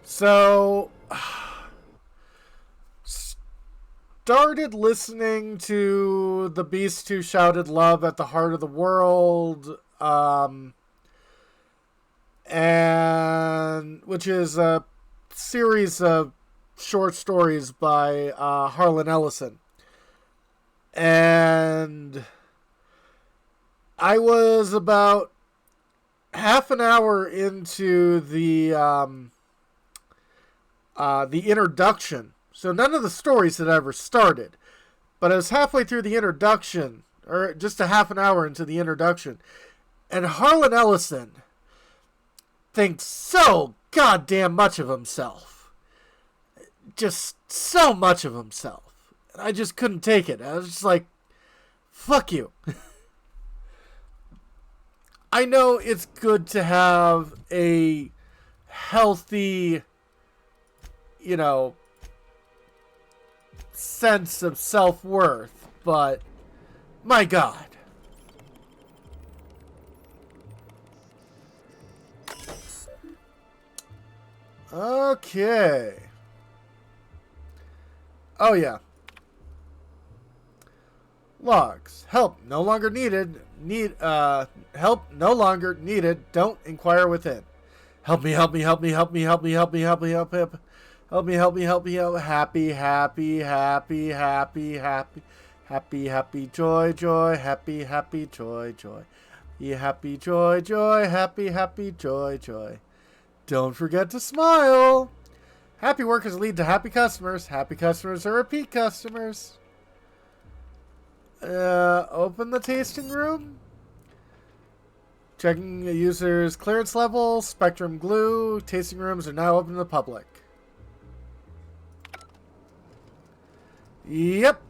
So, started listening to The Beast Who Shouted Love at the Heart of the World, and which is a series of short stories by Harlan Ellison. And I was about half an hour into the introduction. So none of the stories had ever started. But I was halfway through the introduction, or just a half an hour into the introduction. And Harlan Ellison thinks so goddamn much of himself. Just so much of himself. And I just couldn't take it. I was just like, fuck you. I know it's good to have a healthy, sense of self-worth, but my God. Okay. Oh, yeah. Logs. Help no longer needed. Help no longer needed. Don't inquire within. Help me, help me, help me, help me, help me, help me, help me, help me, help me. Help me, help me, help me, help me. Happy, happy, happy, happy, happy. Happy, happy, joy, joy. Happy, happy, joy, joy. Happy, joy, joy. Happy, happy, joy, joy. Don't forget to smile. Happy workers lead to happy customers. Happy customers are repeat customers. Open the tasting room. Checking the user's clearance level. Spectrum glue. Tasting rooms are now open to the public. Yep.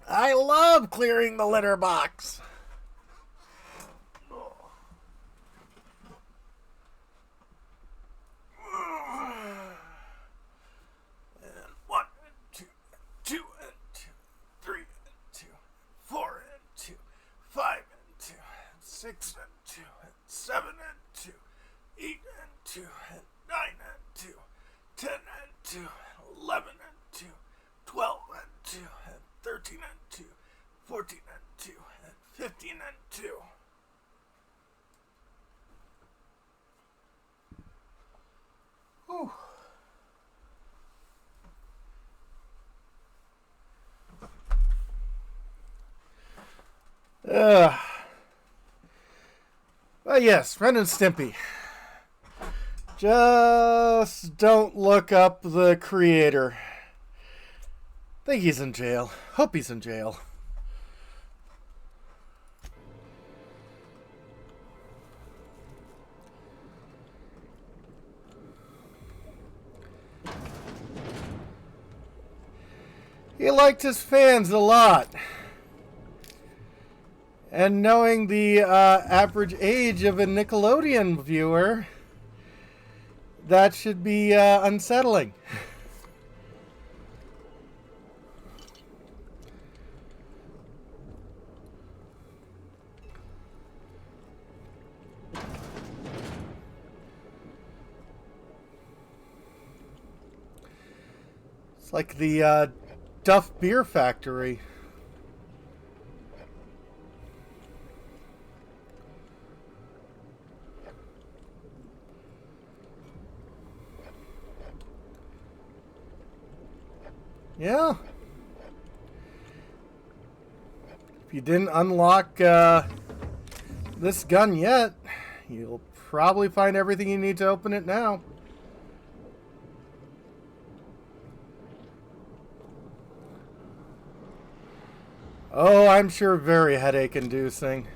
I love clearing the litter box. And 1 and 2, 2 and 2, 3 and 2, 4 and 2, 5 and 2, 6 and 2, 7 and 2, 8 and 2, 9 and 2, 10 and 2, 11 and 2, 12 and 2, 13 and 2, 14 and 2, 15 and 2. Whew. Well, yes, Ren and Stimpy. Just don't look up the creator. Think he's in jail. Hope he's in jail. He liked his fans a lot. And knowing the average age of a Nickelodeon viewer, that should be unsettling. It's like the Duff Beer Factory. Yeah. If you didn't unlock this gun yet, you'll probably find everything you need to open it now. Oh, I'm sure very headache-inducing.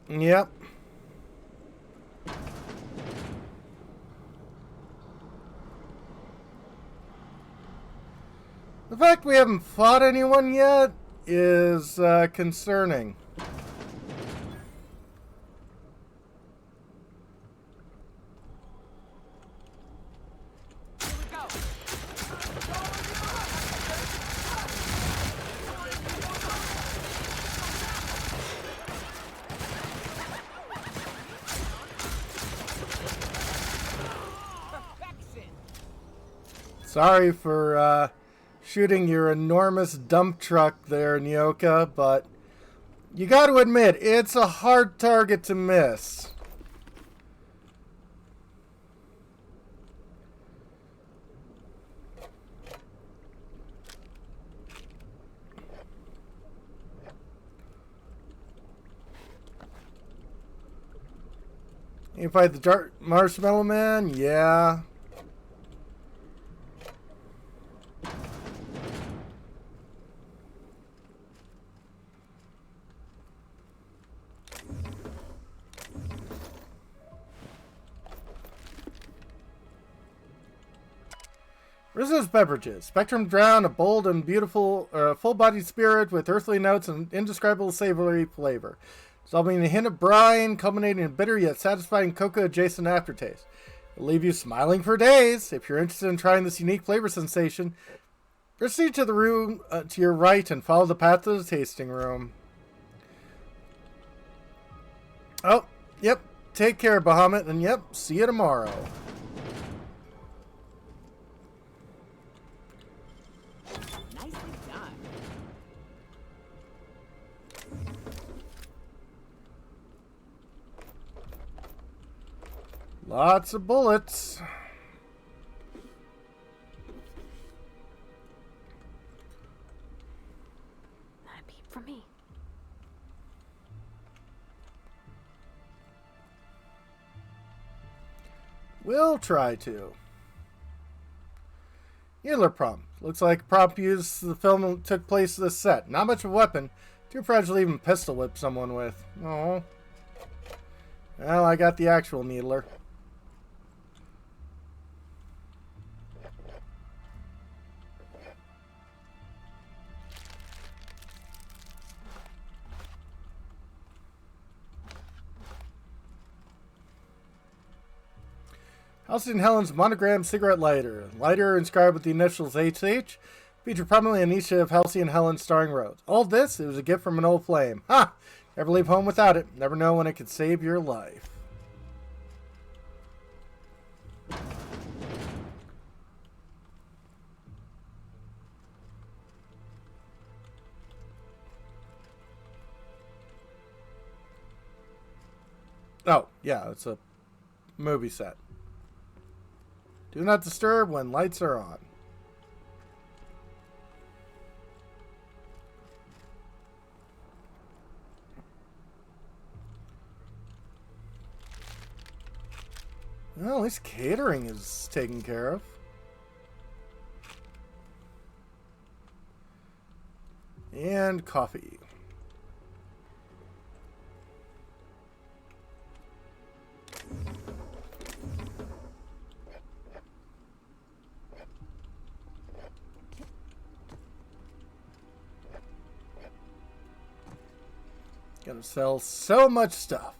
Yep. The fact we haven't fought anyone yet is concerning. Sorry for shooting your enormous dump truck there, Nyoka, but you got to admit, it's a hard target to miss. You fight the Dark Marshmallow Man? Yeah. Rizzo's Beverages. Spectrum Drown, a bold and beautiful, full-bodied spirit with earthly notes and indescribable savory flavor. Dissolving a hint of brine, culminating in bitter yet satisfying cocoa-adjacent aftertaste. It'll leave you smiling for days. If you're interested in trying this unique flavor sensation, proceed to the room to your right and follow the path to the tasting room. Oh, yep. Take care, Bahamut, and yep, see you tomorrow. Lots of bullets. Not a peep from me. We'll try to. Healer prompt. Looks like a prompt used the film that took place in the set. Not much of a weapon. Too fragile to even pistol whip someone with. Oh. Well, I got the actual needler. Halcyon Helen's monogram cigarette lighter. Lighter inscribed with the initials HH. Featured prominently in each of Halcyon Helen's starring roles. All this, it was a gift from an old flame. Ha! Never leave home without it. Never know when it could save your life. Oh, yeah, it's a movie set. Do not disturb when lights are on. Well, at least catering is taken care of. And coffee. Gonna sell so much stuff.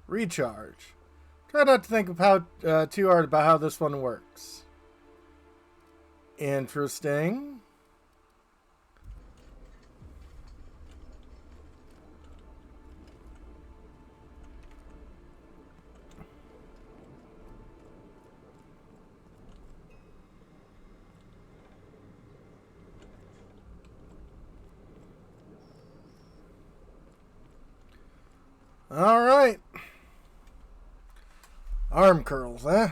Recharge. Try not to think about too hard about how this one works. Interesting. All right. Arm curls, huh?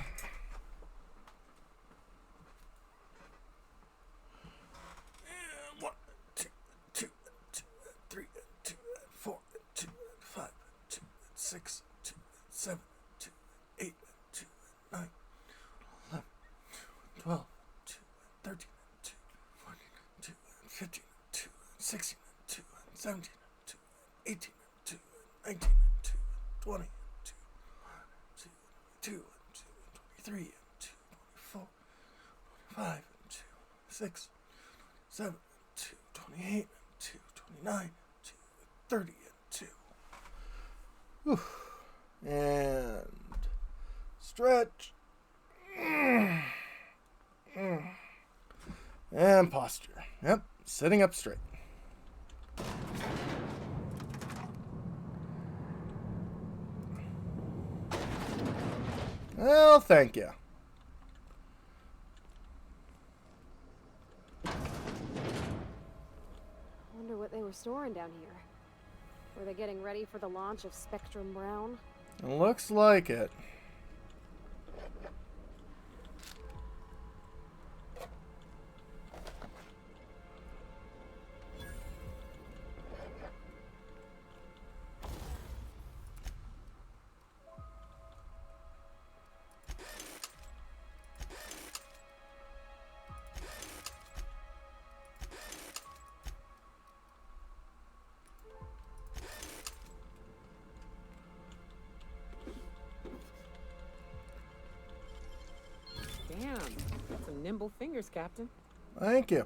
One, two, two, two, three, two, four, two, five, two, six, two, seven, two, eight, two, nine, 11, 12, 13, 14, 15, 16, 17, 18, 19, 20, 23, 24, 25, 26, 7, 28, 29, 30, 2. Whew. And stretch. And posture. Yep, sitting up straight. Well, thank you. Wonder what they were storing down here. Were they getting ready for the launch of Spectrum Brown? Looks like it. Damn, got some nimble fingers, Captain. Thank you.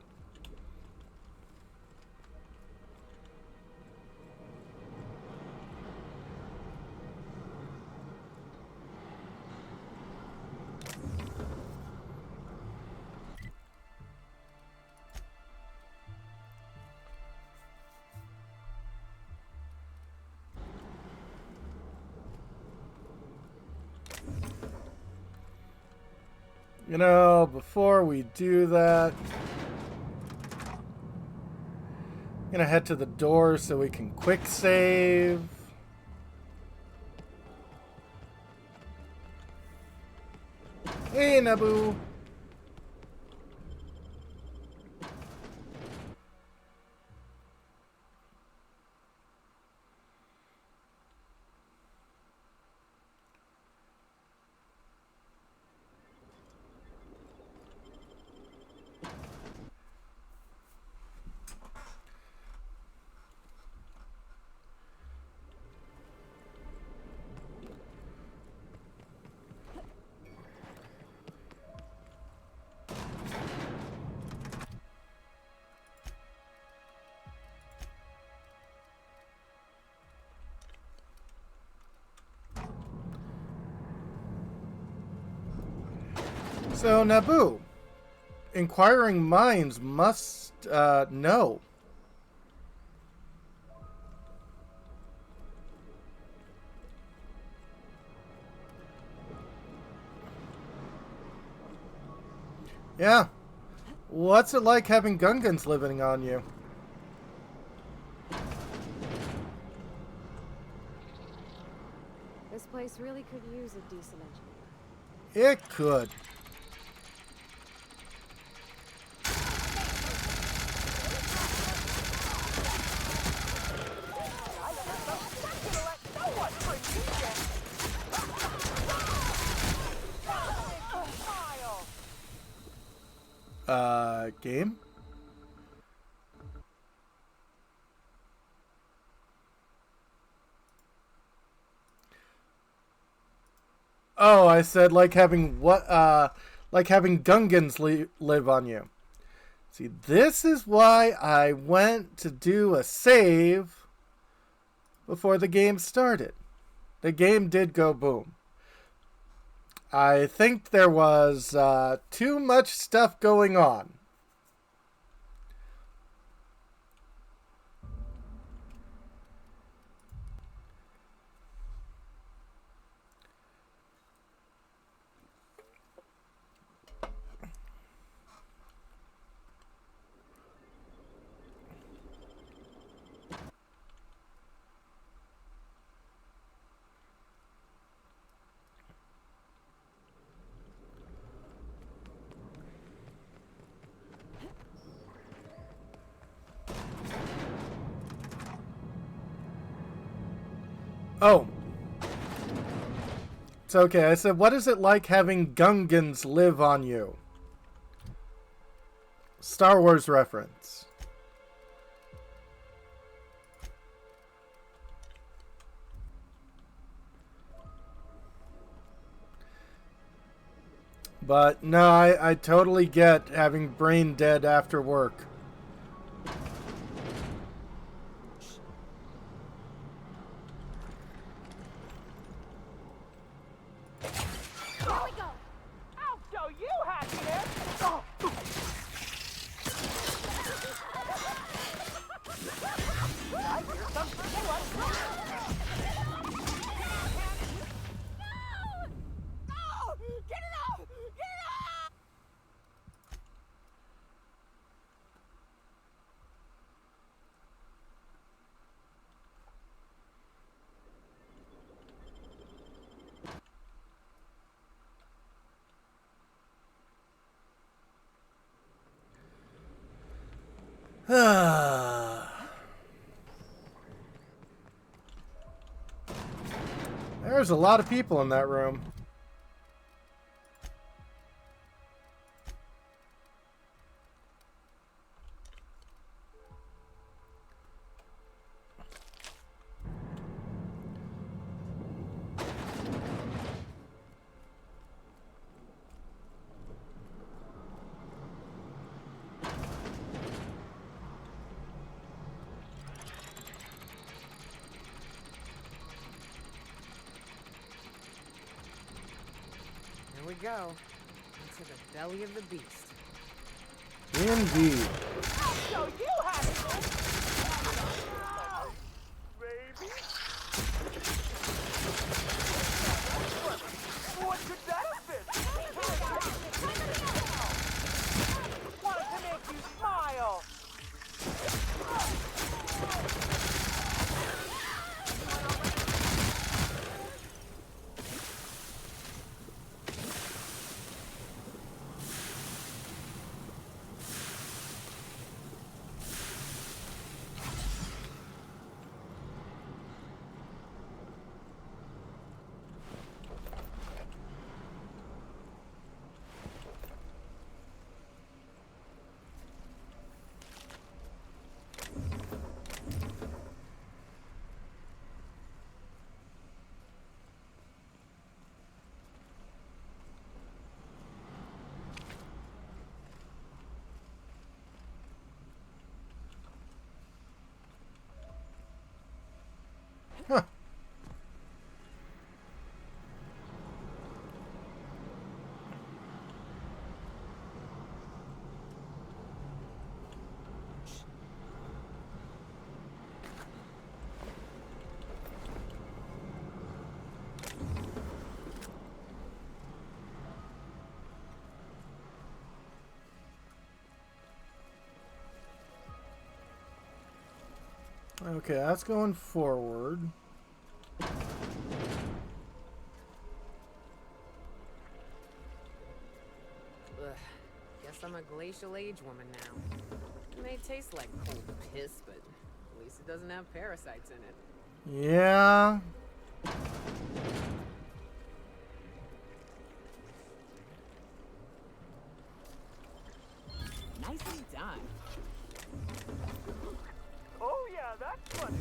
You know, before we do that, I'm gonna head to the door so we can quick save. Hey, Naboo. So, Naboo, inquiring minds must know. Yeah. What's it like having Gungans living on you? This place really could use a decent engineer. It could. Game? Oh, I said like having what? Like having Gungans live on you. See, this is why I went to do a save before the game started. The game did go boom. I think there was too much stuff going on. Oh. It's okay. I said, what is it like having Gungans live on you? Star Wars reference. But no, I totally get having brain dead after work. Here we go. I'll show you happiness. Oh. I hear something. Get it off! Get it off! There's a lot of people in that room. Here we go. Into the belly of the beast. Indeed. I'll show you happiness. Baby. What could that have been? Wanted to make you smile. Huh. Okay, that's going forward. Ugh. Guess I'm a glacial age woman now. It may taste like cold piss, but at least it doesn't have parasites in it. Yeah. Nicely done. Oh yeah, that's funny.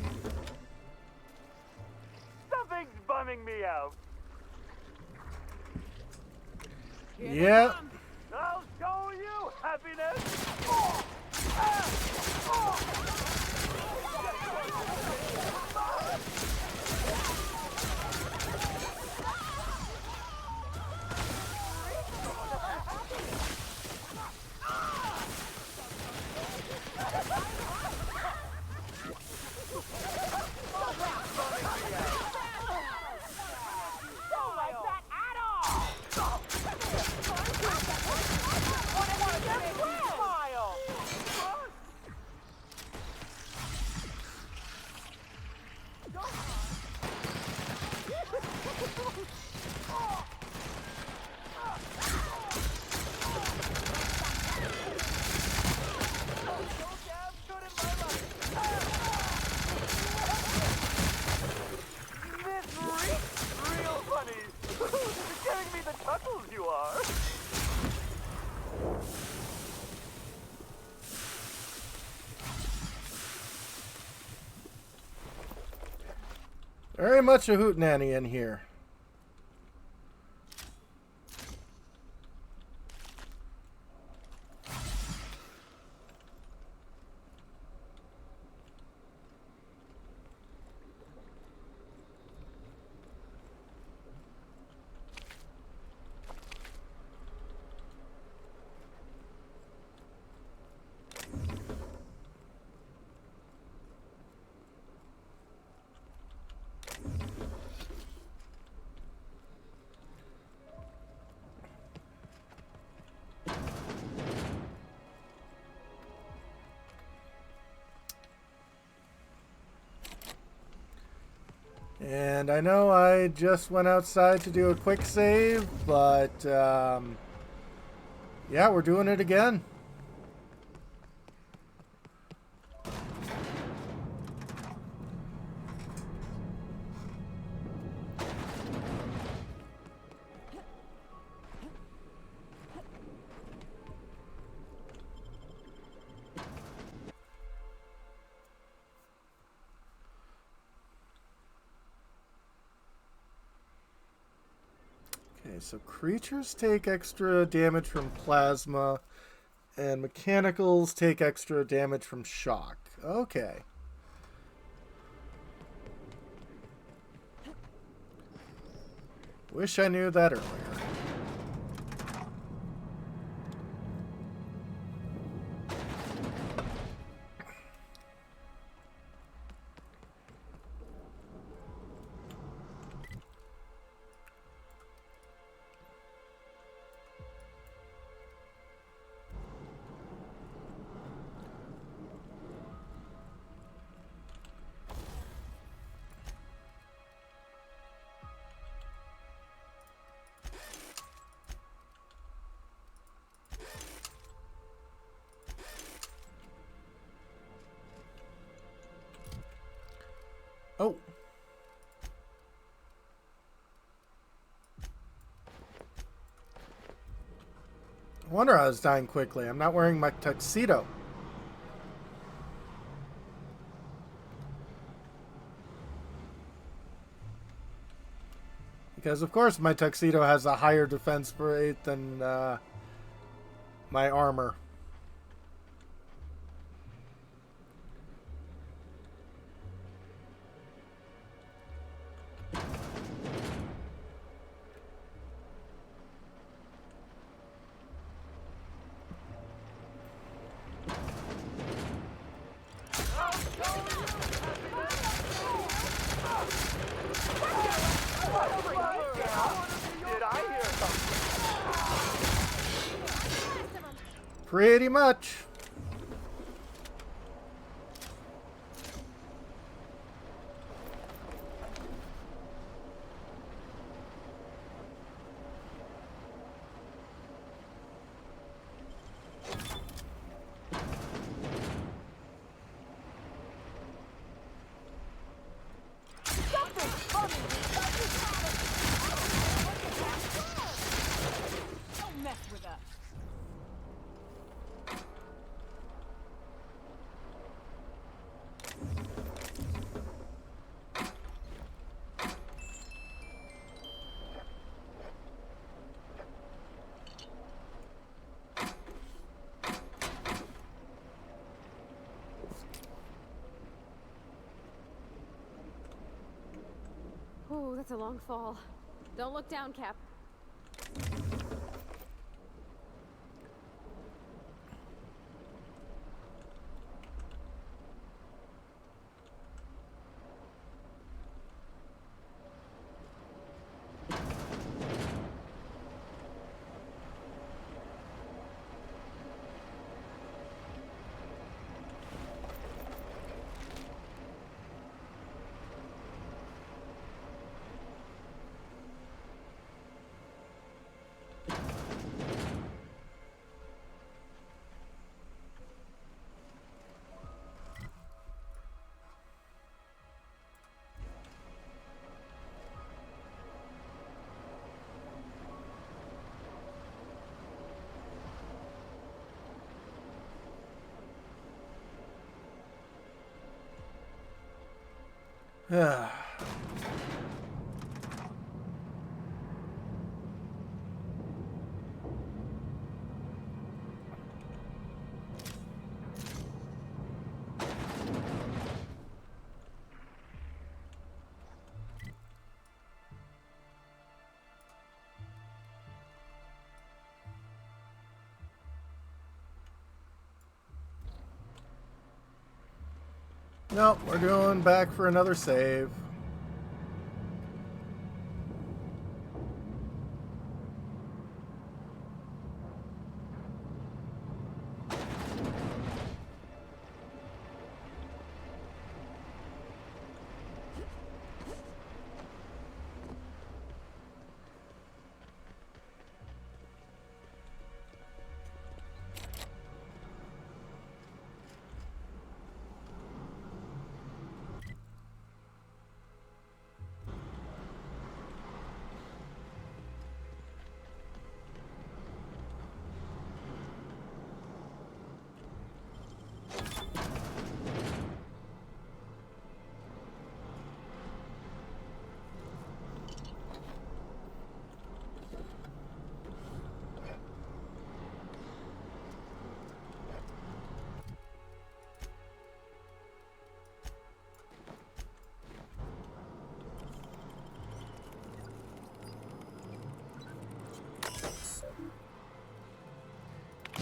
Something's bumming me out. Yeah. I'll show you happiness. Oh! Ah! Oh! Don't like that at all! I want to make you smile! you are. Very much a hootenanny in here. And I know I just went outside to do a quick save, but yeah, we're doing it again. Okay, so creatures take extra damage from plasma, and mechanicals take extra damage from shock. Okay. Wish I knew that earlier. Oh. I wonder I was dying quickly. I'm not wearing my tuxedo. Because, of course, my tuxedo has a higher defense rate than my armor. Pretty much. Don't mess with us. Oh, that's a long fall. Don't look down, Cap. Nope, we're going back for another save.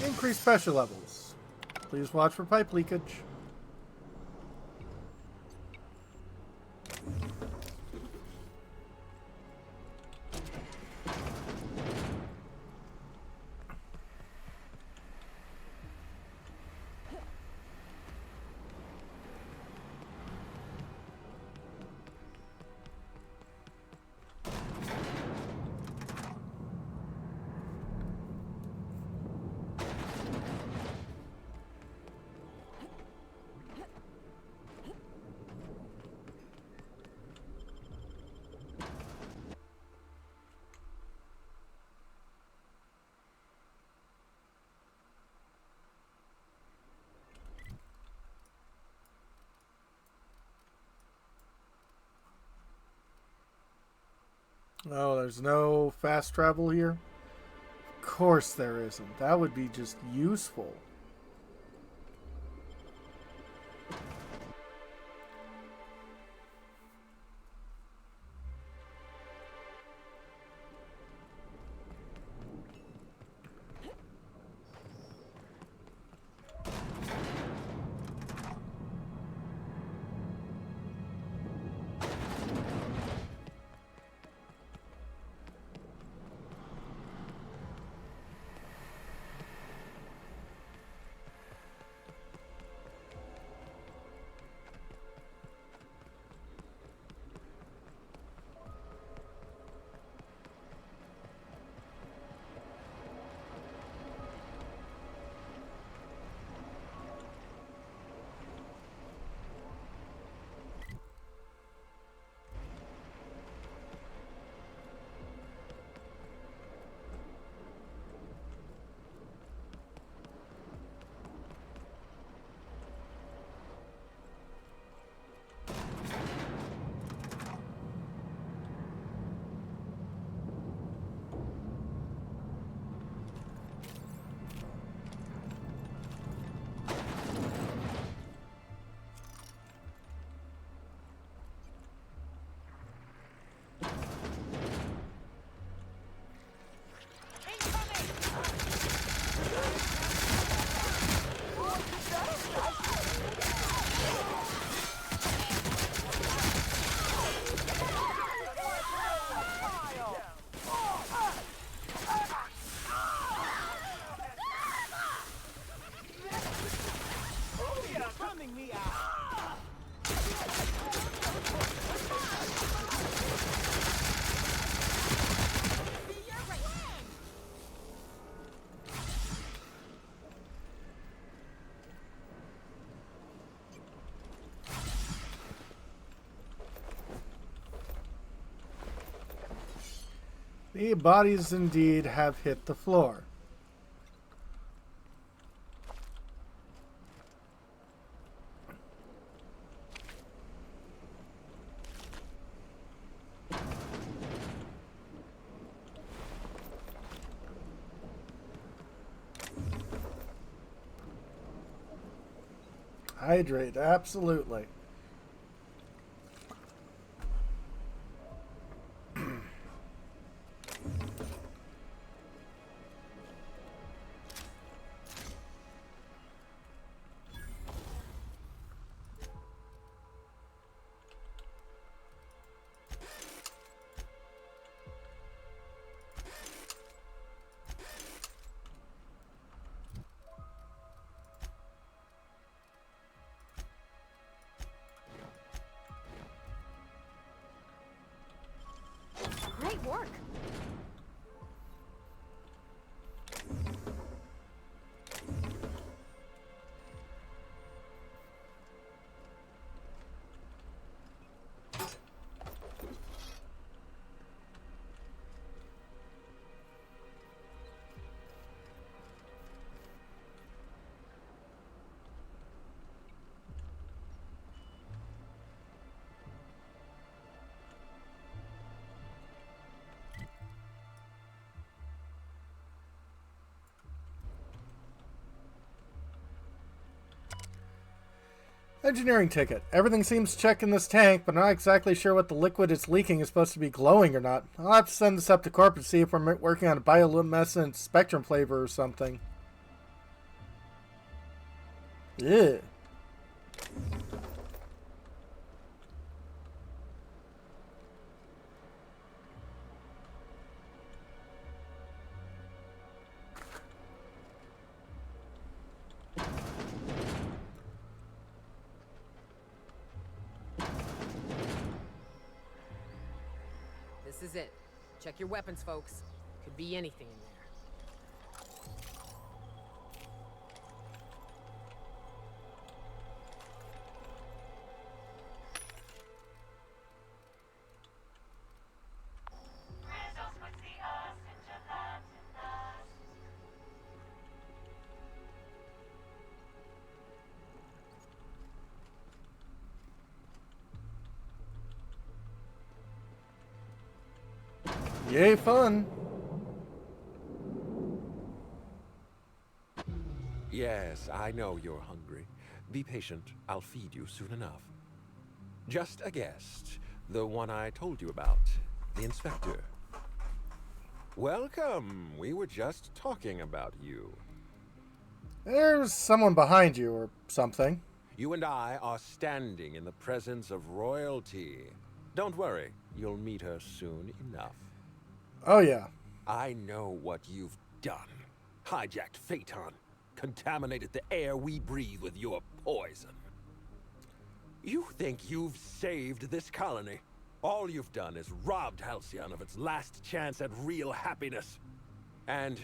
Increase pressure levels. Please watch for pipe leakage. Oh, there's no fast travel here? Of course there isn't. That would be just useful. The bodies indeed have hit the floor. Hydrate, absolutely. Great work. Engineering ticket. Everything seems checked in this tank, but I'm not exactly sure what the liquid it's leaking is supposed to be glowing or not. I'll have to send this up to corporate to see if we're working on a bioluminescent spectrum flavor or something. Ew. This is it. Check your weapons, folks. Could be anything in there. Yay, fun. Yes, I know you're hungry. Be patient. I'll feed you soon enough. Just a guest. The one I told you about. The inspector. Welcome. We were just talking about you. There's someone behind you or something. You and I are standing in the presence of royalty. Don't worry. You'll meet her soon enough. Oh, yeah. I know what you've done. Hijacked Phaeton. Contaminated the air we breathe with your poison. You think you've saved this colony? All you've done is robbed Halcyon of its last chance at real happiness. And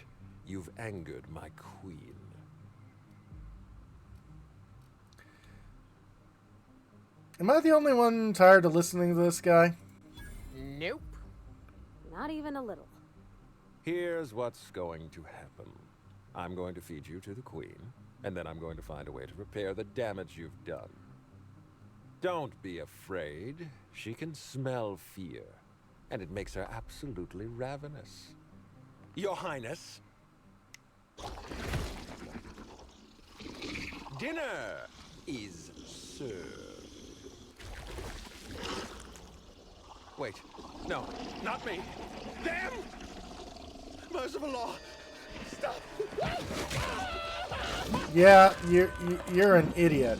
you've angered my queen. Am I the only one tired of listening to this guy? Nope. Not even a little. Here's what's going to happen. I'm going to feed you to the queen, and then I'm going to find a way to repair the damage you've done. Don't be afraid. She can smell fear, and it makes her absolutely ravenous. Your Highness, dinner is served. Wait, no, not me. Damn! Merciful law, stop! Yeah, you're an idiot.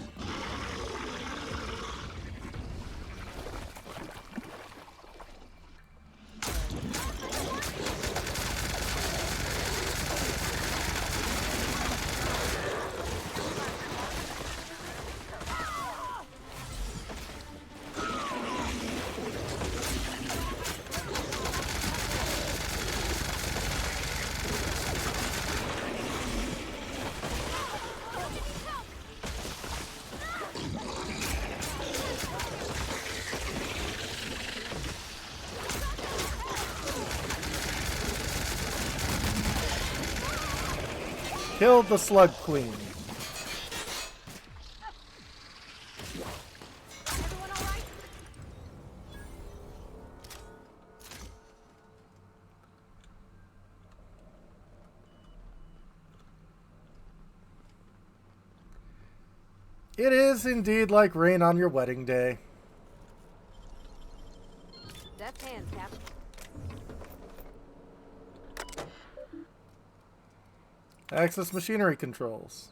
Kill the slug queen. It is indeed like rain on your wedding day. Deft hands, Cap. Access machinery controls.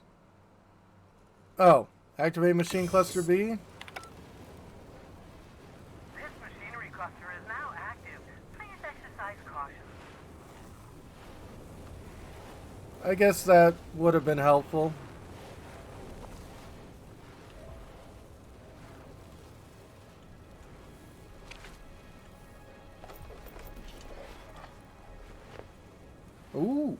Oh, activate machine cluster B. This machinery cluster is now active. Please exercise caution. I guess that would have been helpful. Ooh.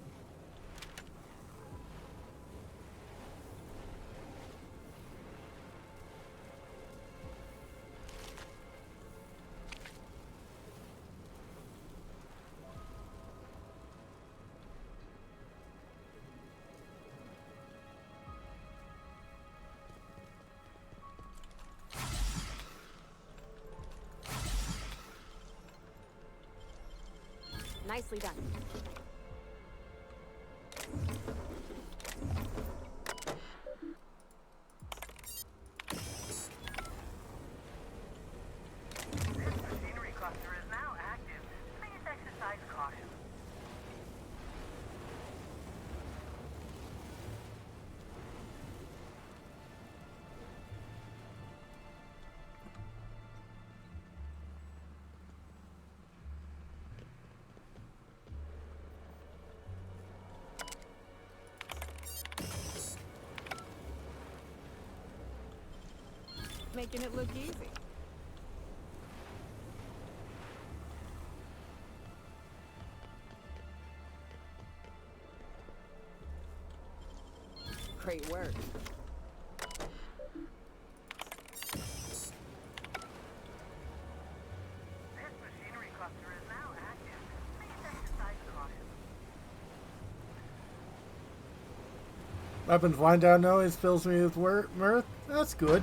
Nicely done. This machinery cluster is now active. Please exercise caution. Making it look easy. Great work. This machinery cluster is now active. Please exercise caution. Weapons wind down noise fills me with mirth. That's good.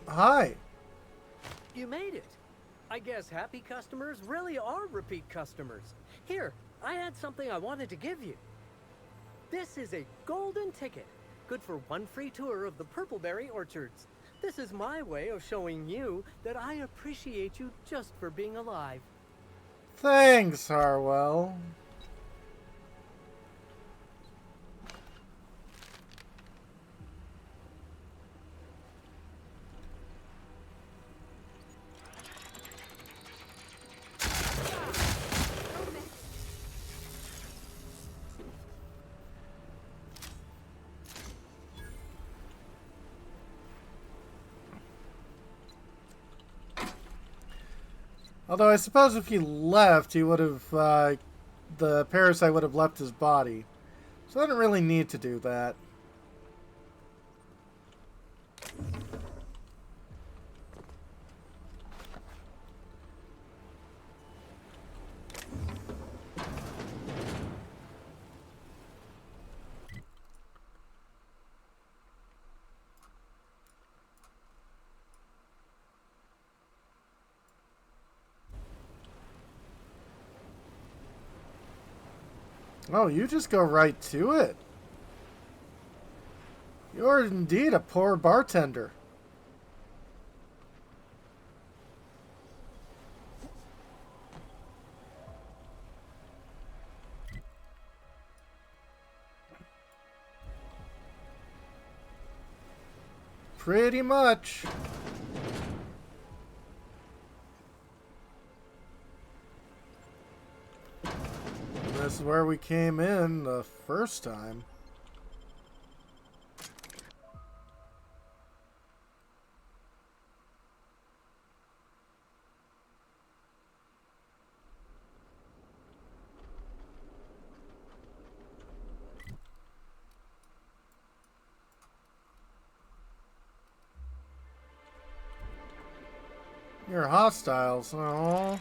Hi. You made it. I guess happy customers really are repeat customers. Here, I had something I wanted to give you. This is a golden ticket, good for one free tour of the Purpleberry Orchards. This is my way of showing you that I appreciate you just for being alive. Thanks, Harwell. Although I suppose if he left, he would have, the parasite would have left his body. So I didn't really need to do that. Oh, you just go right to it. You're indeed a poor bartender. Pretty much. This is where we came in the first time. You're hostiles. Oh.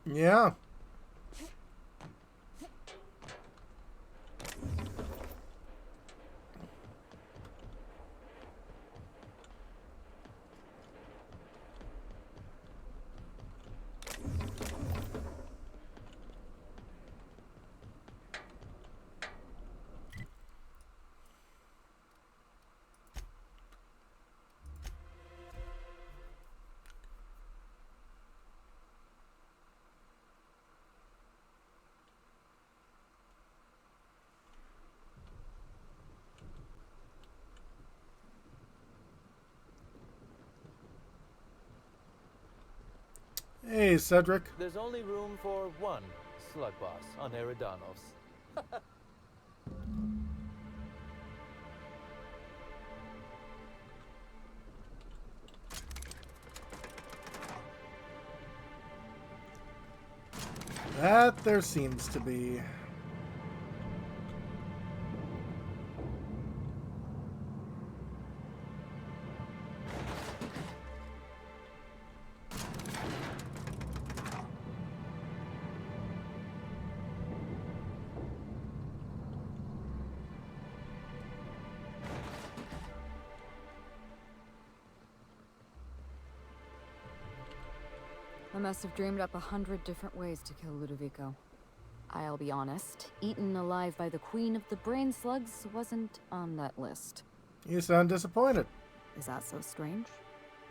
Yeah. Hey, Cedric. There's only room for one slug boss on Eridanos. That there seems to be. I must have dreamed up 100 different ways to kill Ludovico. I'll be honest, eaten alive by the queen of the brain slugs wasn't on that list. You sound disappointed. Is that so strange?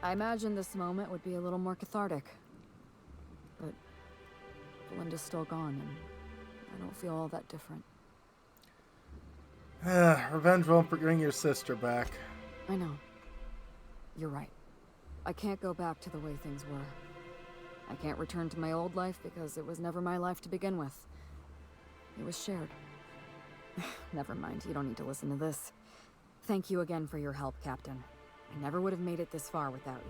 I imagine this moment would be a little more cathartic. But Belinda's still gone, and I don't feel all that different. Revenge won't bring your sister back. I know. You're right. I can't go back to the way things were. I can't return to my old life because it was never my life to begin with. It was shared. Never mind, you don't need to listen to this. Thank you again for your help, Captain. I never would have made it this far without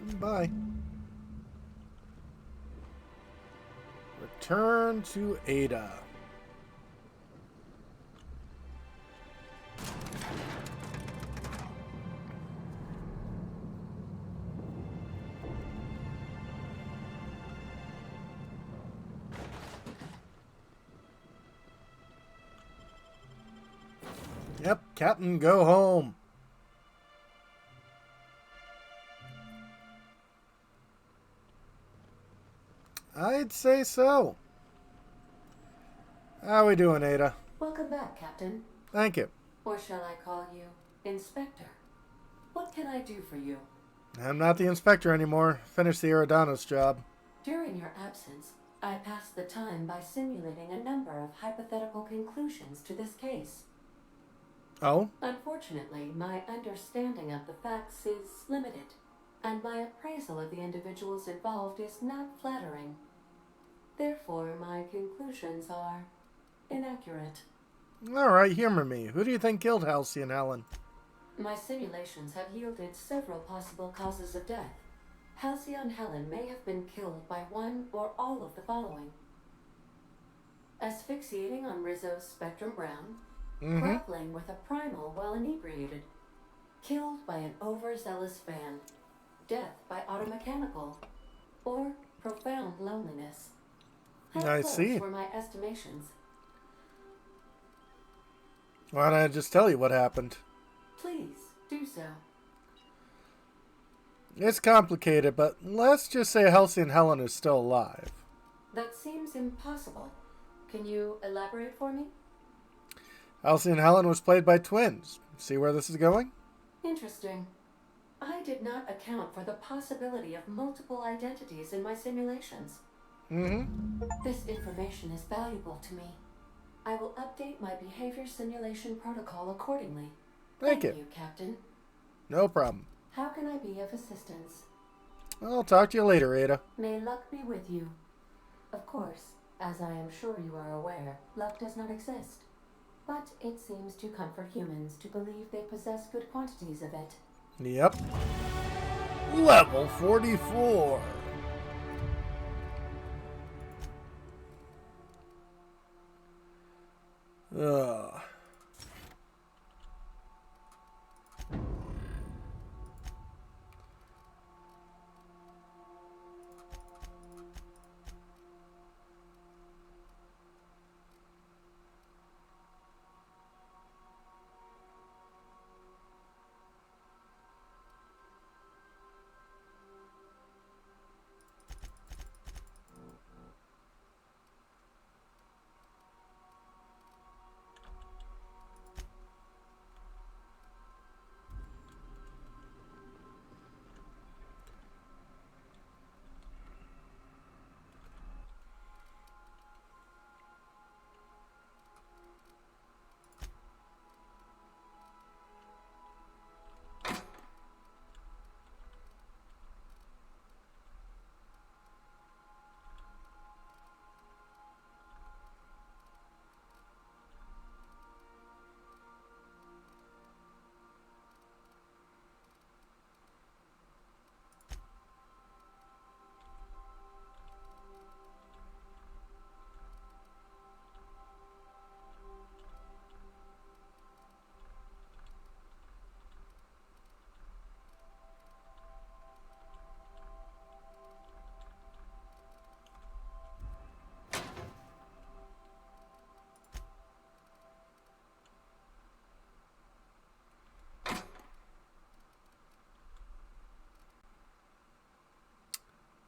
you. Bye. Return to Ada. Yep, Captain, go home. I'd say so. How we doing, Ada? Welcome back, Captain. Thank you. Or shall I call you Inspector? What can I do for you? I'm not the inspector anymore. Finished the Eridanos job. During your absence, I passed the time by simulating a number of hypothetical conclusions to this case. Oh? Unfortunately, my understanding of the facts is limited, and my appraisal of the individuals involved is not flattering. Therefore, my conclusions are inaccurate. Alright, humor me. Who do you think killed Halcyon Helen? My simulations have yielded several possible causes of death. Halcyon Helen may have been killed by one or all of the following: asphyxiating on Rizzo's Spectrum Brown, grappling with a primal while inebriated, killed by an overzealous fan, death by automechanical, or profound loneliness. How I close see. were my estimations? Why don't I just tell you what happened? Please, do so. It's complicated, but let's just say Halcyon Helen is still alive. That seems impossible. Can you elaborate for me? Halcyon Helen was played by twins. See where this is going? Interesting. I did not account for the possibility of multiple identities in my simulations. This information is valuable to me. I will update my behavior simulation protocol accordingly. Thank you, Captain. No problem. How can I be of assistance? I'll talk to you later, Ada. May luck be with you. Of course, as I am sure you are aware, luck does not exist. But it seems to comfort humans to believe they possess good quantities of it. Yep. Level 44. Ugh.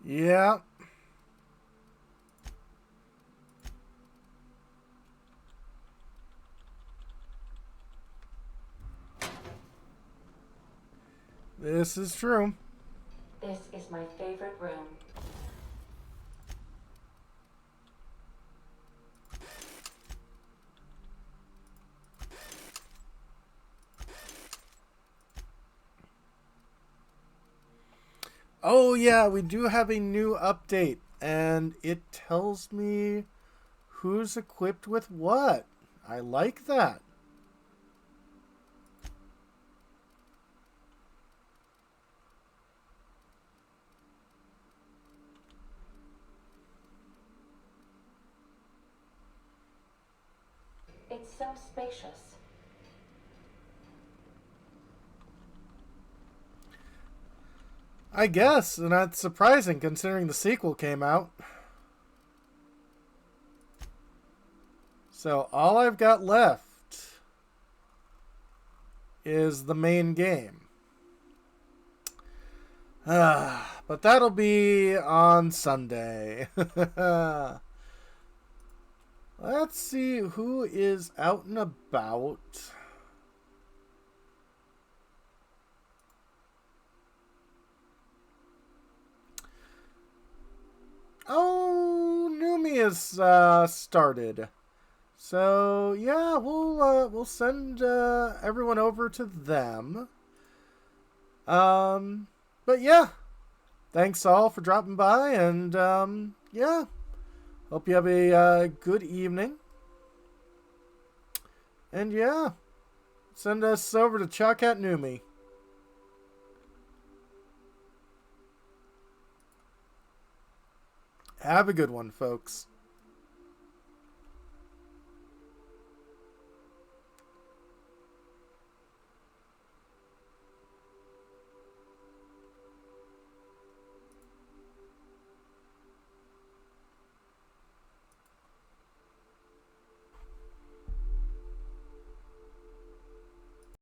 Yeah. This is true. This is my favorite room. Oh yeah, we do have a new update, and it tells me who's equipped with what. I like that. It's so spacious. I guess, and that's surprising considering the sequel came out. So all I've got left is the main game. But that'll be on Sunday. Let's see who is out and about. Oh, Numi has started. So yeah, we'll send everyone over to them. But yeah, thanks all for dropping by, and yeah, hope you have a good evening. And yeah, send us over to Chalkat Numi. Have a good one, folks.